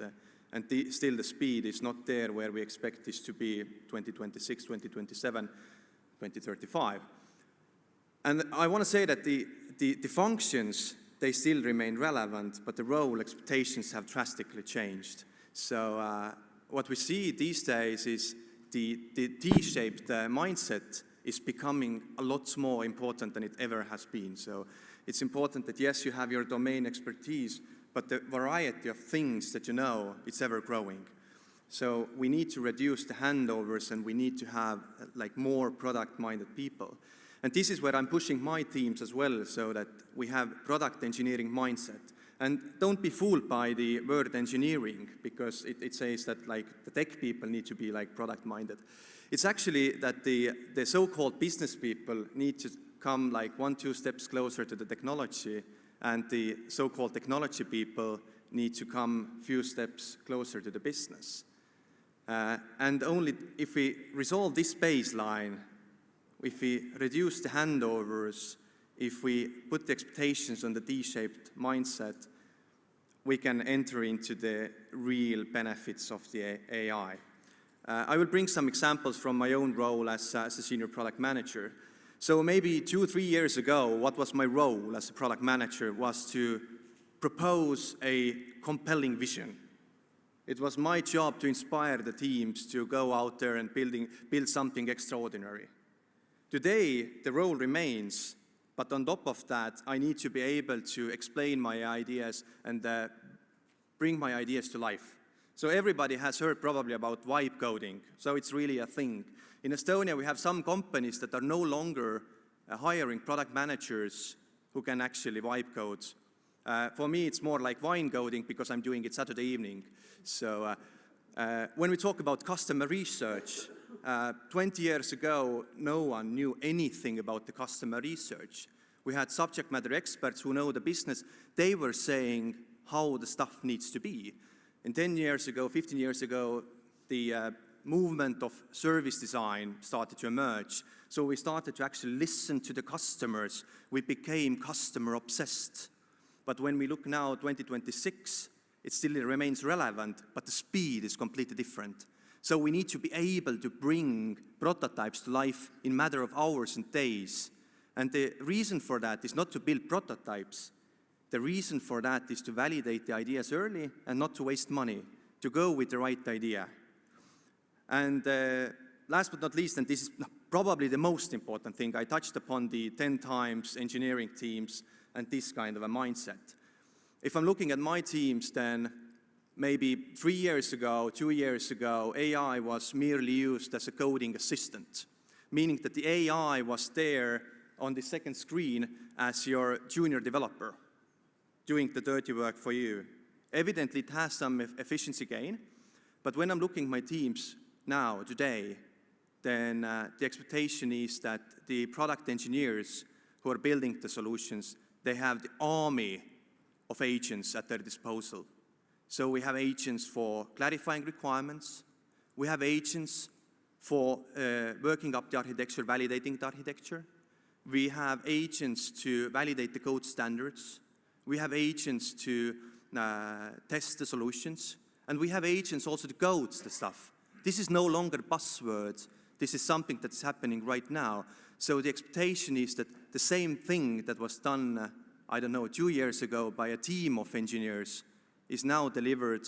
still the speed is not there where we expect this to be 2026, 2027, 2035. And I want to say that the functions, they still remain relevant, but the role expectations have drastically changed. So what we see these days is the T-shaped mindset is becoming a lot more important than it ever has been. So it's important that, yes, you have your domain expertise, but the variety of things that you know, it's ever growing. So we need to reduce the handovers, and we need to have like more product-minded people. And this is where I'm pushing my teams as well, so that we have product engineering mindset. And don't be fooled by the word engineering, because it says that like the tech people need to be like product-minded. It's actually that the so-called business people need to come like 1-2 steps closer to the technology, and the so-called technology people need to come a few steps closer to the business. And only if we resolve this baseline, if we reduce the handovers, if we put the expectations on the T-shaped mindset, we can enter into the real benefits of the AI. I will bring some examples from my own role as a senior product manager. So maybe 2-3 years ago, what was my role as a product manager was to propose a compelling vision. It was my job to inspire the teams to go out there and build something extraordinary. Today, the role remains, but on top of that, I need to be able to explain my ideas and bring my ideas to life. So everybody has heard probably about vibe coding, so it's really a thing. In Estonia, we have some companies that are no longer hiring product managers who can actually vibe code. For me, it's more like wine coding because I'm doing it Saturday evening. So when we talk about customer research, 20 years ago, no one knew anything about the customer research. We had subject matter experts who know the business. They were saying how the stuff needs to be. And 10 years ago, 15 years ago, the movement of service design started to emerge. So we started to actually listen to the customers. We became customer obsessed. But when we look now, 2026, it still remains relevant, but the speed is completely different. So we need to be able to bring prototypes to life in a matter of hours and days. And the reason for that is not to build prototypes. The reason for that is to validate the ideas early and not to waste money, to go with the right idea. And last but not least, and this is probably the most important thing, I touched upon the 10 times engineering teams and this kind of a mindset. If I'm looking at my teams, then maybe 3 years ago, 2 years ago, AI was merely used as a coding assistant, meaning that the AI was there on the second screen as your junior developer, doing the dirty work for you. Evidently, it has some efficiency gain, but when I'm looking at my teams now, today, then the expectation is that the product engineers who are building the solutions, they have the army of agents at their disposal. So we have agents for clarifying requirements, we have agents for working up the architecture, validating the architecture, we have agents to validate the code standards, we have agents to test the solutions, and we have agents also to code the stuff. This is no longer buzzwords. This is something that's happening right now. So the expectation is that the same thing that was done, I don't know, 2 years ago by a team of engineers is now delivered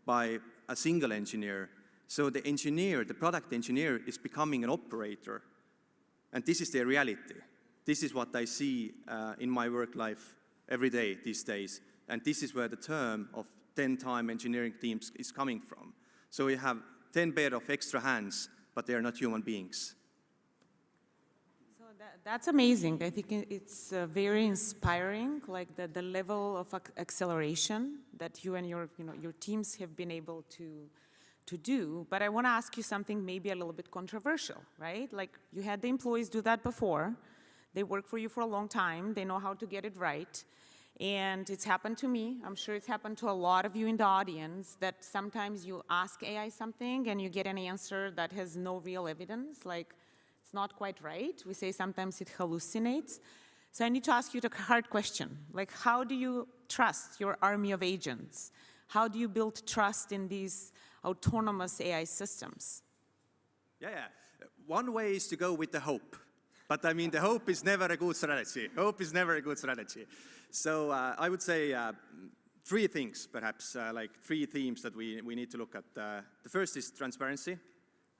by a single engineer. So the engineer, the product engineer, is becoming an operator. And this is the reality. This is what I see in my work life every day these days. And this is where the term of 10-time engineering teams is coming from. So we have 10 pair of extra hands, but they are not human beings. So that's amazing. I think it's very inspiring, like the level of acceleration that you and your teams have been able to do. But I want to ask you something maybe a little bit controversial, right? Like you had the employees do that before. They work for you for a long time. They know how to get it right. And it's happened to me. I'm sure it's happened to a lot of you in the audience that sometimes you ask AI something and you get an answer that has no real evidence, like it's not quite right. We say sometimes it hallucinates. So I need to ask you the hard question, like how do you trust your army of agents? How do you build trust in these autonomous AI systems? Yeah. One way is to go with the hope. But I mean, the hope is never a good strategy. Hope is never a good strategy. So I would say three things, perhaps, like three themes that we need to look at. The first is transparency.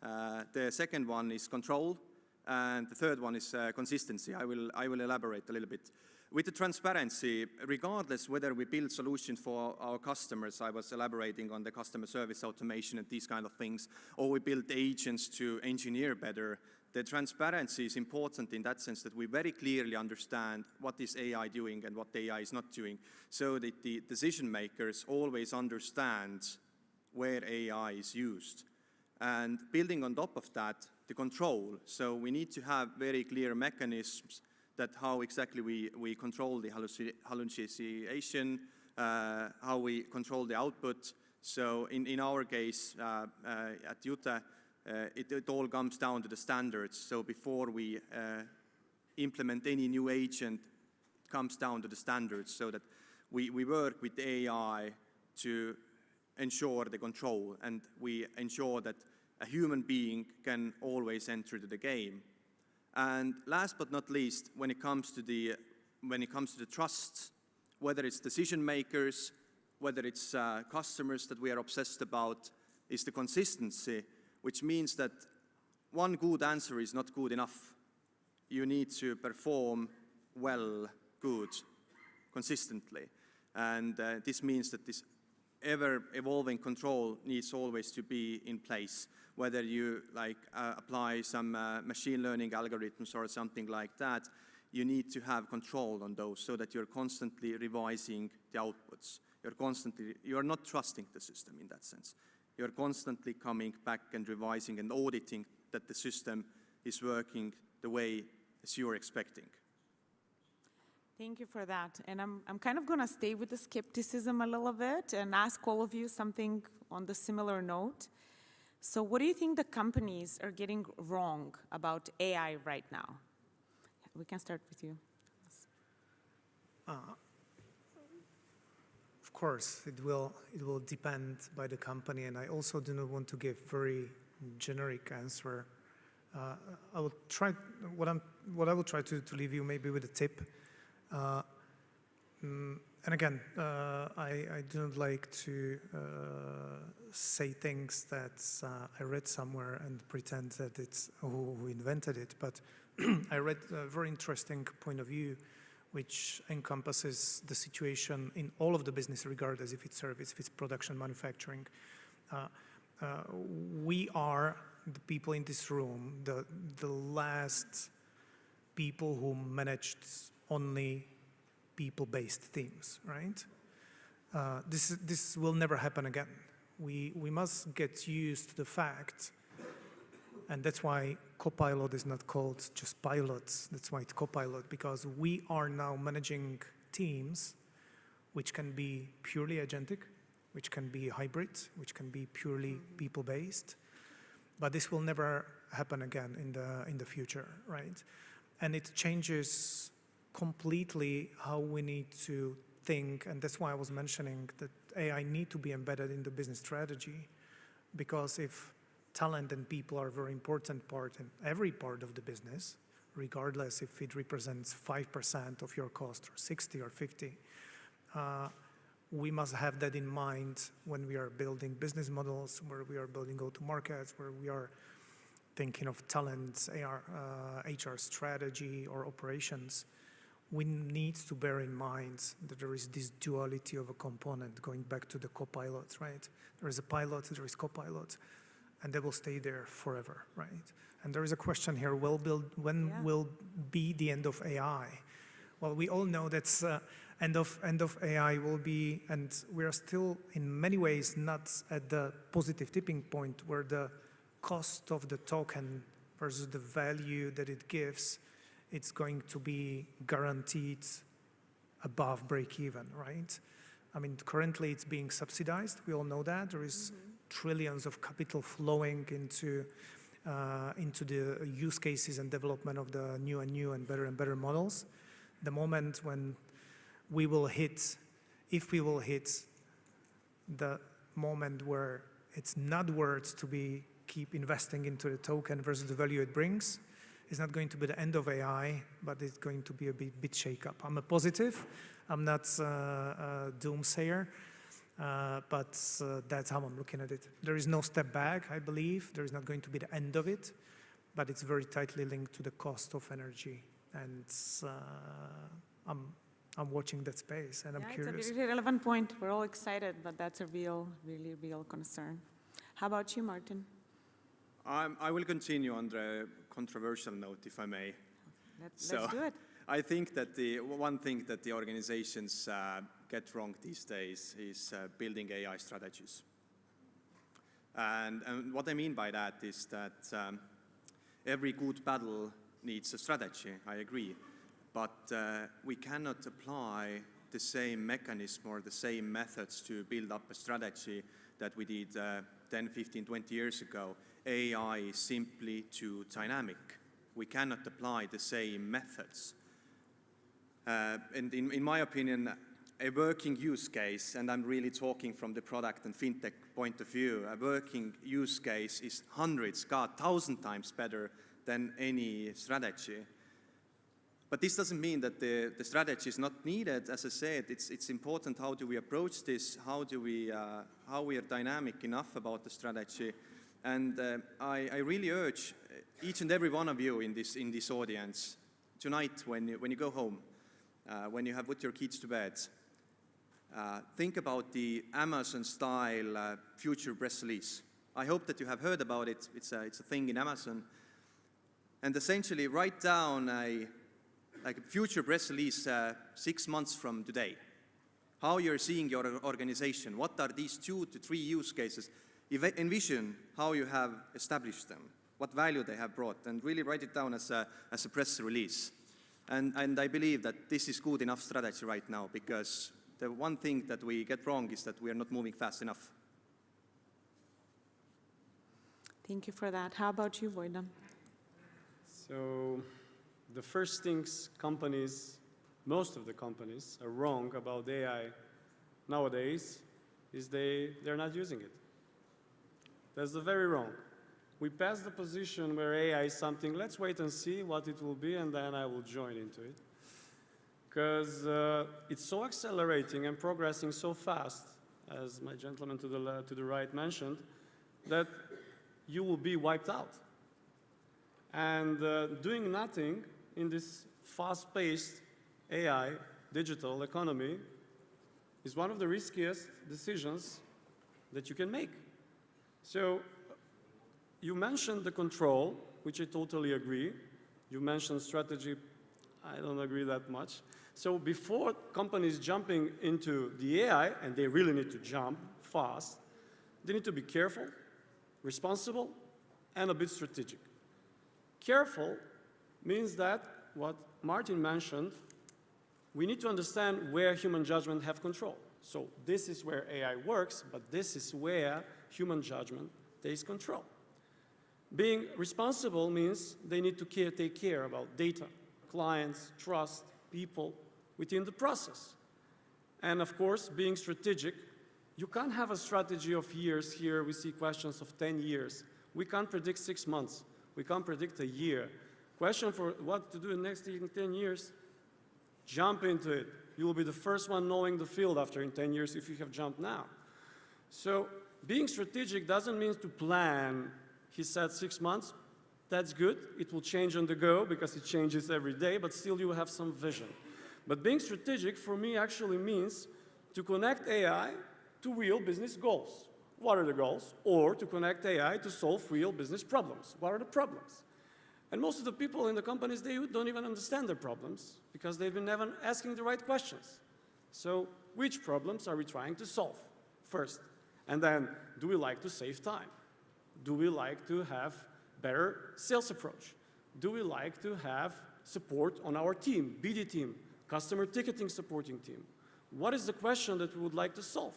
The second one is control. And the third one is consistency. I will elaborate a little bit. With the transparency, regardless whether we build solutions for our customers, I was elaborating on the customer service automation and these kind of things, or we build agents to engineer better, the transparency is important in that sense that we very clearly understand what is AI doing and what AI is not doing, so that the decision makers always understand where AI is used. And building on top of that, the control. So we need to have very clear mechanisms that how exactly we control the hallucination, how we control the output. So in our case, at Utah, it all comes down to the standards. So before we implement any new agent, it comes down to the standards so that we work with AI to ensure the control, and we ensure that a human being can always enter the game. And last but not least, when it comes to the trust, whether it's decision makers, whether it's customers that we are obsessed about, is the consistency, which means that one good answer is not good enough. You need to perform well, good, consistently. And this means that this ever-evolving control needs always to be in place, whether you apply some machine learning algorithms or something like that. You need to have control on those so that you're constantly revising the outputs. You're not trusting the system in that sense. You're constantly coming back and revising and auditing that the system is working the way as you're expecting. Thank you for that. And I'm kind of going to stay with the skepticism a little bit and ask all of you something on the similar note. So what do you think the companies are getting wrong about AI right now? We can start with you. Of course, it will depend by the company, and I also do not want to give very generic answer. I will try what I will try to leave you maybe with a tip. And again, I do not like to say things that I read somewhere and pretend that it's who invented it, but I read a very interesting point of view which encompasses the situation in all of the business, regardless if it's service, if it's production, manufacturing. We are, the people in this room, the last people who managed only people-based teams, right? This will never happen again. We must get used to the fact, and that's why Copilot is not called just pilots. That's why it's Copilot, because we are now managing teams which can be purely agentic, which can be hybrid, which can be purely people-based. But this will never happen again in the future, right? And it changes completely how we need to think, and that's why I was mentioning that AI need to be embedded in the business strategy, because if talent and people are a very important part in every part of the business, regardless if it represents 5% of your cost or 60 or 50, we must have that in mind when we are building business models, where we are building go-to-markets, where we are thinking of talent, HR strategy, or operations. We need to bear in mind that there is this duality of a component, going back to the co-pilot, right? There is a pilot, there is co-pilot, and they will stay there forever, right? And there is a question here, when will be the end of AI? Well, we all know that end of AI will be, and we are still in many ways not at the positive tipping point where the cost of the token versus the value that it gives, it's going to be guaranteed above break even, right? I mean, currently it's being subsidized. We all know that. There is trillions of capital flowing into the use cases and development of the new and better models. The moment when we will hit, if we will hit the moment where it's not worth to keep investing into the token versus the value it brings, it's not going to be the end of AI, but it's going to be a bit shake-up. I'm a positive. I'm not a doomsayer, but that's how I'm looking at it. There is no step back, I believe. There is not going to be the end of it, but it's very tightly linked to the cost of energy. And I'm watching that space, and I'm curious. It's a very relevant point. We're all excited, but that's a really real concern. How about you, Martin? I will continue on the controversial note, if I may. Let's do it. I think that the one thing that the organizations get wrong these days is building AI strategies. And what I mean by that is that every good battle needs a strategy, I agree. But we cannot apply the same mechanism or the same methods to build up a strategy that we did 10, 15, 20 years ago. AI is simply too dynamic. We cannot apply the same methods. And in my opinion, a working use case, and I'm really talking from the product and fintech point of view, a working use case is hundreds, 1,000 times better than any strategy. But this doesn't mean that the strategy is not needed. As I said, it's important how do we approach this, how we are dynamic enough about the strategy. And I really urge each and every one of you in this audience, tonight when you go home, when you have put your kids to bed, think about the Amazon-style future press release. I hope that you have heard about it. It's a thing in Amazon. And essentially write down a future press release 6 months from today. How you're seeing your organization. What are these 2 to 3 use cases? Envision how you have established them, what value they have brought, and really write it down as a press release. And I believe that this is good enough strategy right now, because the one thing that we get wrong is that we are not moving fast enough. Thank you for that. How about you, Wojdan? So the first things most of the companies are wrong about AI nowadays is they're not using it. That's very wrong. We passed the position where AI is something, let's wait and see what it will be, and then I will join into it. Because it's so accelerating and progressing so fast, as my gentleman to the right mentioned, that you will be wiped out. And doing nothing in this fast-paced AI, digital economy, is one of the riskiest decisions that you can make. So you mentioned the control, which I totally agree. You mentioned strategy. I don't agree that much. So before companies jumping into the AI, and they really need to jump fast, they need to be careful, responsible, and a bit strategic. Careful means that what Martin mentioned, we need to understand where human judgment have control. So this is where AI works, but this is where human judgment takes control. Being responsible means they need to take care about data, clients, trust, people within the process. And of course, being strategic, you can't have a strategy of years. Here we see questions of 10 years. We can't predict 6 months. We can't predict a year. Question for what to do in the next 10 years, jump into it. You will be the first one knowing the field after in 10 years if you have jumped now. So being strategic doesn't mean to plan. He said 6 months. That's good. It will change on the go because it changes every day, but still you have some vision. But being strategic for me actually means to connect AI to real business goals. What are the goals? Or to connect AI to solve real business problems. What are the problems? And most of the people in the companies, they don't even understand their problems because they've been never asking the right questions. So which problems are we trying to solve first? And then, do we like to save time? Do we like to have better sales approach? Do we like to have support on our team, BD team, customer ticketing supporting team? What is the question that we would like to solve?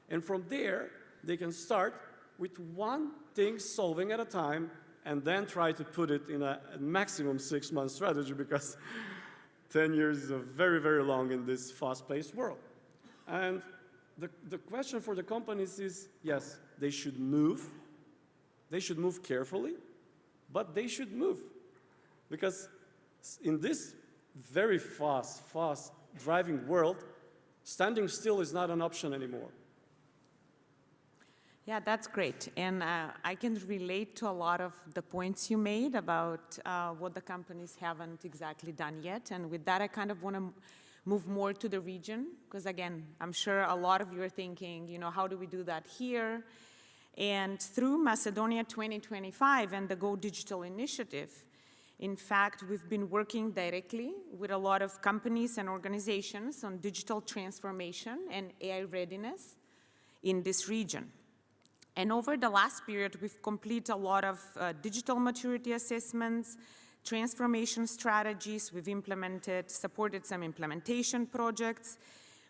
And from there, they can start with one thing solving at a time and then try to put it in a maximum 6-month strategy because 10 years is a very, very long in this fast-paced world. And the question for the companies is, yes, they should move. They should move carefully, but they should move. Because in this very fast driving world, standing still is not an option anymore. Yeah, that's great. And I can relate to a lot of the points you made about what the companies haven't exactly done yet. And with that, I kind of want to move more to the region, because again, I'm sure a lot of you are thinking, you know, how do we do that here? And through Macedonia2025 and the Go Digital initiative, in fact, we've been working directly with a lot of companies and organizations on digital transformation and AI readiness in this region. And over the last period, we've completed a lot of digital maturity assessments, transformation strategies. We've supported some implementation projects.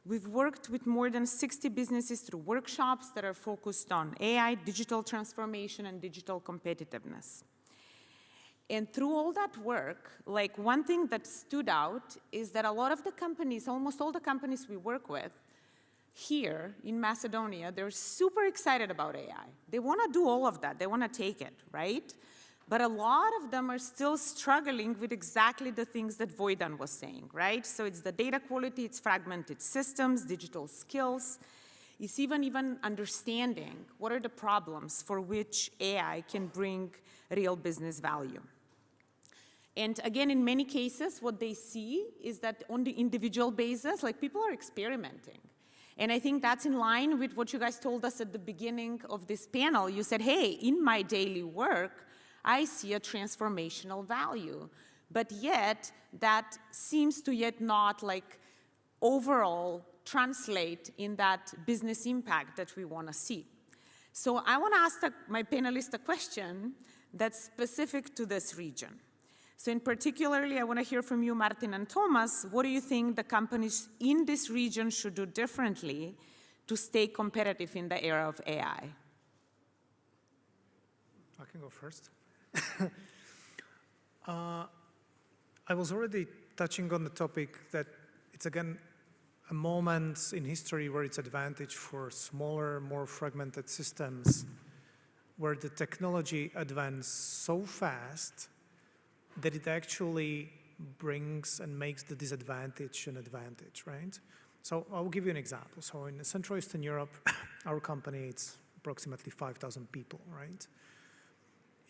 We've worked with more than 60 businesses through workshops that are focused on AI, digital transformation, and digital competitiveness. And through all that work, like one thing that stood out is that a lot of the companies, almost all the companies we work with here in Macedonia, they're super excited about AI. They want to do all of that. They want to take it, right? But a lot of them are still struggling with exactly the things that Vojdan was saying, right? So it's the data quality, it's fragmented systems, digital skills. It's even understanding what are the problems for which AI can bring real business value. And again, in many cases, what they see is that on the individual basis, like people are experimenting. And I think that's in line with what you guys told us at the beginning of this panel. You said, hey, in my daily work, I see a transformational value. But yet, that seems to yet not like overall translate in that business impact that we want to see. So I want to ask my panelists a question that's specific to this region. So in particularly, I want to hear from you, Martin and Thomas. What do you think the companies in this region should do differently to stay competitive in the era of AI? I can go first. I was already touching on the topic that it's again a moment in history where it's advantage for smaller, more fragmented systems, where the technology advanced so fast that it actually brings and makes the disadvantage an advantage, right? So I'll give you an example. So in Central Eastern Europe, our company, it's approximately 5,000 people, right?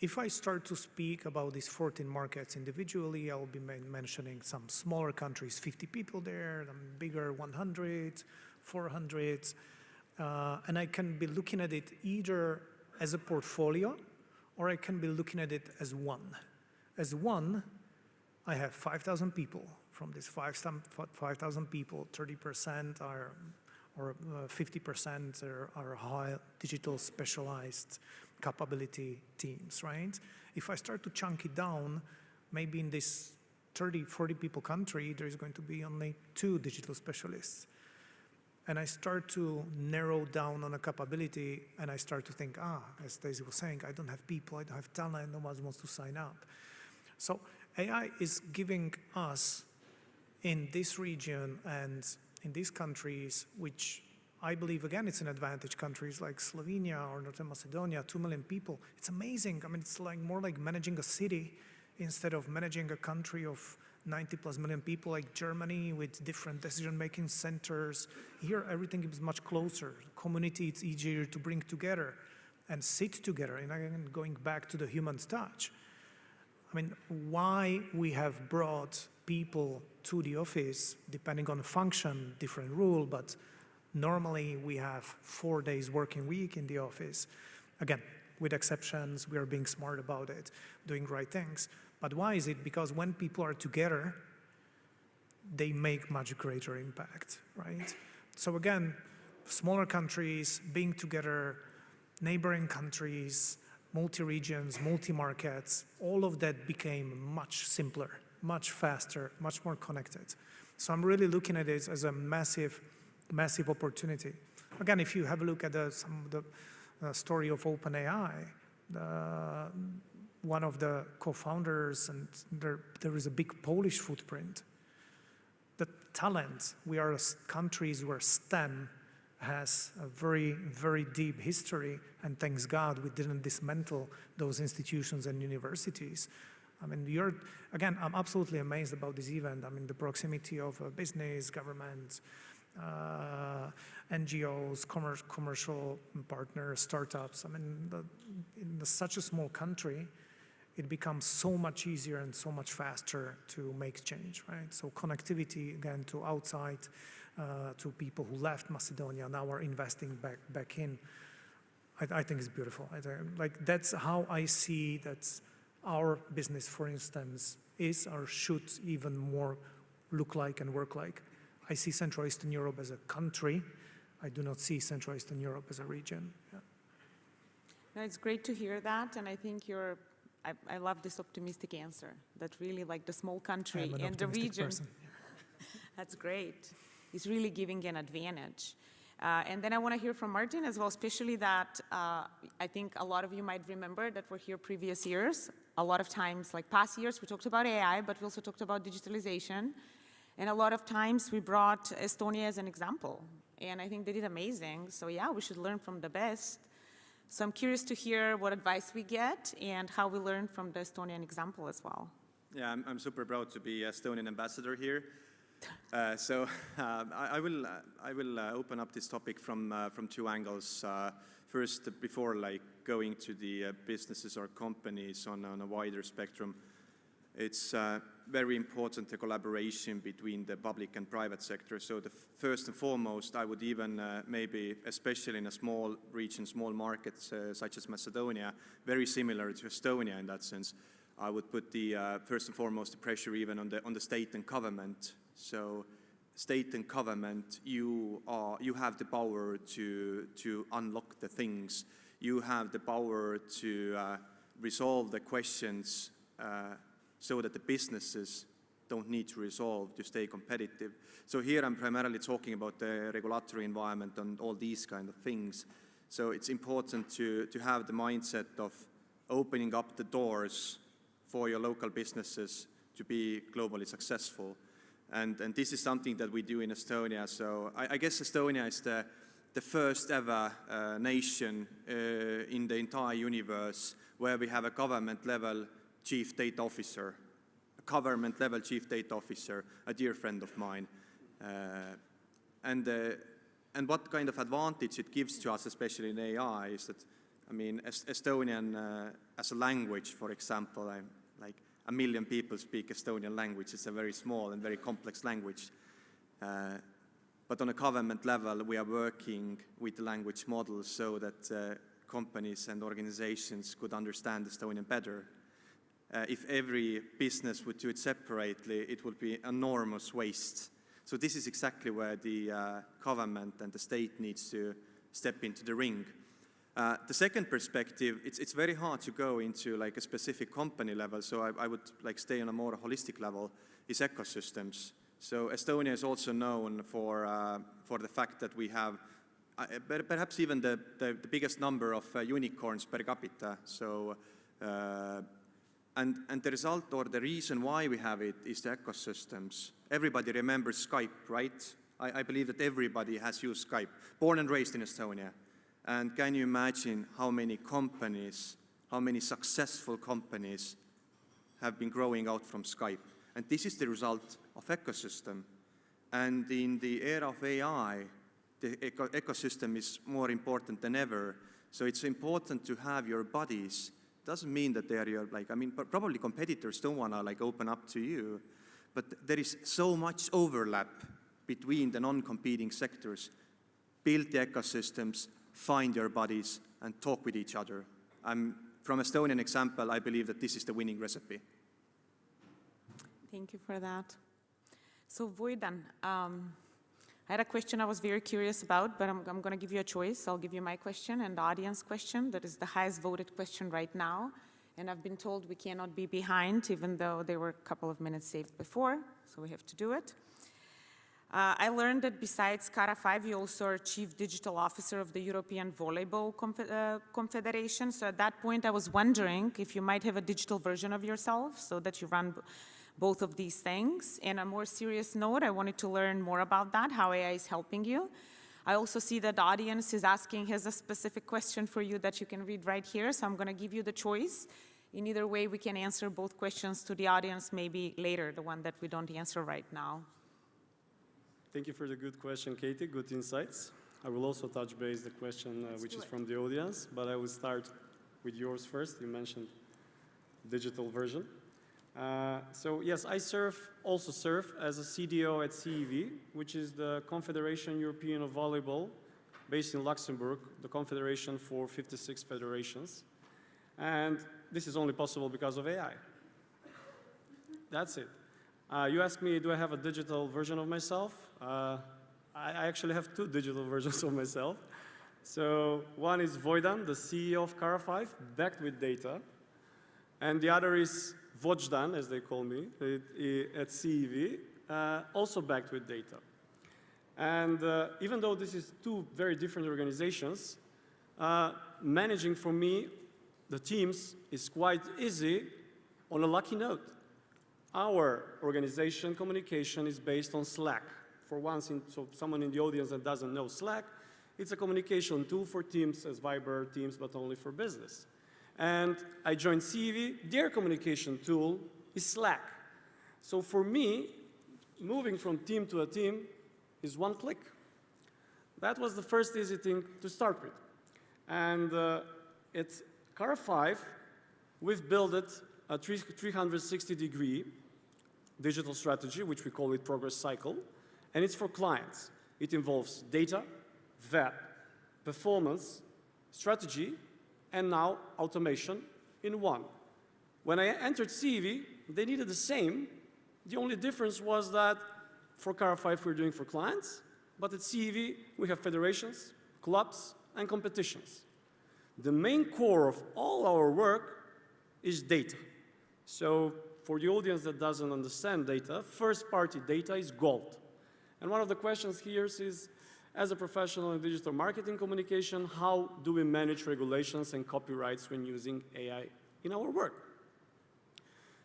If I start to speak about these 14 markets individually, I'll be mentioning some smaller countries, 50 people there, bigger 100, 400, and I can be looking at it either as a portfolio or I can be looking at it as one. As one, I have 5,000 people. From these 5,000 people, 30% are, or 50% are high digital specialized capability teams, right? If I start to chunk it down, maybe in this 30, 40 people country, there's going to be only 2 digital specialists. And I start to narrow down on a capability, and I start to think, as Daisy was saying, I don't have people, I don't have talent, no one wants to sign up. So AI is giving us in this region and in these countries, which I believe, again, it's an advantage, countries like Slovenia or Northern Macedonia, 2 million people. It's amazing. I mean, it's like more like managing a city instead of managing a country of 90+ million people like Germany with different decision-making centers. Here, everything is much closer. Community, it's easier to bring together and sit together. And again, going back to the human touch. I mean, why we have brought people to the office, depending on the function, different rule, but normally we have 4 days working week in the office. Again, with exceptions, we are being smart about it, doing right things. But why is it? Because when people are together, they make much greater impact, right? So again, smaller countries being together, neighboring countries, multi-regions, multi-markets, all of that became much simpler, much faster, much more connected. So I'm really looking at it as a massive, massive opportunity. Again, if you have a look at some of the story of OpenAI, one of the co-founders, and there is a big Polish footprint. The talent, we are countries where STEM has a very, very deep history, and thanks God we didn't dismantle those institutions and universities. I mean, again, I'm absolutely amazed about this event. I mean, the proximity of business, government, NGOs, commercial partners, startups. I mean, in such a small country, it becomes so much easier and so much faster to make change, right? So connectivity, again, to outside, to people who left Macedonia, now are investing back in. I think it's beautiful. Like, that's how I see that our business, for instance, is or should even more look like and work like. I see Central Eastern Europe as a country. I do not see Central Eastern Europe as a region. Yeah. No, it's great to hear that, and I think I love this optimistic answer, that really like the small country and the region. Person. That's great. It's really giving an advantage. And then I want to hear from Martin as well, especially that I think a lot of you might remember that were here previous years. A lot of times, like past years, we talked about AI, but we also talked about digitalization. And a lot of times we brought Estonia as an example. And I think they did amazing. So yeah, we should learn from the best. So I'm curious to hear what advice we get and how we learn from the Estonian example as well. Yeah, I'm super proud to be Estonian ambassador here. I will open up this topic from two angles. First, before going to the businesses or companies on a wider spectrum, it's very important the collaboration between the public and private sector. So the first and foremost, I would even maybe, especially in a small region, small markets such as Macedonia, very similar to Estonia in that sense, I would put the first and foremost the pressure even on the state and government. So state and government, you have the power to unlock the things. You have the power to resolve the questions so that the businesses don't need to resolve to stay competitive. So here I'm primarily talking about the regulatory environment and all these kind of things. So it's important to have the mindset of opening up the doors for your local businesses to be globally successful. And this is something that we do in Estonia. So I guess Estonia is the first ever nation in the entire universe where we have a government level chief data officer, a dear friend of mine. And what kind of advantage it gives to us, especially in AI, is that, I mean, Estonian as a language, for example, like 1 million people speak Estonian language. It's a very small and very complex language. But on a government level, we are working with the language models so that companies and organizations could understand Estonian better. If every business would do it separately, it would be enormous waste. So this is exactly where the government and the state needs to step into the ring. The second perspective, it's very hard to go into like a specific company level, so I would like stay on a more holistic level, is ecosystems. So Estonia is also known for the fact that we have perhaps even the biggest number of unicorns per capita. So and the result or the reason why we have it is the ecosystems. Everybody remembers Skype, right? I believe that everybody has used Skype, born and raised in Estonia. And can you imagine how many companies, how many successful companies have been growing out from Skype? And this is the result of ecosystem. And in the era of AI, the ecosystem is more important than ever. So it's important to have your buddies. Doesn't mean that they are your, like, I mean, probably competitors don't want to like open up to you, but there is so much overlap between the non-competing sectors. Build the ecosystems, find your buddies, and talk with each other. From Estonian example, I believe that this is the winning recipe. Thank you for that. So Voidan, I had a question I was very curious about, but I'm going to give you a choice. I'll give you my question and the audience question. That is the highest voted question right now. And I've been told we cannot be behind, even though they were a couple of minutes saved before, so we have to do it. I learned that besides Kara 5, you also are Chief Digital Officer of the European Volleyball Confederation. So at that point, I was wondering if you might have a digital version of yourself so that you run both of these things. And on a more serious note, I wanted to learn more about that, how AI is helping you. I also see that the audience is asking, has a specific question for you that you can read right here. So I'm going to give you the choice. In either way, we can answer both questions to the audience, maybe later, the one that we don't answer right now. Thank you for the good question, Katie. Good insights. I will also touch base the question which is from the audience, but I will start with yours first. You mentioned digital version. So yes, I also serve as a CDO at CEV, which is the Confederation European of Volleyball, based in Luxembourg, the confederation for 56 federations. And this is only possible because of AI. That's it. You asked me, do I have a digital version of myself? I actually have two digital versions of myself. So one is Voidan, the CEO of Kara 5, backed with data. And the other is Vojdan, as they call me, at CEV, also backed with data. And even though this is two very different organizations, managing for me the teams is quite easy on a lucky note. Our organization communication is based on Slack. For once, so someone in the audience that doesn't know Slack, it's a communication tool for teams as Viber, Teams, but only for business. And I joined CEV, their communication tool is Slack. So for me, moving from team to a team is one click. That was the first easy thing to start with. And at Kara 5, we've built a 360-degree digital strategy, which we call it Progress Cycle, and it's for clients. It involves data, web, performance, strategy, and now automation in one. When I entered CEV, they needed the same. The only difference was that for Kara 5 we're doing for clients, but at CEV we have federations, clubs, and competitions. The main core of all our work is data. So for the audience that doesn't understand data, first-party data is gold. And one of the questions here is, as a professional in digital marketing communication, how do we manage regulations and copyrights when using AI in our work?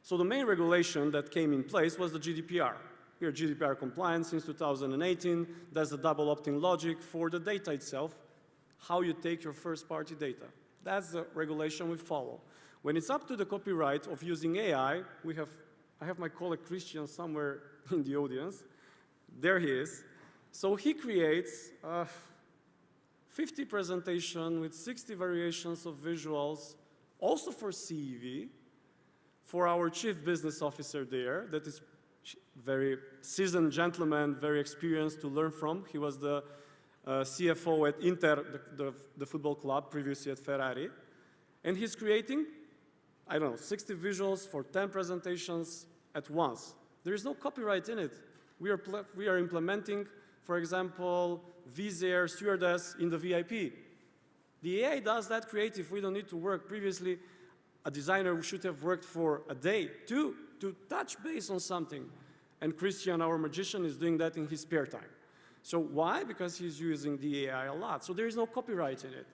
So the main regulation that came in place was the GDPR. We are GDPR compliant since 2018. That's the double opt-in logic for the data itself, how you take your first-party data. That's the regulation we follow. When it's up to the copyright of using AI, I have my colleague Christian somewhere in the audience. There he is. So he creates 50 presentation with 60 variations of visuals, also for CEV, for our chief business officer there, that is very seasoned gentleman, very experienced to learn from. He was the CFO at Inter, the football club, previously at Ferrari. And he's creating, I don't know, 60 visuals for 10 presentations at once. There is no copyright in it. We are implementing, for example, Wizz Air stewardess in the VIP. The AI does that creative. We don't need to work. Previously, a designer should have worked for a day, two, to touch base on something. And Christian, our magician, is doing that in his spare time. So why? Because he's using the AI a lot. So there is no copyright in it.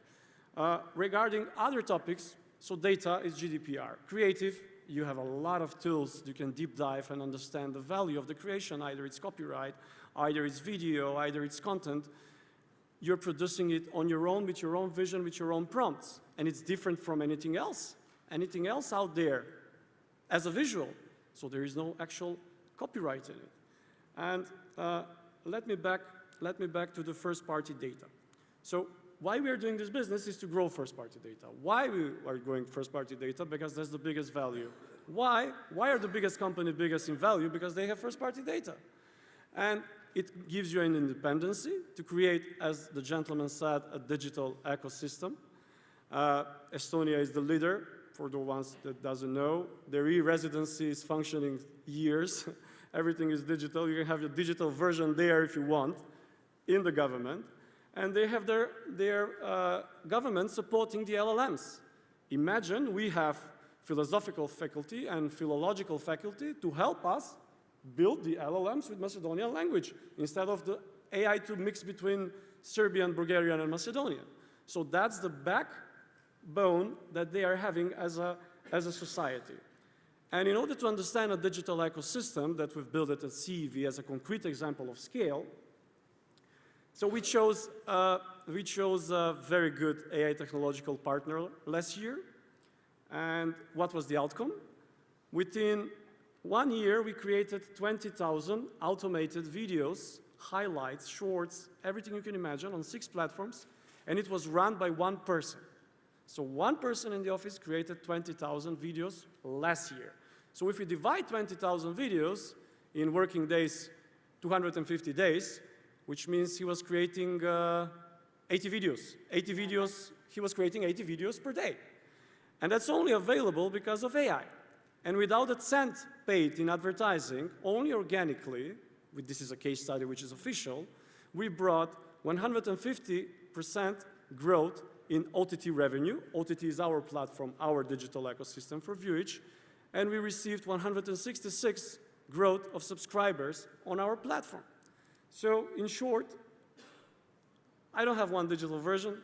Regarding other topics, so data is GDPR. Creative, you have a lot of tools you can deep dive and understand the value of the creation. Either it's copyright, either it's video, either it's content. You're producing it on your own, with your own vision, with your own prompts. And it's different from anything else out there as a visual. So there is no actual copyright in it. And let me back to the first-party data. So why we are doing this business is to grow first-party data. Why we are growing first-party data? Because that's the biggest value. Why? Why are the biggest companies biggest in value? Because they have first-party data. And it gives you an independency to create, as the gentleman said, a digital ecosystem. Estonia is the leader, for the ones that doesn't know. Their e-residency is functioning years. Everything is digital. You can have your digital version there if you want, in the government. And they have their government supporting the LLMs. Imagine we have philosophical faculty and philological faculty to help us build the LLMs with Macedonian language instead of the AI to mix between Serbian, Bulgarian, and Macedonian. So that's the backbone that they are having as a society. And in order to understand a digital ecosystem that we've built at CEV as a concrete example of scale, so we chose a very good AI technological partner last year. And what was the outcome? Within 1 year, we created 20,000 automated videos, highlights, shorts, everything you can imagine on 6 platforms, and it was run by one person. So one person in the office created 20,000 videos last year. So if we divide 20,000 videos in working days, 250 days, which means he was creating 80 videos. He was creating 80 videos per day. And that's only available because of AI. And without a cent paid in advertising, only organically, this is a case study which is official, we brought 150% growth in OTT revenue. OTT is our platform, our digital ecosystem for viewage. And we received 166 growth of subscribers on our platform. So in short, I don't have one digital version.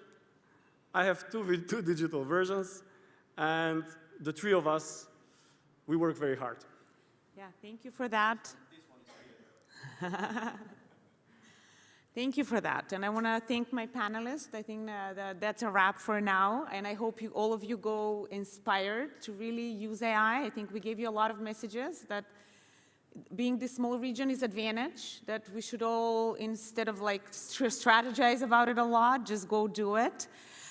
I have two digital versions. And the 3 of us, we work very hard. Yeah, thank you for that. Thank you for that. And I want to thank my panelists. I think that's a wrap for now. And I hope all of you go inspired to really use AI. I think we gave you a lot of messages that being this small region is advantage, that we should all, instead of like strategize about it a lot, just go do it.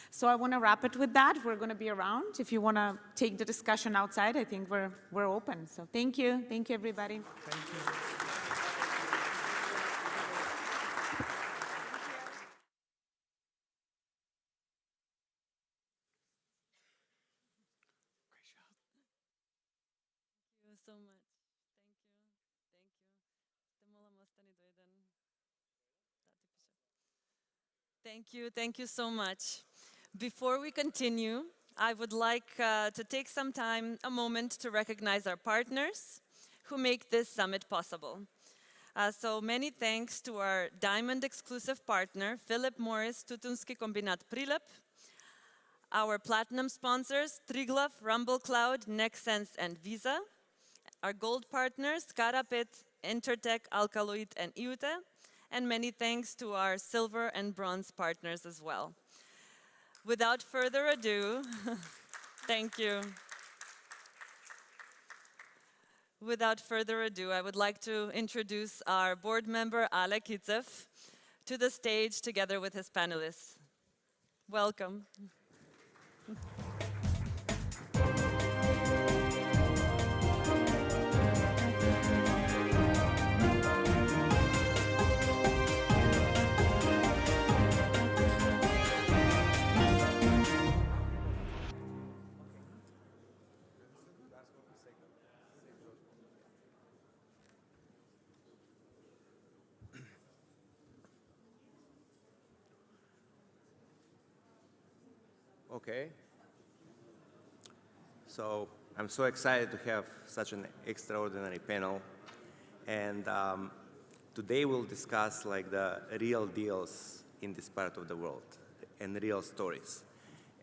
So I want to wrap it with that. We're going to be around. If you want to take the discussion outside, I think we're open. So thank you. Thank you, everybody. Thank you. So much. Thank you. Thank you. Thank you. Thank you so much. Before we continue, I would like to take some time, a moment to recognize our partners who make this summit possible. So many thanks to our Diamond exclusive partner, Philip Morris Tutunski Kombinat Prilep, our Platinum sponsors, Triglav, Rumble Cloud, Nextsense, and Visa, our Gold partners, Karapet, Intertech, Alkaloid, and Iute, and many thanks to our Silver and Bronze partners as well. Without further ado, thank you. Without further ado, I would like to introduce our board member, Ale Kitsev, to the stage together with his panelists. Welcome. Okay. So I'm so excited to have such an extraordinary panel. And today we'll discuss like the real deals in this part of the world and real stories.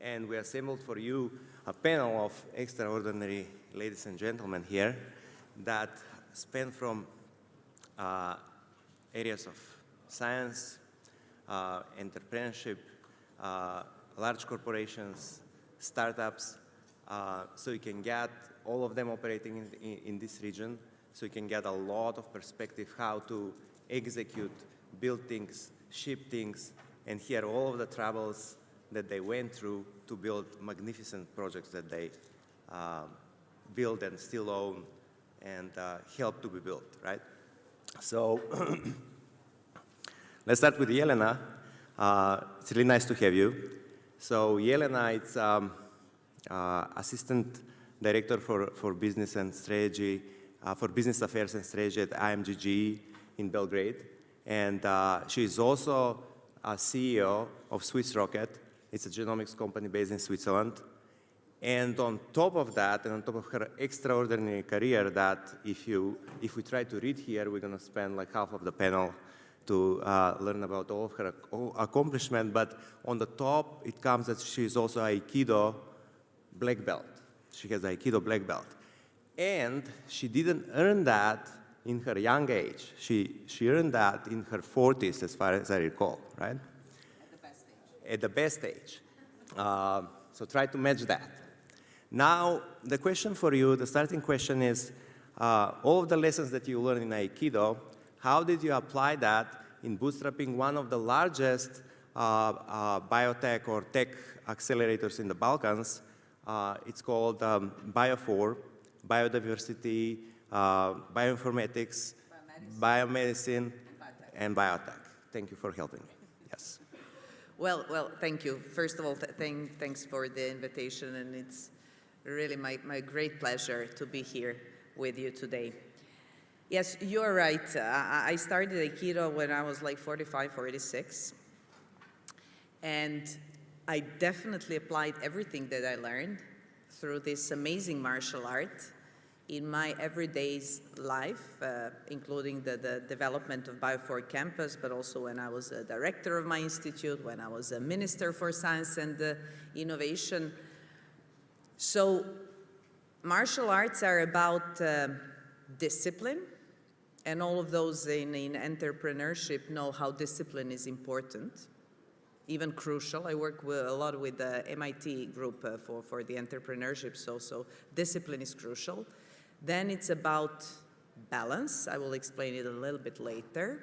And we assembled for you a panel of extraordinary ladies and gentlemen here that span from areas of science, entrepreneurship, large corporations, startups, so you can get all of them operating in this region, so you can get a lot of perspective how to execute, build things, ship things, and hear all of the troubles that they went through to build magnificent projects that they build and still own and help to be built, right? So let's start with Jelena. It's really nice to have you. So Jelena is Assistant Director for Business and Strategy, for Business Affairs and Strategy at IMGG in Belgrade. And she is also a CEO of Swiss Rocket. It's a genomics company based in Switzerland. And on top of that, and on top of her extraordinary career that if we try to read here, we're going to spend like half of the panel to learn about all of her accomplishment. But on the top, it comes that she is also Aikido black belt. She has Aikido black belt. And she didn't earn that in her young age. She earned that in her 40s, as far as I recall, right? At the best age. At the best age. So try to match that. Now, the question for you, the starting question is, all of the lessons that you learned in Aikido, how did you apply that in bootstrapping one of the largest biotech or tech accelerators in the Balkans? It's called Bio4, Biodiversity, Bioinformatics, Biomedicine, and Biotech. Thank you for helping me. Yes. Well, thank you. First of all, thanks for the invitation, and it's really my great pleasure to be here with you today. Yes, you're right. I started Aikido when I was like 45, 46. And I definitely applied everything that I learned through this amazing martial art in my everyday life, including the development of Bio4 Campus, but also when I was a director of my institute, when I was a minister for science and innovation. So martial arts are about discipline, and all of those in entrepreneurship know how discipline is important, even crucial. I work a lot with the MIT group for the entrepreneurship, so discipline is crucial. Then it's about balance. I will explain it a little bit later.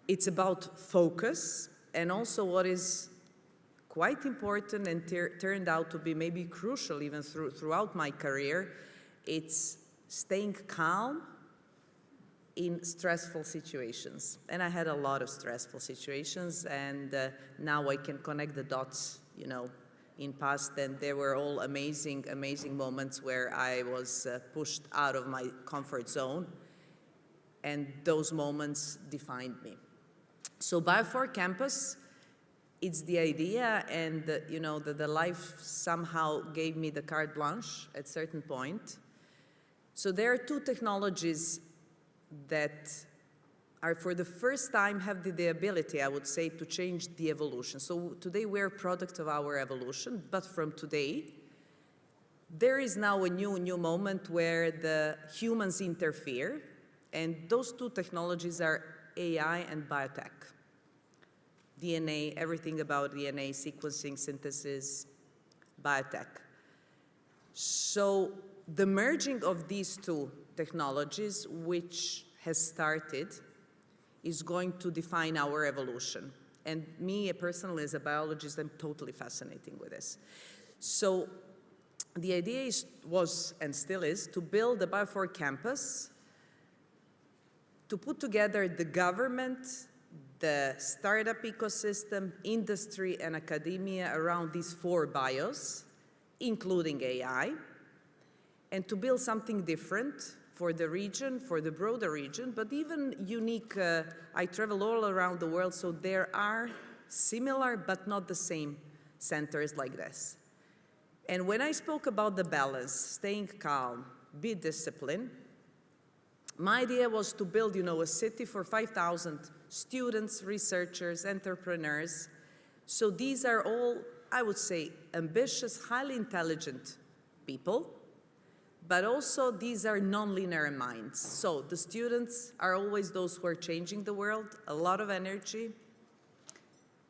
It's about focus, and also what is quite important and turned out to be maybe crucial even throughout my career, it's staying calm in stressful situations. And I had a lot of stressful situations, and now I can connect the dots, you know, in past, and there were all amazing, amazing moments where I was pushed out of my comfort zone, and those moments defined me. So Bio4 Campus, it's the idea, and you know, the life somehow gave me the carte blanche at a certain point. So there are two technologies that are for the first time have the ability, I would say, to change the evolution. So today we're a product of our evolution, but from today, there is now a new moment where the humans interfere, and those two technologies are AI and biotech. DNA, everything about DNA, sequencing, synthesis, biotech. So the merging of these two technologies, which has started, is going to define our evolution. And me, personally, as a biologist, I'm totally fascinated with this. So the idea was, and still is, to build a Bio4 Campus, to put together the government, the startup ecosystem, industry, and academia around these 4 bios, including AI, and to build something different for the region, for the broader region, but even unique. I travel all around the world, so there are similar but not the same centers like this. And when I spoke about the balance, staying calm, be disciplined, my idea was to build, you know, a city for 5,000 students, researchers, entrepreneurs. So these are all, I would say, ambitious, highly intelligent people, but also these are non-linear minds. So the students are always those who are changing the world, a lot of energy,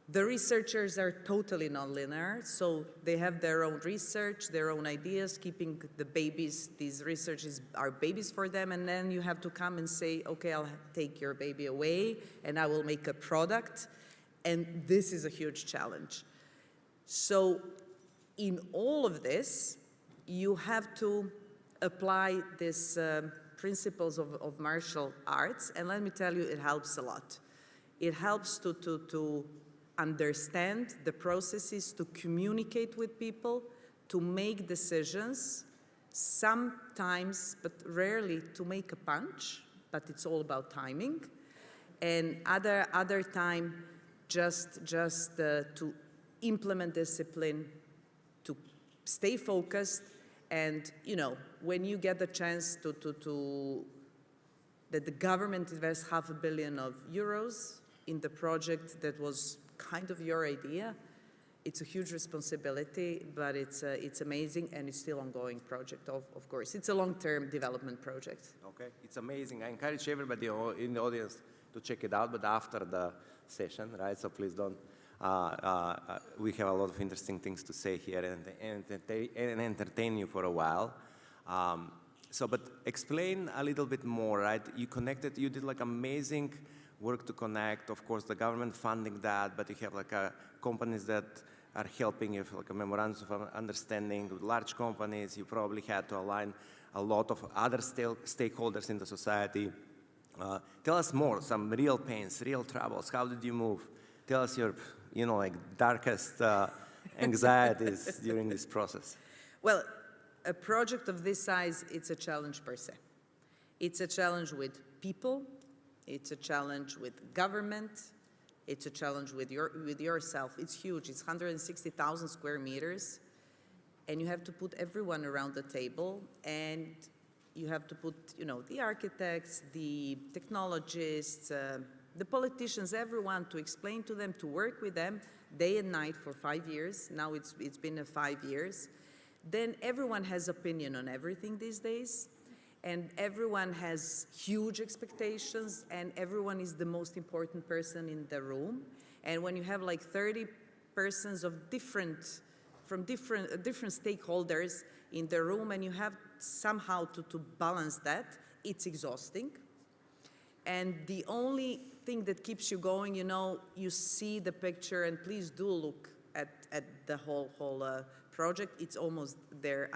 The researchers are totally nonlinear, so they have their own research, their own ideas, keeping the babies, these researchers are babies for them, and then you have to come and say, okay, I'll take your baby away, and I will make a product, and this is a huge challenge. So in all of this, you have to apply these principles of martial arts, and let me tell you, it helps a lot. It helps to understand the processes, to communicate with people, to make decisions, sometimes, but rarely, to make a punch, but it's all about timing. And other time, just to implement discipline, to stay focused, and when you get the chance that the government invests €500 million in the project that was kind of your idea, it's a huge responsibility, but it's amazing, and it's still an ongoing project, of course. It's a long-term development project. Okay, it's amazing. I encourage everybody in the audience to check it out, but after the session, right? So please don't. We have a lot of interesting things to say here and entertain you for a while. But explain a little bit more, right? You did like amazing work to connect. Of course, the government funding that, but you have like companies that are helping you, like a memorandum of understanding with large companies. You probably had to align a lot of other stakeholders in the society. Tell us more, some real pains, real troubles. How did you move? Tell us your, darkest anxieties during this process. Well, a project of this size, it's a challenge per se. It's a challenge with people. It's a challenge with government. It's a challenge with yourself. It's huge. It's 160,000 square meters. And you have to put everyone around the table. And you have to put, the architects, the technologists, the politicians, everyone, to explain to them, to work with them day and night for 5 years. Now it's been 5 years. Then everyone has opinion on everything these days. And everyone has huge expectations, and everyone is the most important person in the room. And when you have like 30 persons from different stakeholders in the room, and you have somehow to balance that, it's exhausting. And the only thing that keeps you going, you see the picture, and please do look at the whole project. It's almost there,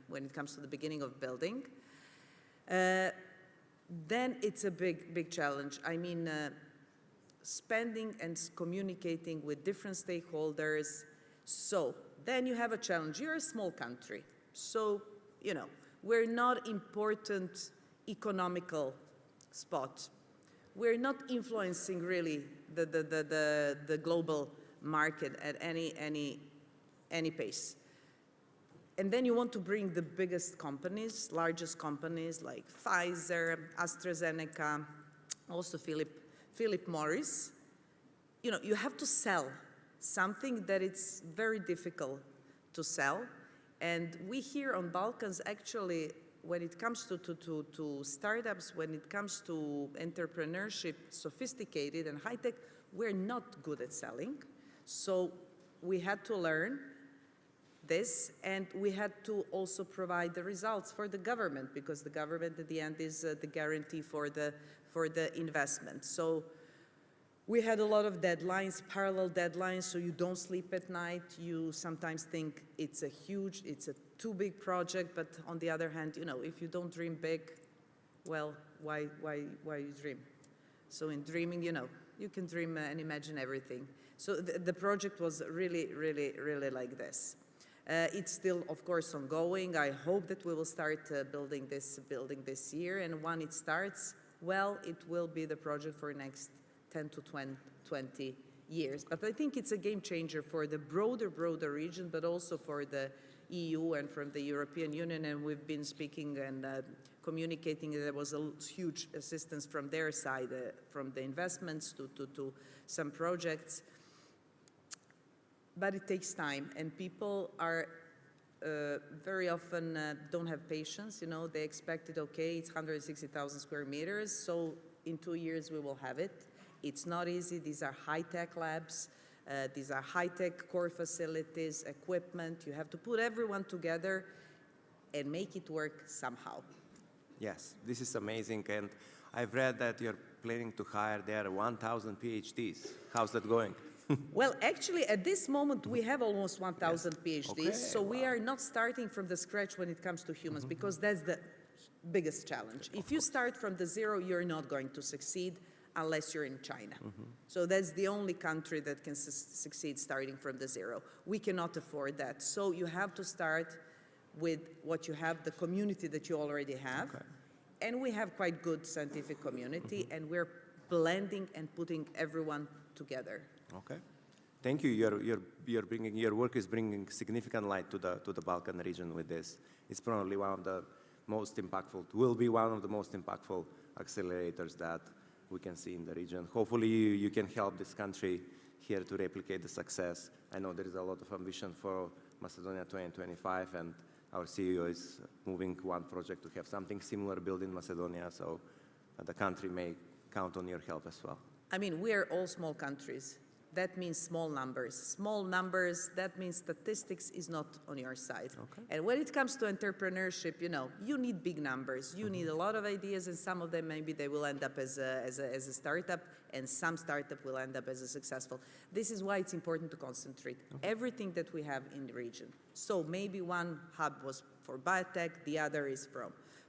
when it comes to the beginning of building. Then it's a big challenge. Spending and communicating with different stakeholders. So then you have a challenge. You're a small country. So, we're not important economical spot. We're not influencing really the global market at any pace. And then you want to bring the biggest companies, largest companies like Pfizer, AstraZeneca, also Philip Morris. You have to sell something that it's very difficult to sell. And we here on Balkans, actually, when it comes to startups, when it comes to entrepreneurship, sophisticated and high-tech, we're not good at selling. So we had to learn this, and we had to also provide the results for the government, because the government at the end is the guarantee for the investment. So we had a lot of deadlines, parallel deadlines, so you don't sleep at night. You sometimes think it's a too big project, but on the other hand, if you don't dream big, well, why you dream? So in dreaming, you can dream and imagine everything. So the project was really like this. It's still, of course, ongoing. I hope that we will start building this year, and when it starts, well, it will be the project for next 10 to 20 years. But I think it's a game changer for the broader region, but also for the EU and from the European Union, and we've been speaking and communicating. There was a huge assistance from their side, from the investments to some projects. But it takes time, and people are very often don't have patience. They expected, okay, it's 160,000 square meters, so in 2 years we will have it. It's not easy. These are high-tech labs. These are high-tech core facilities, equipment. You have to put everyone together and make it work somehow. Yes, this is amazing. And I've read that you're planning to hire there 1,000 PhDs. How's that going? Well, actually, at this moment, we have almost 1,000 PhDs. Okay, so we are not starting from the scratch when it comes to humans, because that's the biggest challenge. If you start from the zero, you're not going to succeed unless you're in China. So that's the only country that can succeed starting from the zero. We cannot afford that. So you have to start with what you have, the community that you already have. And we have quite good scientific community, and we're blending and putting everyone together. Okay. Thank you. Your work is bringing significant light to the Balkan region with this. It's probably one of the most impactful, will be one of the most impactful accelerators that we can see in the region. Hopefully you can help this country here to replicate the success. I know there is a lot of ambition for Macedonia 2025, and our CEO is moving one project to have something similar built in Macedonia, so the country may count on your help as well. I mean, we are all small countries. That means small numbers. Small numbers, that means statistics is not on your side. And when it comes to entrepreneurship, you know, you need big numbers. You need a lot of ideas, and some of them maybe they will end up as a startup, and some startup will end up as a successful. This is why it's important to concentrate everything that we have in the region. So maybe one hub was for biotech, the other is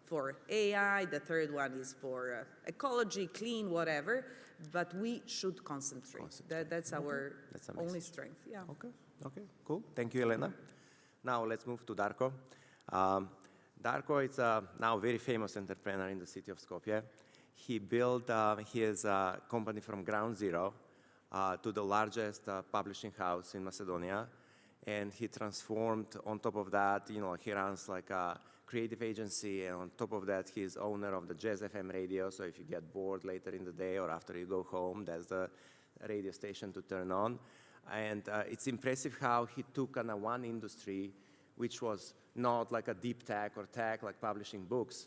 for AI, the third one is for ecology, clean, whatever. But we should concentrate. That's our only strength. Yeah. Okay, cool. Thank you, Elena. Now let's move to Darko. Darko is now a very famous entrepreneur in the city of Skopje. He built his company from ground zero to the largest publishing house in Macedonia. And he transformed, on top of that, you know, he runs like a creative agency, and on top of that, he's owner of the Jazz FM radio. So if you get bored later in the day or after you go home, that's the radio station to turn on. And it's impressive how he took on one industry, which was not like a deep tech or tech like publishing books,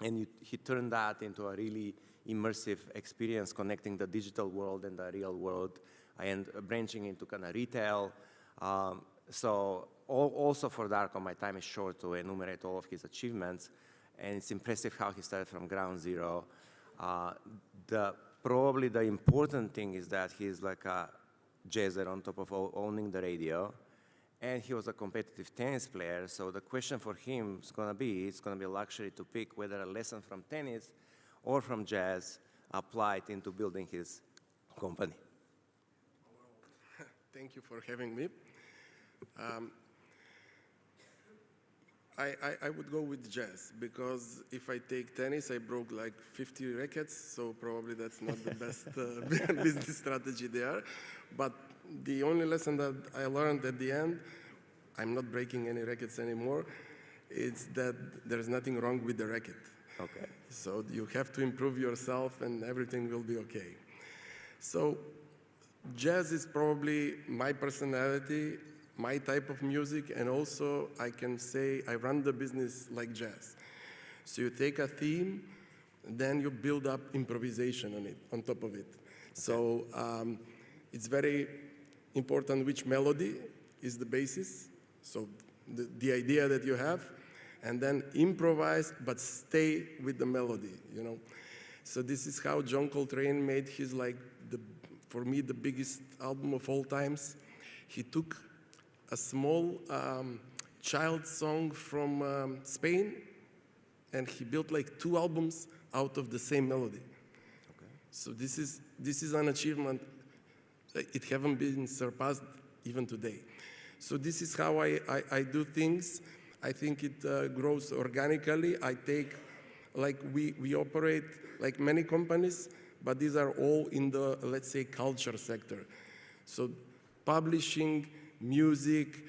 and he turned that into a really immersive experience, connecting the digital world and the real world, and branching into kind of retail. So also for Darko, my time is short to enumerate all of his achievements, and it's impressive how he started from ground zero. Probably the important thing is that he's like a jazzer on top of owning the radio, and he was a competitive tennis player. So the question for him is going to be, it's going to be a luxury to pick whether a lesson from tennis or from jazz applied into building his company. Thank you for having me. I would go with jazz, because if I take tennis, I broke like 50 rackets, so probably that's not the best business strategy there. But the only lesson that I learned at the end, I'm not breaking any rackets anymore, is that there's nothing wrong with the racket. Okay. So you have to improve yourself and everything will be okay. So jazz is probably my personality, my type of music, and also I can say I run the business like jazz. So you take a theme, then you build up improvisation on it, on top of it. Okay. So it's very important which melody is the basis, so the idea that you have, and then improvise, but stay with the melody, you know. So this is how John Coltrane made his, like, for me, the biggest album of all times. He took a small child song from Spain, and he built like 2 albums out of the same melody. Okay. So this is an achievement. It haven't been surpassed even today. So this is how I do things. I think it grows organically. I take, like we operate like many companies, but these are all in the, let's say, culture sector. So publishing, music,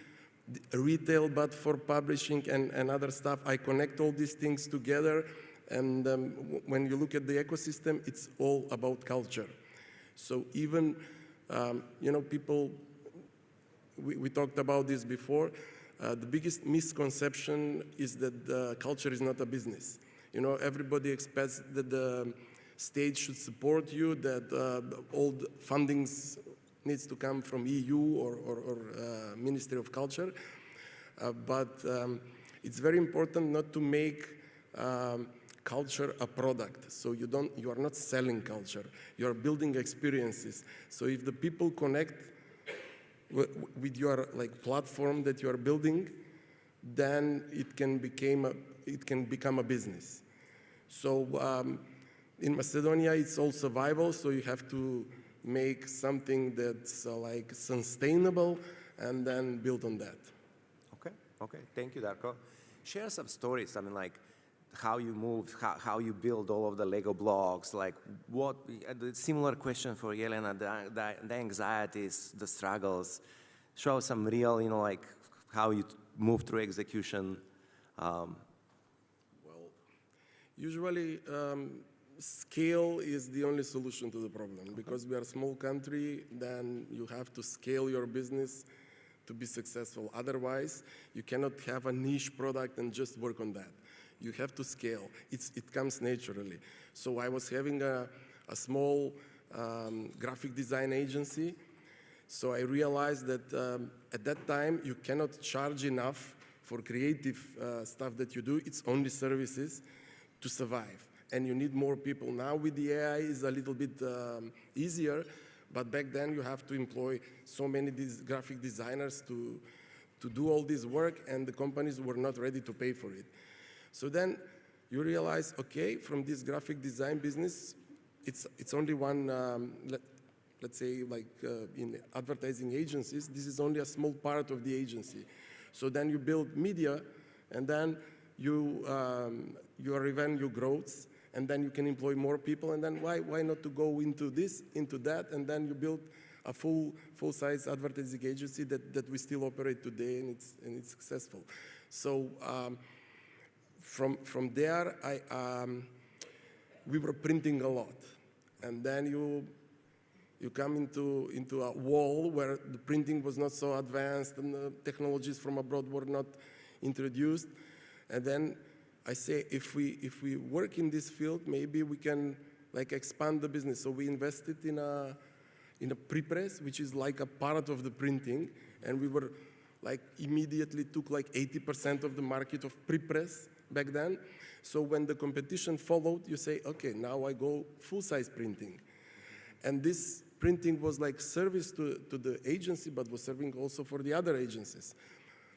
retail, but for publishing and other stuff, I connect all these things together. And when you look at the ecosystem, it's all about culture. So even, you know, people, we talked about this before, the biggest misconception is that culture is not a business. You know, everybody expects that the state should support you, that all the fundings needs to come from EU or Ministry of Culture. But it's very important not to make culture a product. So you are not selling culture. You are building experiences. So if the people connect with your platform that you are building, then it can become a business. So in Macedonia, it's all survival. So you have to make something that's sustainable and then build on that. Okay, thank you, Darko. Share some stories, I mean, like how you moved, how you build all of the Lego blocks, like what, the similar question for Jelena, the anxieties, the struggles. Show some real, like how you move through execution. Well, usually scale is the only solution to the problem. Because we are a small country, then you have to scale your business to be successful. Otherwise, you cannot have a niche product and just work on that. You have to scale. It comes naturally. So I was having a small graphic design agency. So I realized that at that time, you cannot charge enough for creative stuff that you do. It's only services to survive. And you need more people. Now with the AI, it's a little bit easier. But back then, you have to employ so many graphic designers to do all this work, and the companies were not ready to pay for it. So then you realize, okay, from this graphic design business, it's only one, let's say, in advertising agencies, this is only a small part of the agency. So then you build media, and then your revenue grows, and then you can employ more people, and then why not to go into this, into that, and then you build a full-size advertising agency that we still operate today, and it's successful. So from there, we were printing a lot, and then you come into a wall where the printing was not so advanced, and the technologies from abroad were not introduced, and then I say, if we work in this field, maybe we can expand the business. So we invested in a prepress, which is like a part of the printing, and we were immediately took 80% of the market of prepress back then. So when the competition followed, you say, okay, now I go full-size printing, and this printing was like service to the agency, but was serving also for the other agencies.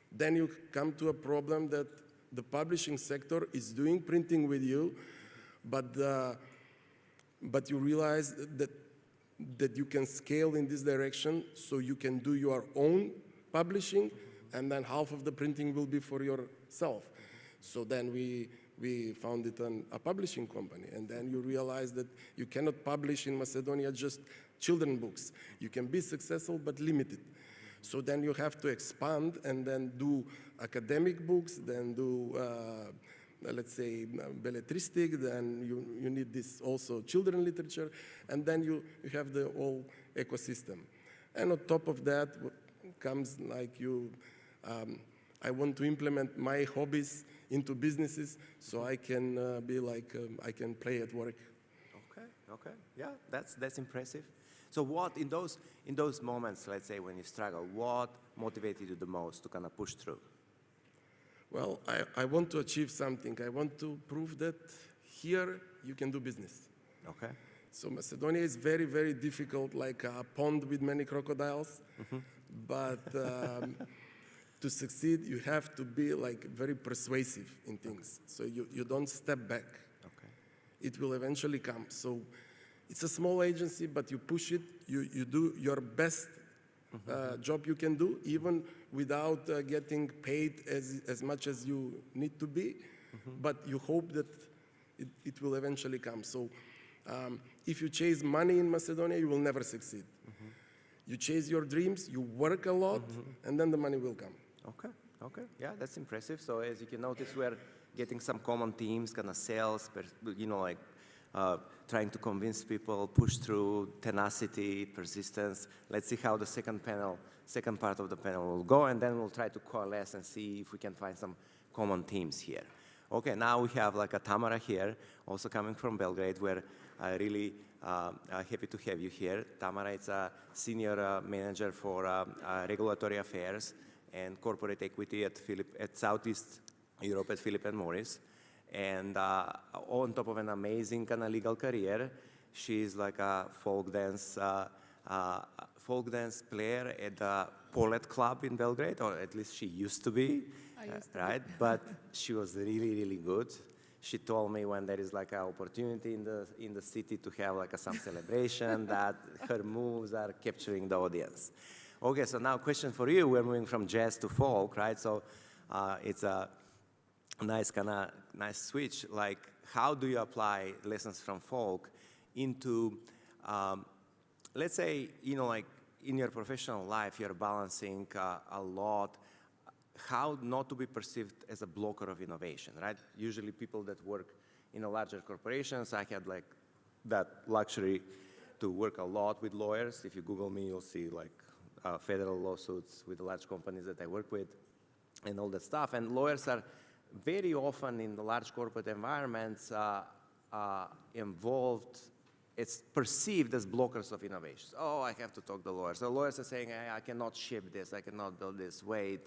Then you come to a problem that the publishing sector is doing printing with you, but you realize that you can scale in this direction, so you can do your own publishing, and then half of the printing will be for yourself. So then we founded a publishing company, and then you realize that you cannot publish in Macedonia just children's books. You can be successful, but limited. So then you have to expand and then do academic books, then do, let's say, belletristic, then you need this also children's literature, and then you have the whole ecosystem. And on top of that comes I want to implement my hobbies into businesses, so I can I can play at work. Okay, yeah, that's impressive. So what, in those moments, let's say, when you struggle, what motivated you the most to kind of push through? Well, I want to achieve something. I want to prove that here you can do business. Okay. So Macedonia is very, very difficult, like a pond with many crocodiles. Mm-hmm. But to succeed, you have to be very persuasive in things. So you don't step back. Okay. It will eventually come. So it's a small agency, but you push it. You do your best job you can do, even without getting paid as much as you need to be. But you hope that it will eventually come. So if you chase money in Macedonia, you will never succeed. You chase your dreams, you work a lot, and then the money will come. Okay, yeah, that's impressive. So as you can notice, we're getting some common themes, kind of sales, trying to convince people, push through, tenacity, persistence. Let's see how the second part of the panel will go, and then we'll try to coalesce and see if we can find some common themes here. Okay, now we have a Tamara here, also coming from Belgrade, where I really happy to have you here. Tamara is a senior manager for regulatory affairs and corporate equity at Southeast Europe at Philip & Morris. And on top of an amazing kind of legal career, she's like a folk dance player at the Polet Club in Belgrade, or at least she used to be, right? But she was really, really good. She told me when there is like an opportunity in the city to have like some celebration that her moves are capturing the audience. Okay, so now question for you. We're moving from jazz to folk, right? So it's a nice switch. Like, how do you apply lessons from folk into, let's say, like in your professional life, you're balancing a lot, how not to be perceived as a blocker of innovation, right? Usually people that work in larger corporations, I had like that luxury to work a lot with lawyers. If you Google me, you'll see like federal lawsuits with the large companies that I work with and all that stuff. And lawyers are very often in the large corporate environments involved. It's perceived as blockers of innovation. Oh, I have to talk to lawyers. So lawyers are saying, hey, I cannot ship this, I cannot build this, wait,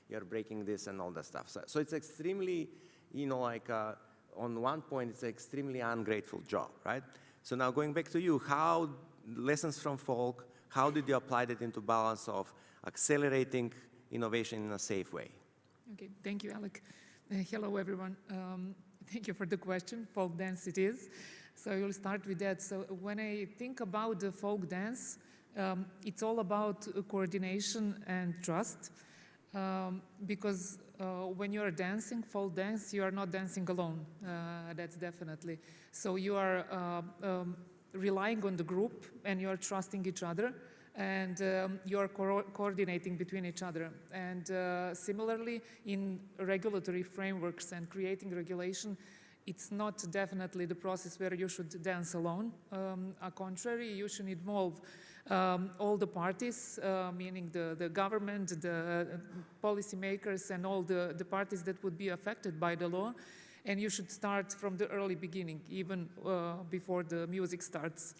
you're breaking this and all that stuff. So it's extremely, on one point, it's an extremely ungrateful job, right? So now going back to you, how, lessons from folk, how did you apply that into balance of accelerating innovation in a safe way? Okay, thank you, Alec. Hello, everyone. Thank you for the question. Folk dance it is. So I will start with that. So when I think about the folk dance, it's all about coordination and trust. Because when you are dancing, folk dance, you are not dancing alone. That's definitely. So you are relying on the group and you are trusting each other and you are coordinating between each other. And similarly, in regulatory frameworks and creating regulation, it's not definitely the process where you should dance alone. On contrary, you should involve all the parties, meaning the government, the policymakers, and all the parties that would be affected by the law. And you should start from the early beginning, even before the music starts.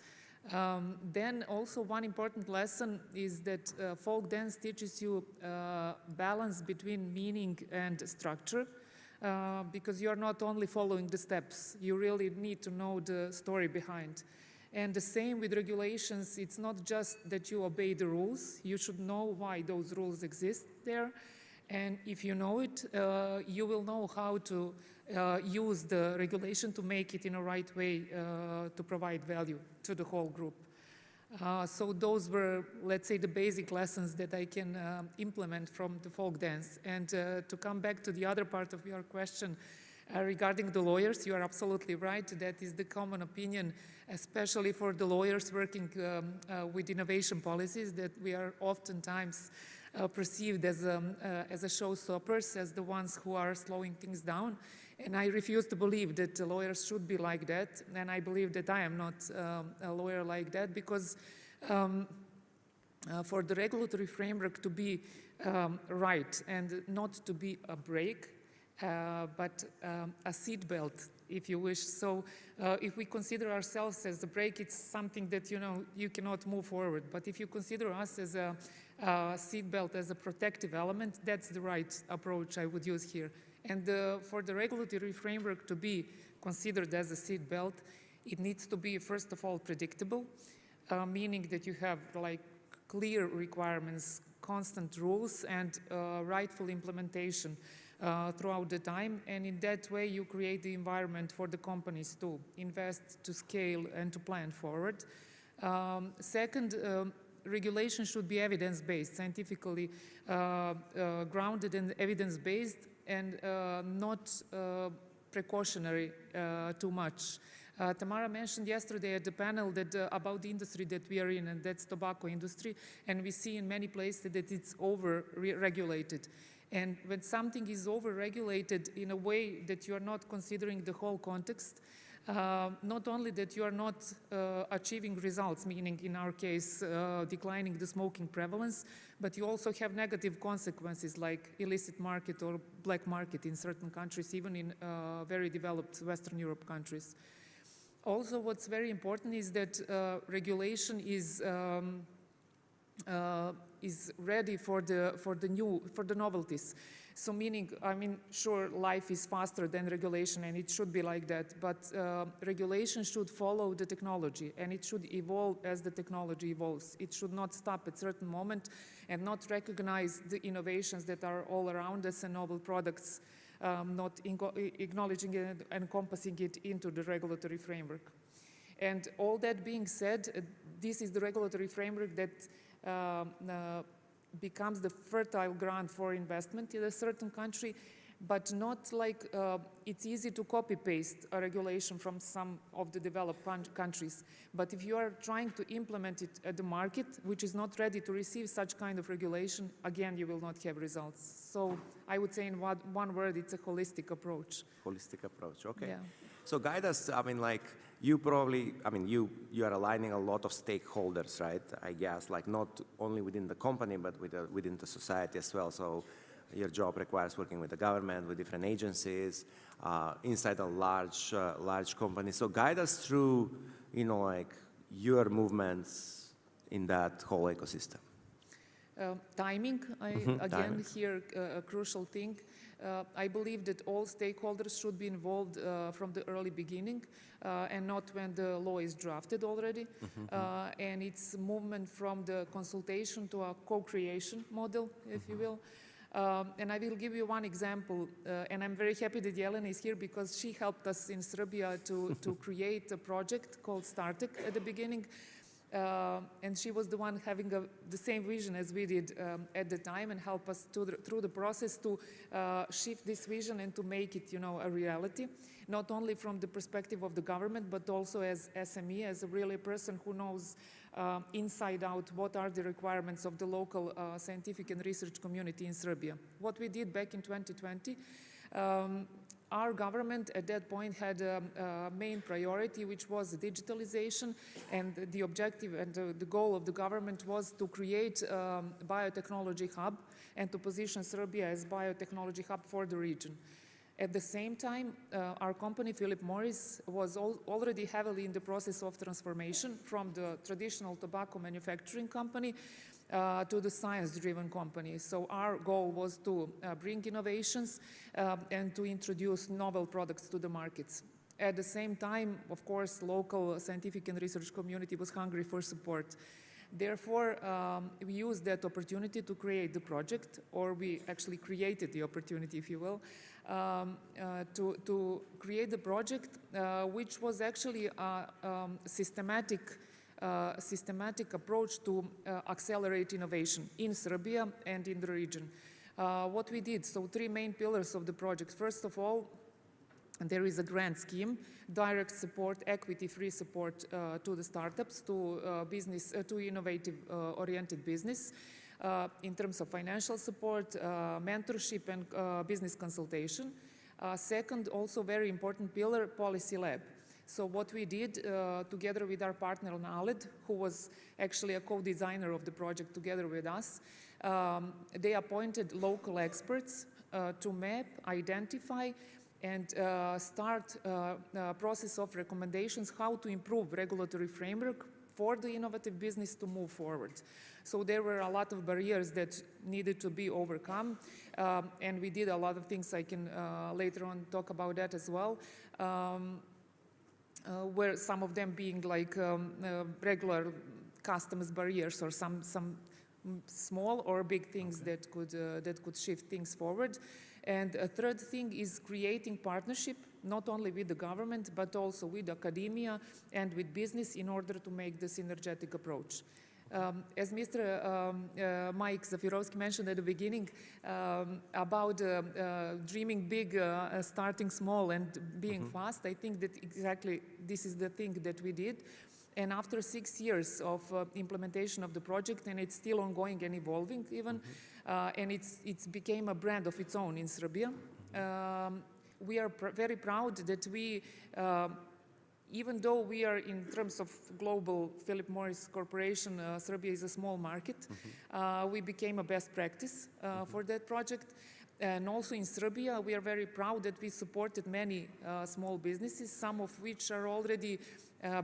Then also one important lesson is that folk dance teaches you balance between meaning and structure. Because you're not only following the steps, you really need to know the story behind. And the same with regulations, it's not just that you obey the rules, you should know why those rules exist there. And if you know it, you will know how to use the regulation to make it in a right way to provide value to the whole group. So those were, let's say, the basic lessons that I can implement from the folk dance. And to come back to the other part of your question regarding the lawyers, you are absolutely right. That is the common opinion, especially for the lawyers working with innovation policies, that we are oftentimes perceived as a showstoppers, as the ones who are slowing things down. And I refuse to believe that the lawyers should be like that. And I believe that I am not a lawyer like that, because for the regulatory framework to be right and not to be a brake, but a seat belt, if you wish. So if we consider ourselves as a brake, it's something that, you cannot move forward. But if you consider us as a seat belt, as a protective element, that's the right approach I would use here. And for the regulatory framework to be considered as a seat belt, it needs to be, first of all, predictable, meaning that you have like clear requirements, constant rules, and rightful implementation throughout the time. And in that way, you create the environment for the companies to invest, to scale, and to plan forward. Second, regulation should be evidence-based, scientifically grounded and evidence-based, and not precautionary too much. Tamara mentioned yesterday at the panel that about the industry that we are in, and that's tobacco industry, and we see in many places that it's over-regulated. And when something is over-regulated in a way that you are not considering the whole context, not only that you are not achieving results, meaning in our case declining the smoking prevalence, but you also have negative consequences like illicit market or black market in certain countries, even in very developed Western Europe countries. Also, what's very important is that regulation is ready for the novelties. So meaning, I mean, sure, life is faster than regulation, and it should be like that, but regulation should follow the technology, and it should evolve as the technology evolves. It should not stop at a certain moment and not recognize the innovations that are all around us and novel products, not acknowledging it and encompassing it into the regulatory framework. And all that being said, this is the regulatory framework that becomes the fertile ground for investment in a certain country, but not like it's easy to copy-paste a regulation from some of the developed countries. But if you are trying to implement it at the market, which is not ready to receive such kind of regulation, again, you will not have results. So I would say in one word, it's a holistic approach. Holistic approach, okay. Yeah. So guide us, I mean, like, you probably, I mean, you are aligning a lot of stakeholders, right? I guess, like, not only within the company, but within the society as well. So your job requires working with the government, with different agencies, inside a large company. So guide us through, you know, like, your movements in that whole ecosystem. Timing, again, Timing. here a crucial thing. I believe that all stakeholders should be involved from the early beginning and not when the law is drafted already. And it's movement from the consultation to a co-creation model, if you will. And I will give you one example, and I'm very happy that Jelena is here because she helped us in Serbia to create a project called Startek at the beginning. And she was the one having the same vision as we did at the time and help us through the process to shift this vision and to make it, you know, a reality, not only from the perspective of the government, but also as SME, as a really person who knows inside out what are the requirements of the local scientific and research community in Serbia. What we did back in 2020, our government at that point had a main priority, which was digitalization, and the objective and the goal of the government was to create a biotechnology hub and to position Serbia as biotechnology hub for the region. At the same time, our company, Philip Morris, was already heavily in the process of transformation from the traditional tobacco manufacturing company to the science-driven company. So our goal was to bring innovations and to introduce novel products to the markets. At the same time, of course, local scientific and research community was hungry for support. Therefore, we used that opportunity to create the project, or we actually created the opportunity, if you will, to create the project, which was actually a systematic approach to accelerate innovation in Serbia and in the region. What we did, so 3 main pillars of the project. First of all, there is a grant scheme, direct support, equity-free support to the startups, to business, to innovative-oriented business, in terms of financial support, mentorship, and business consultation. Second, also very important pillar, policy lab. So what we did together with our partner NALED, who was actually a co-designer of the project together with us, they appointed local experts to map, identify, and start a process of recommendations how to improve regulatory framework for the innovative business to move forward. So there were a lot of barriers that needed to be overcome, and we did a lot of things. I can later on talk about that as well. Where some of them being like regular customs barriers or some small or big things that could shift things forward. And a third thing is creating partnership, not only with the government, but also with academia and with business in order to make the synergetic approach. As Mr. Mike Zafirovsky mentioned at the beginning about dreaming big, starting small, and being fast, I think that exactly this is the thing that we did. And after 6 years of implementation of the project, and it's still ongoing and evolving even, and it's became a brand of its own in Serbia, we are very proud that we, even though we are in terms of global Philip Morris Corporation, Serbia is a small market, we became a best practice for that project. And also in Serbia, we are very proud that we supported many small businesses, some of which are already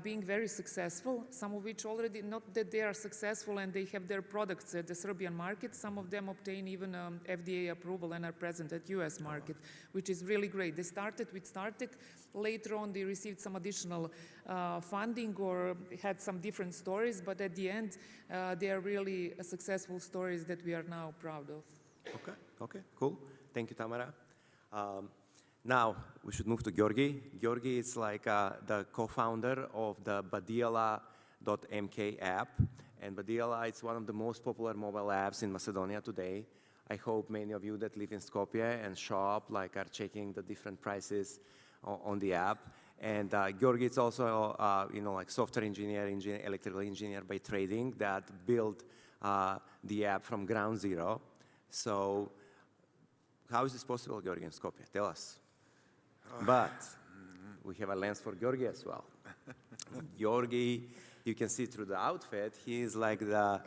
being very successful, some of which already, not that they are successful and they have their products at the Serbian market, some of them obtain even FDA approval and are present at US market, which is really great. They started with StarTech, later on they received some additional funding or had some different stories, but at the end, they are really successful stories that we are now proud of. Okay, okay, cool. Thank you, Tamara. Now, we should move to Georgi. Georgi is like the co-founder of the Badiala.mk app. And Badiala is one of the most popular mobile apps in Macedonia today. I hope many of you that live in Skopje and shop like are checking the different prices on the app. And Georgi is also, like software engineer, electrical engineer by trading that built the app from ground zero. So how is this possible, Georgi in Skopje? Tell us. But we have a lens for Georgi as well. Georgi, you can see through the outfit, he is like the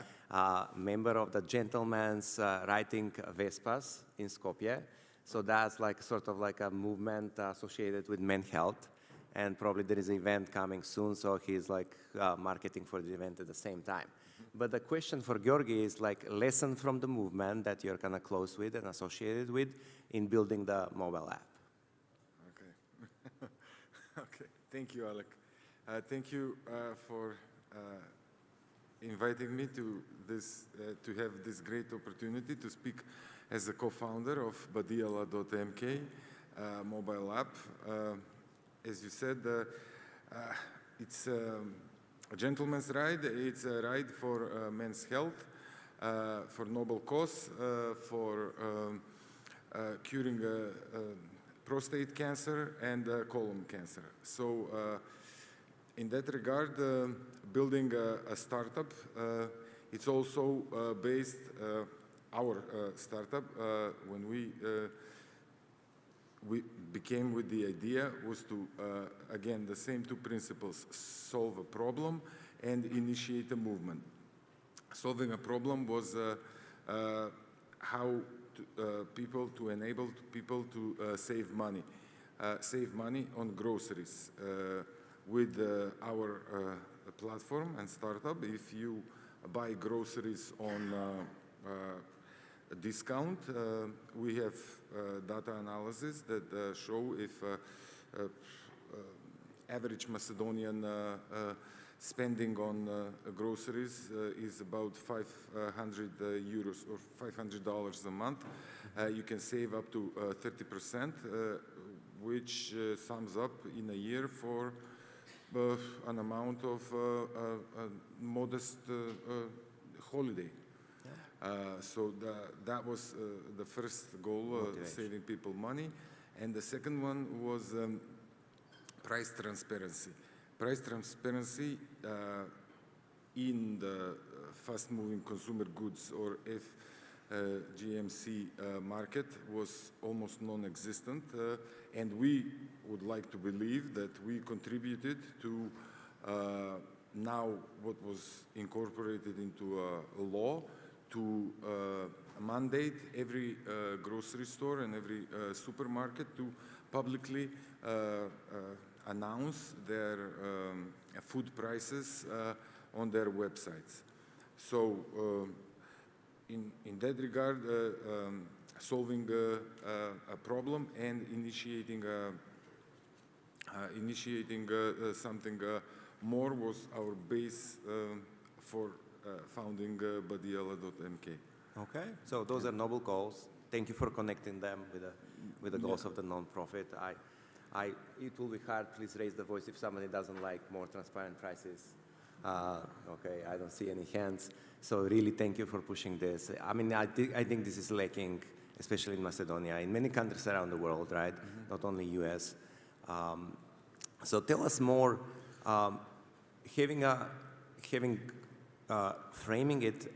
member of the Gentlemen's Riding Vespas in Skopje. So that's like sort of like a movement associated with men's health. And probably there is an event coming soon, so he's like marketing for the event at the same time. But the question for Georgi is like lesson from the movement that you're kind of close with and associated with in building the mobile app. Okay. Okay. Thank you, Alec. Thank you for inviting me to this to have this great opportunity to speak as a co-founder of Badiala.mk mobile app. As you said, it's a gentleman's ride. It's a ride for men's health, for noble cause, for curing prostate cancer and colon cancer. So in that regard, building a startup, it's also based, our startup, when we became with the idea was to, again, the same two principles, solve a problem and initiate a movement. Solving a problem was how to enable people to save money on groceries. With our platform and startup, if you buy groceries on a discount, we have data analysis that show if average Macedonian spending on groceries is about 500 euros or $500 a month. You can save up to 30%, which sums up in a year for an amount of a modest holiday. So that was the first goal, saving people money. And the second one was price transparency. Price transparency in the fast-moving consumer goods or GMC market was almost non-existent. And we would like to believe that we contributed to now what was incorporated into a law to mandate every grocery store and every supermarket to publicly announce their food prices on their websites. So in that regard, solving a problem and initiating something more was our base for founding Badiala.mk. Okay, so those are noble goals. Thank you for connecting them with the goals of the nonprofit. It will be hard. Please raise the voice if somebody doesn't like more transparent prices. Okay, I don't see any hands. So really, thank you for pushing this. I mean, I think this is lacking, especially in Macedonia, in many countries around the world, right? Mm-hmm. Not only US. So tell us more. Framing it,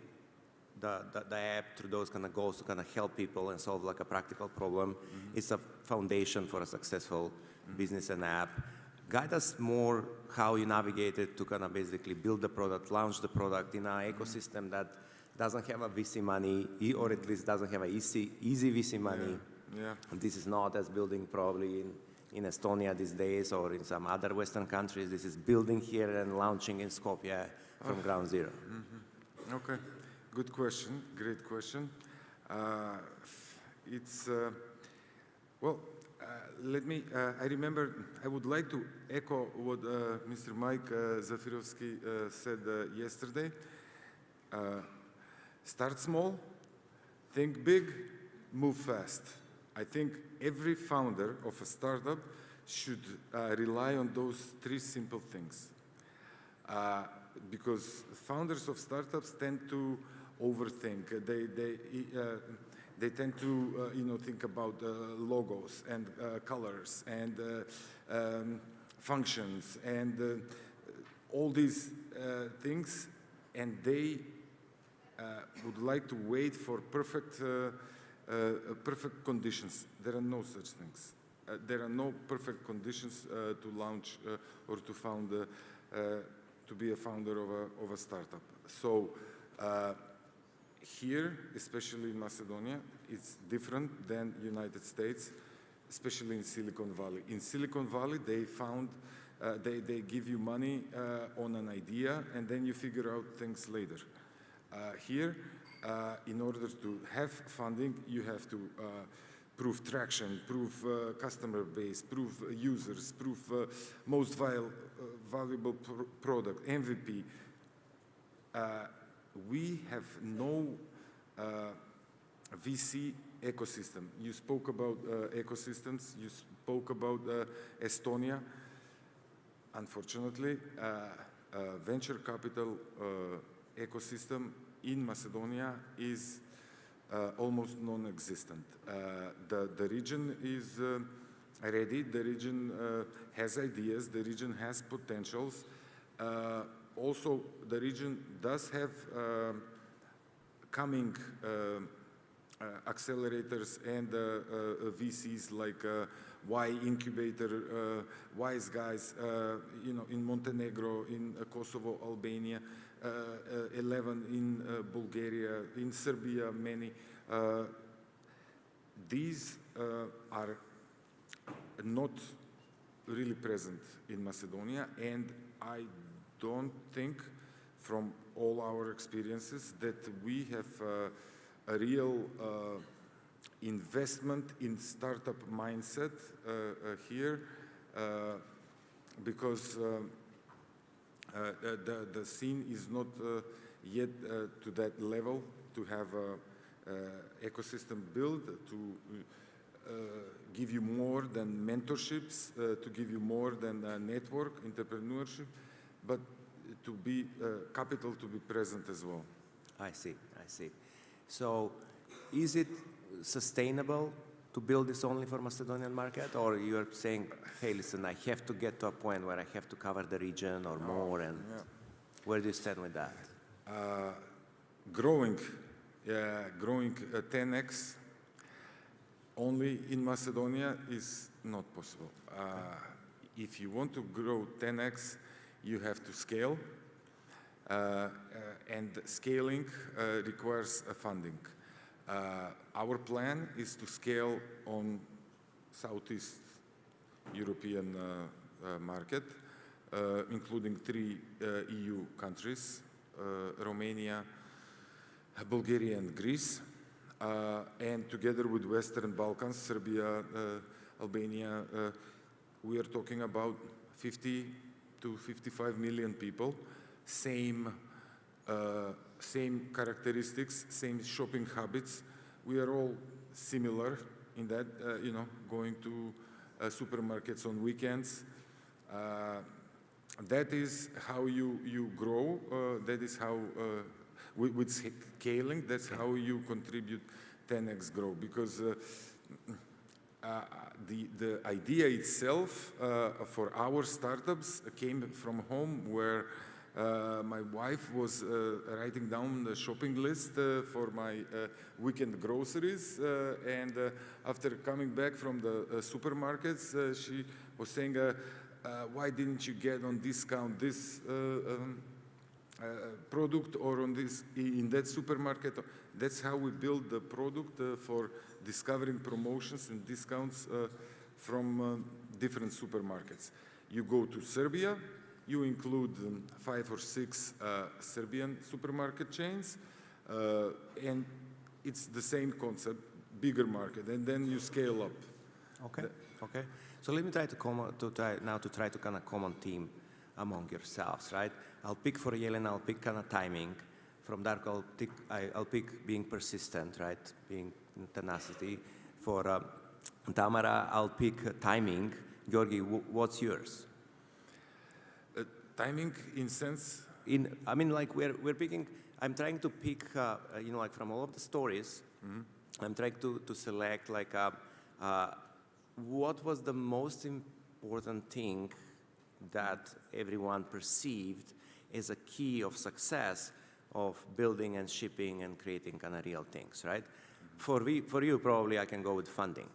the app through those kind of goals to kind of help people and solve like a practical problem, mm-hmm. It's a foundation for a successful mm-hmm. business and app. Guide us more how you navigated to kind of basically build the product, launch the product in an ecosystem that doesn't have a VC money, or at least doesn't have a easy VC money. Yeah. And this is not as building probably in Estonia these days or in some other Western countries. This is building here and launching in Skopje from ground zero. Okay, good question, great question. I remember, I would like to echo what Mr. Mike Zafirovsky said yesterday. Start small, think big, move fast. I think every founder of a startup should rely on those three simple things. Because founders of startups tend to overthink. They tend to think about logos and colors and functions and all these things, and they would like to wait for perfect conditions. There are no such things. There are no perfect conditions to launch or to found to be a founder of a startup. So here, especially in Macedonia, it's different than United States, especially in Silicon Valley. In Silicon Valley, they found, they give you money on an idea, and then you figure out things later. Here, in order to have funding, you have to prove traction, prove customer base, prove users, prove most valuable product, MVP. We have no VC ecosystem. You spoke about ecosystems. You spoke about Estonia. Unfortunately, venture capital ecosystem in Macedonia is almost non-existent. The region is ready. The region has ideas. The region has potentials. Also, the region does have coming accelerators and VCs like Y Incubator, Wise Guys, in Montenegro, in Kosovo, Albania, 11 in Bulgaria, in Serbia, many. These are not really present in Macedonia, and I don't think, from all our experiences, that we have a real investment in startup mindset here, because the scene is not yet to that level to have an ecosystem built to give you more than mentorships, to give you more than network, entrepreneurship, but to be capital to be present as well. I see. So is it sustainable to build this only for Macedonian market, or you're saying, hey, listen, I have to get to a point where I have to cover the region or more, and where do you stand with that? Growing 10x only in Macedonia is not possible. If you want to grow 10x, you have to scale, and scaling requires funding. Our plan is to scale on Southeast European market, including 3 EU countries, Romania, Bulgaria, and Greece, and together with Western Balkans, Serbia, Albania, we are talking about 50 to 55 million people, same characteristics, same shopping habits. We are all similar in that, going to supermarkets on weekends. That is how you grow. That is how, with scaling, that's how you contribute 10x grow. Because the idea itself for our startups came from home, where my wife was writing down the shopping list for my weekend groceries, and after coming back from the supermarkets, she was saying, why didn't you get on discount this product or on this in that supermarket. That's how we build the product for discovering promotions and discounts from different supermarkets. You go to Serbia, you include 5 or 6 Serbian supermarket chains, and it's the same concept, bigger market, and then you scale up. Okay, okay. So let me try to try to kind of common theme among yourselves, right? I'll pick for Yelena, I'll pick kind of timing. From Darko, I'll pick being persistent, right? Being tenacity. For Tamara, I'll pick timing. Georgi, what's yours? Timing in sense? I mean, like we're picking, I'm trying to pick, you know, like from all of the stories, I'm trying to select like what was the most important thing that everyone perceived as a key of success of building and shipping and creating kind of real things, right? For you, probably I can go with funding.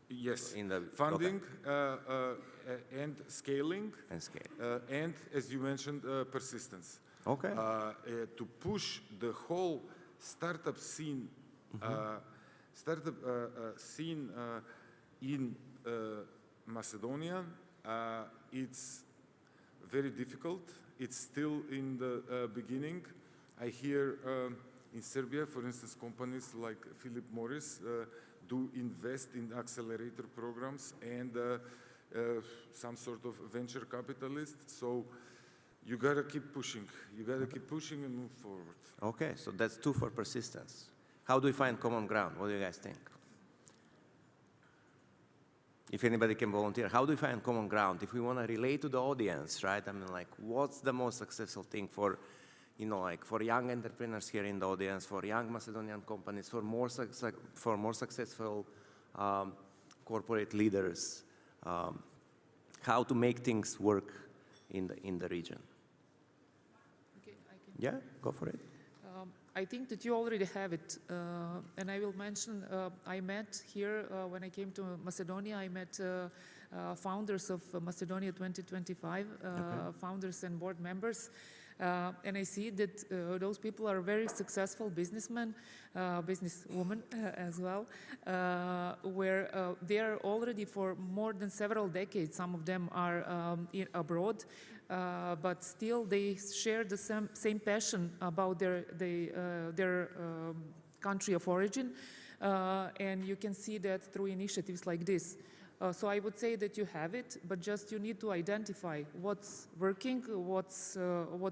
Yes, funding and scaling. And as you mentioned, persistence. Okay. To push the whole startup scene, in Macedonia, it's very difficult. It's still in the beginning. I hear in Serbia, for instance, companies like Philip Morris do invest in accelerator programs and some sort of venture capitalists. So you gotta keep pushing. You gotta keep pushing and move forward. Okay, so that's 2 for persistence. How do we find common ground? What do you guys think? If anybody can volunteer, how do we find common ground? If we want to relate to the audience, right? I mean, like, what's the most successful thing for, you know, like for young entrepreneurs here in the audience, for young Macedonian companies, for more successful corporate leaders, how to make things work in the region? Okay, I can. Yeah, go for it. I think that you already have it, and I will mention, I met here, when I came to Macedonia, I met founders of Macedonia2025, founders and board members, and I see that those people are very successful businessmen, businesswomen as well, where they are already for more than several decades, some of them are abroad, but still they share the same passion about their country of origin, and you can see that through initiatives like this. So I would say that you have it, but just you need to identify what's working, what's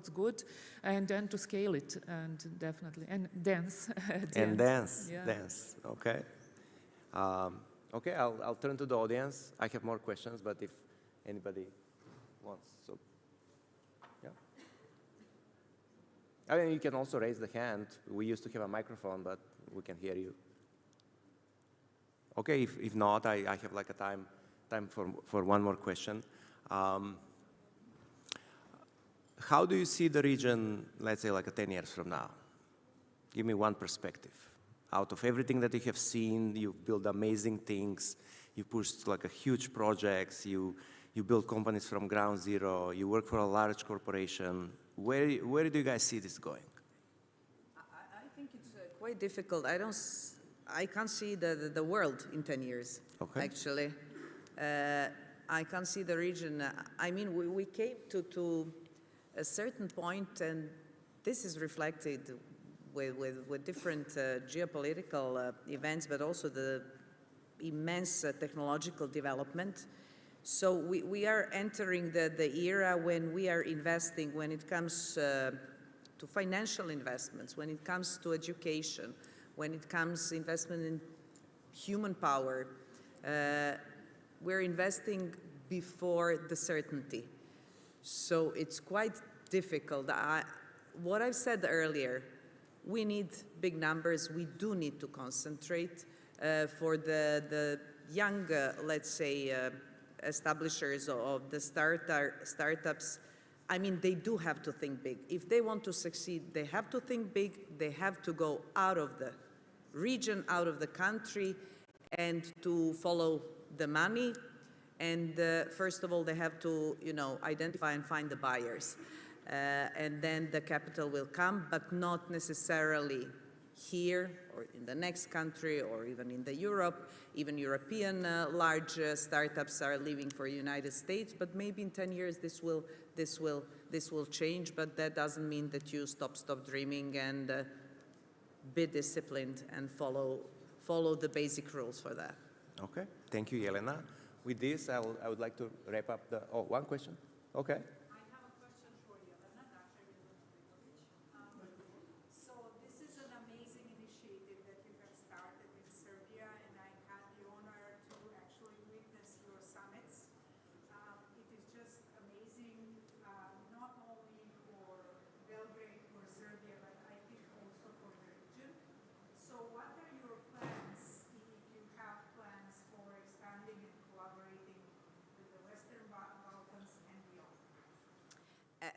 good, and then to scale it, and definitely, and dance. Dance, okay. Okay, I'll turn to the audience. I have more questions, but if anybody wants, so. Yeah. I mean, you can also raise the hand. We used to have a microphone, but we can hear you. Okay, if not, I have like a time for one more question. How do you see the region, let's say like 10 years from now? Give me one perspective. Out of everything that you have seen, you've built amazing things, you pushed like a huge projects, you build companies from ground zero, you work for a large corporation. Where do you guys see this going? I think it's quite difficult. I can't see the world in 10 years, actually. I can't see the region. I mean, we came to a certain point, and this is reflected with different geopolitical events, but also the immense technological development. So we are entering the era when we are investing, when it comes to financial investments, when it comes to education, when it comes to investment in human power, we're investing before the certainty. So it's quite difficult. What I've said earlier, we need big numbers. We do need to concentrate for the young, let's say, establishers of the startups. I mean, they do have to think big. If they want to succeed, they have to think big. They have to go out of the region, out of the country, and to follow the money. And first of all, they have to, identify and find the buyers. and then the capital will come, but not necessarily here or in the next country or even in the Europe. Even European large startups are leaving for United States, but maybe in 10 years this will change, but that doesn't mean that you stop dreaming and be disciplined and follow the basic rules for that. Okay, thank you, Jelena. With this, I would like to wrap up the, one question? Okay.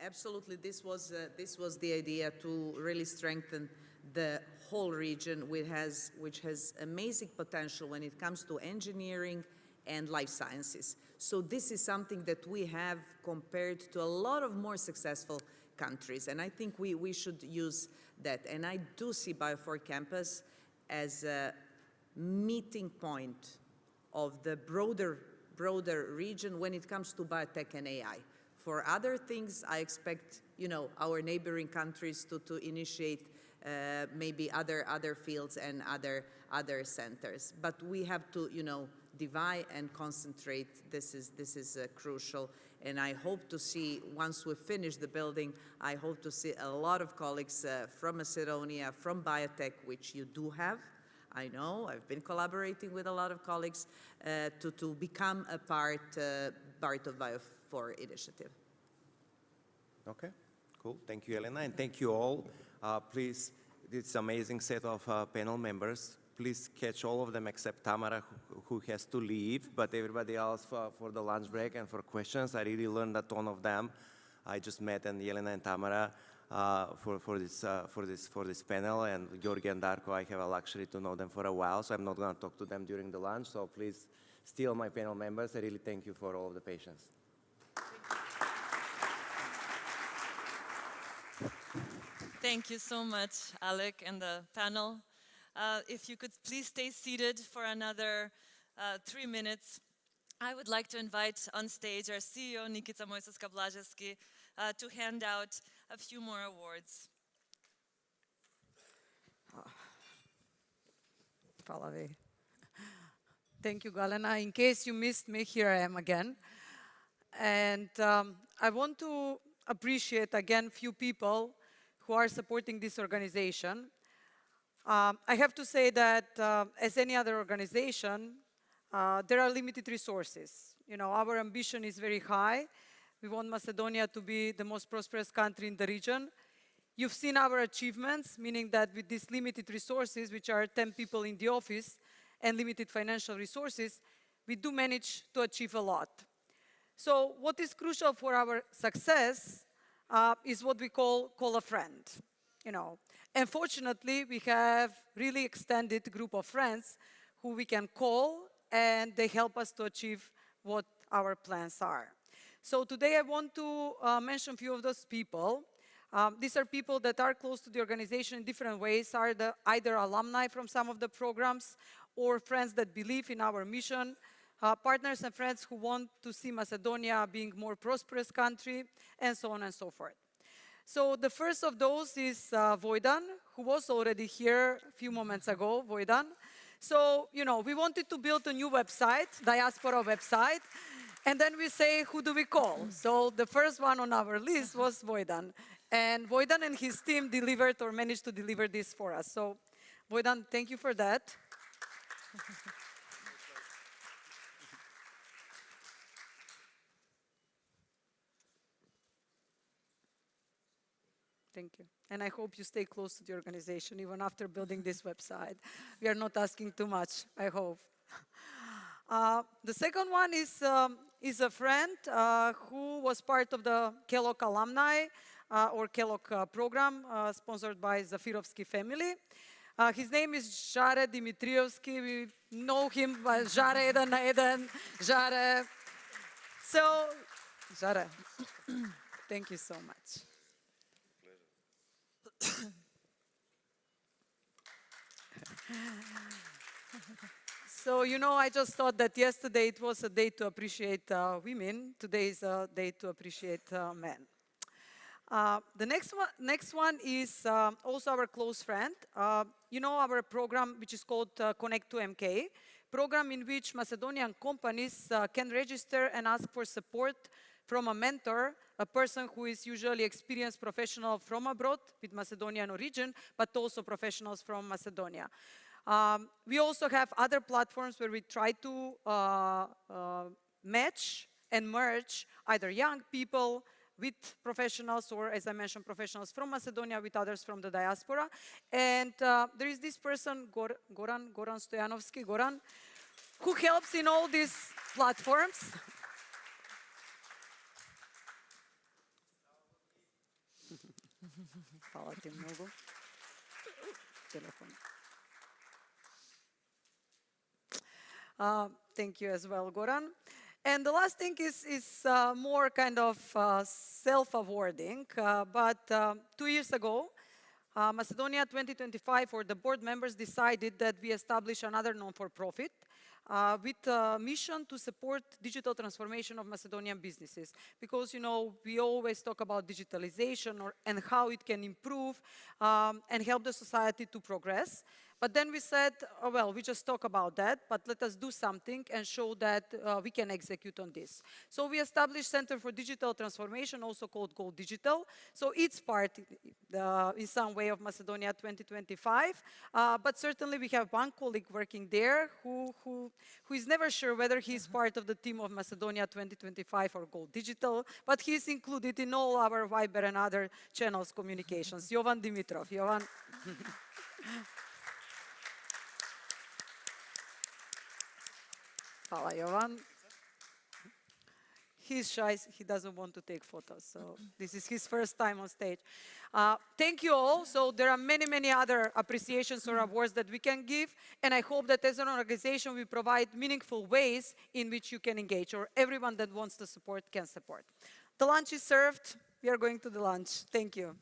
Absolutely, this was the idea to really strengthen the whole region, which has amazing potential when it comes to engineering and life sciences. So this is something that we have compared to a lot of more successful countries, and I think we should use that. And I do see Bio4 Campus as a meeting point of the broader region when it comes to biotech and AI. For other things, I expect, our neighboring countries to initiate maybe other fields and other centers. But we have to, divide and concentrate. This is crucial. And I hope to see, once we finish the building, I hope to see a lot of colleagues from Macedonia, from biotech, which you do have. I know, I've been collaborating with a lot of colleagues to become a part of Bio4 initiative. Okay, cool. Thank you, Jelena, and thank you all. Please, it's amazing set of panel members. Please catch all of them except Tamara, who has to leave, but everybody else for the lunch break and for questions. I really learned a ton of them. I just met Jelena and Tamara for this panel, and Georgi and Darko, I have a luxury to know them for a while, so I'm not going to talk to them during the lunch. So please, still my panel members, I really thank you for all of the patience. Thank you so much, Alec and the panel. If you could please stay seated for another 3 minutes. I would like to invite on stage our CEO, Nikita Moiseska-Blaževski, to hand out a few more awards. Thank you, Galena. In case you missed me, here I am again. And I want to appreciate again few people who are supporting this organization. I have to say that as any other organization, there are limited resources. Our ambition is very high. We want Macedonia to be the most prosperous country in the region. You've seen our achievements, meaning that with these limited resources, which are 10 people in the office, and limited financial resources, we do manage to achieve a lot. So what is crucial for our success is what we call a friend. And fortunately, we have really extended group of friends who we can call, and they help us to achieve what our plans are. So today I want to mention a few of those people. These are people that are close to the organization in different ways, are either alumni from some of the programs or friends that believe in our mission, partners and friends who want to see Macedonia being a more prosperous country, and so on and so forth. So the first of those is Vojdan, who was already here a few moments ago, Vojdan. So, we wanted to build a new website, diaspora website, and then we say, who do we call? So the first one on our list was Vojdan. And Vojdan and his team delivered or managed to deliver this for us. So Vojdan, thank you for that. Thank you. And I hope you stay close to the organization even after building this website. We are not asking too much, I hope. The second one is a friend who was part of the Kellogg alumni or Kellogg program sponsored by Zafirovsky family. His name is Jare Dimitrievsky. We know him by Jare, Eden, Jare. So, Jare, thank you so much. So, you know, I just thought that yesterday it was a day to appreciate women. Today is a day to appreciate men. The next one is also our close friend. You know our program, which is called Connect to MK, program in which Macedonian companies can register and ask for support from a mentor, a person who is usually experienced professional from abroad with Macedonian origin, but also professionals from Macedonia. We also have other platforms where we try to match and merge either young people with professionals, or as I mentioned, professionals from Macedonia with others from the diaspora. And there is this person, Goran Stojanovski, who helps in all these platforms. Hvala ti mnogo. Telefon. Thank you as well, Goran. And the last thing is more kind of self-awarding, but 2 years ago, Macedonia2025, or the board members, decided that we establish another non-for-profit with a mission to support digital transformation of Macedonian businesses. Because, you know, we always talk about digitalization and how it can improve and help the society to progress. But then we said, oh, well, we just talk about that, but let us do something and show that we can execute on this. So we established Center for Digital Transformation, also called Go Digital. So it's part in some way of Macedonia 2025, but certainly we have one colleague working there who is never sure whether he's part of the team of Macedonia 2025 or Go Digital, but he's included in all our Viber and other channels communications. Jovan Dimitrov. Jovan. Hvala, Jovan. He's shy, he doesn't want to take photos, so this is his first time on stage. Thank you all. So there are many, many other appreciations or awards that we can give, and I hope that as an organization we provide meaningful ways in which you can engage, or everyone that wants to support can support. The lunch is served. We are going to the lunch. Thank you.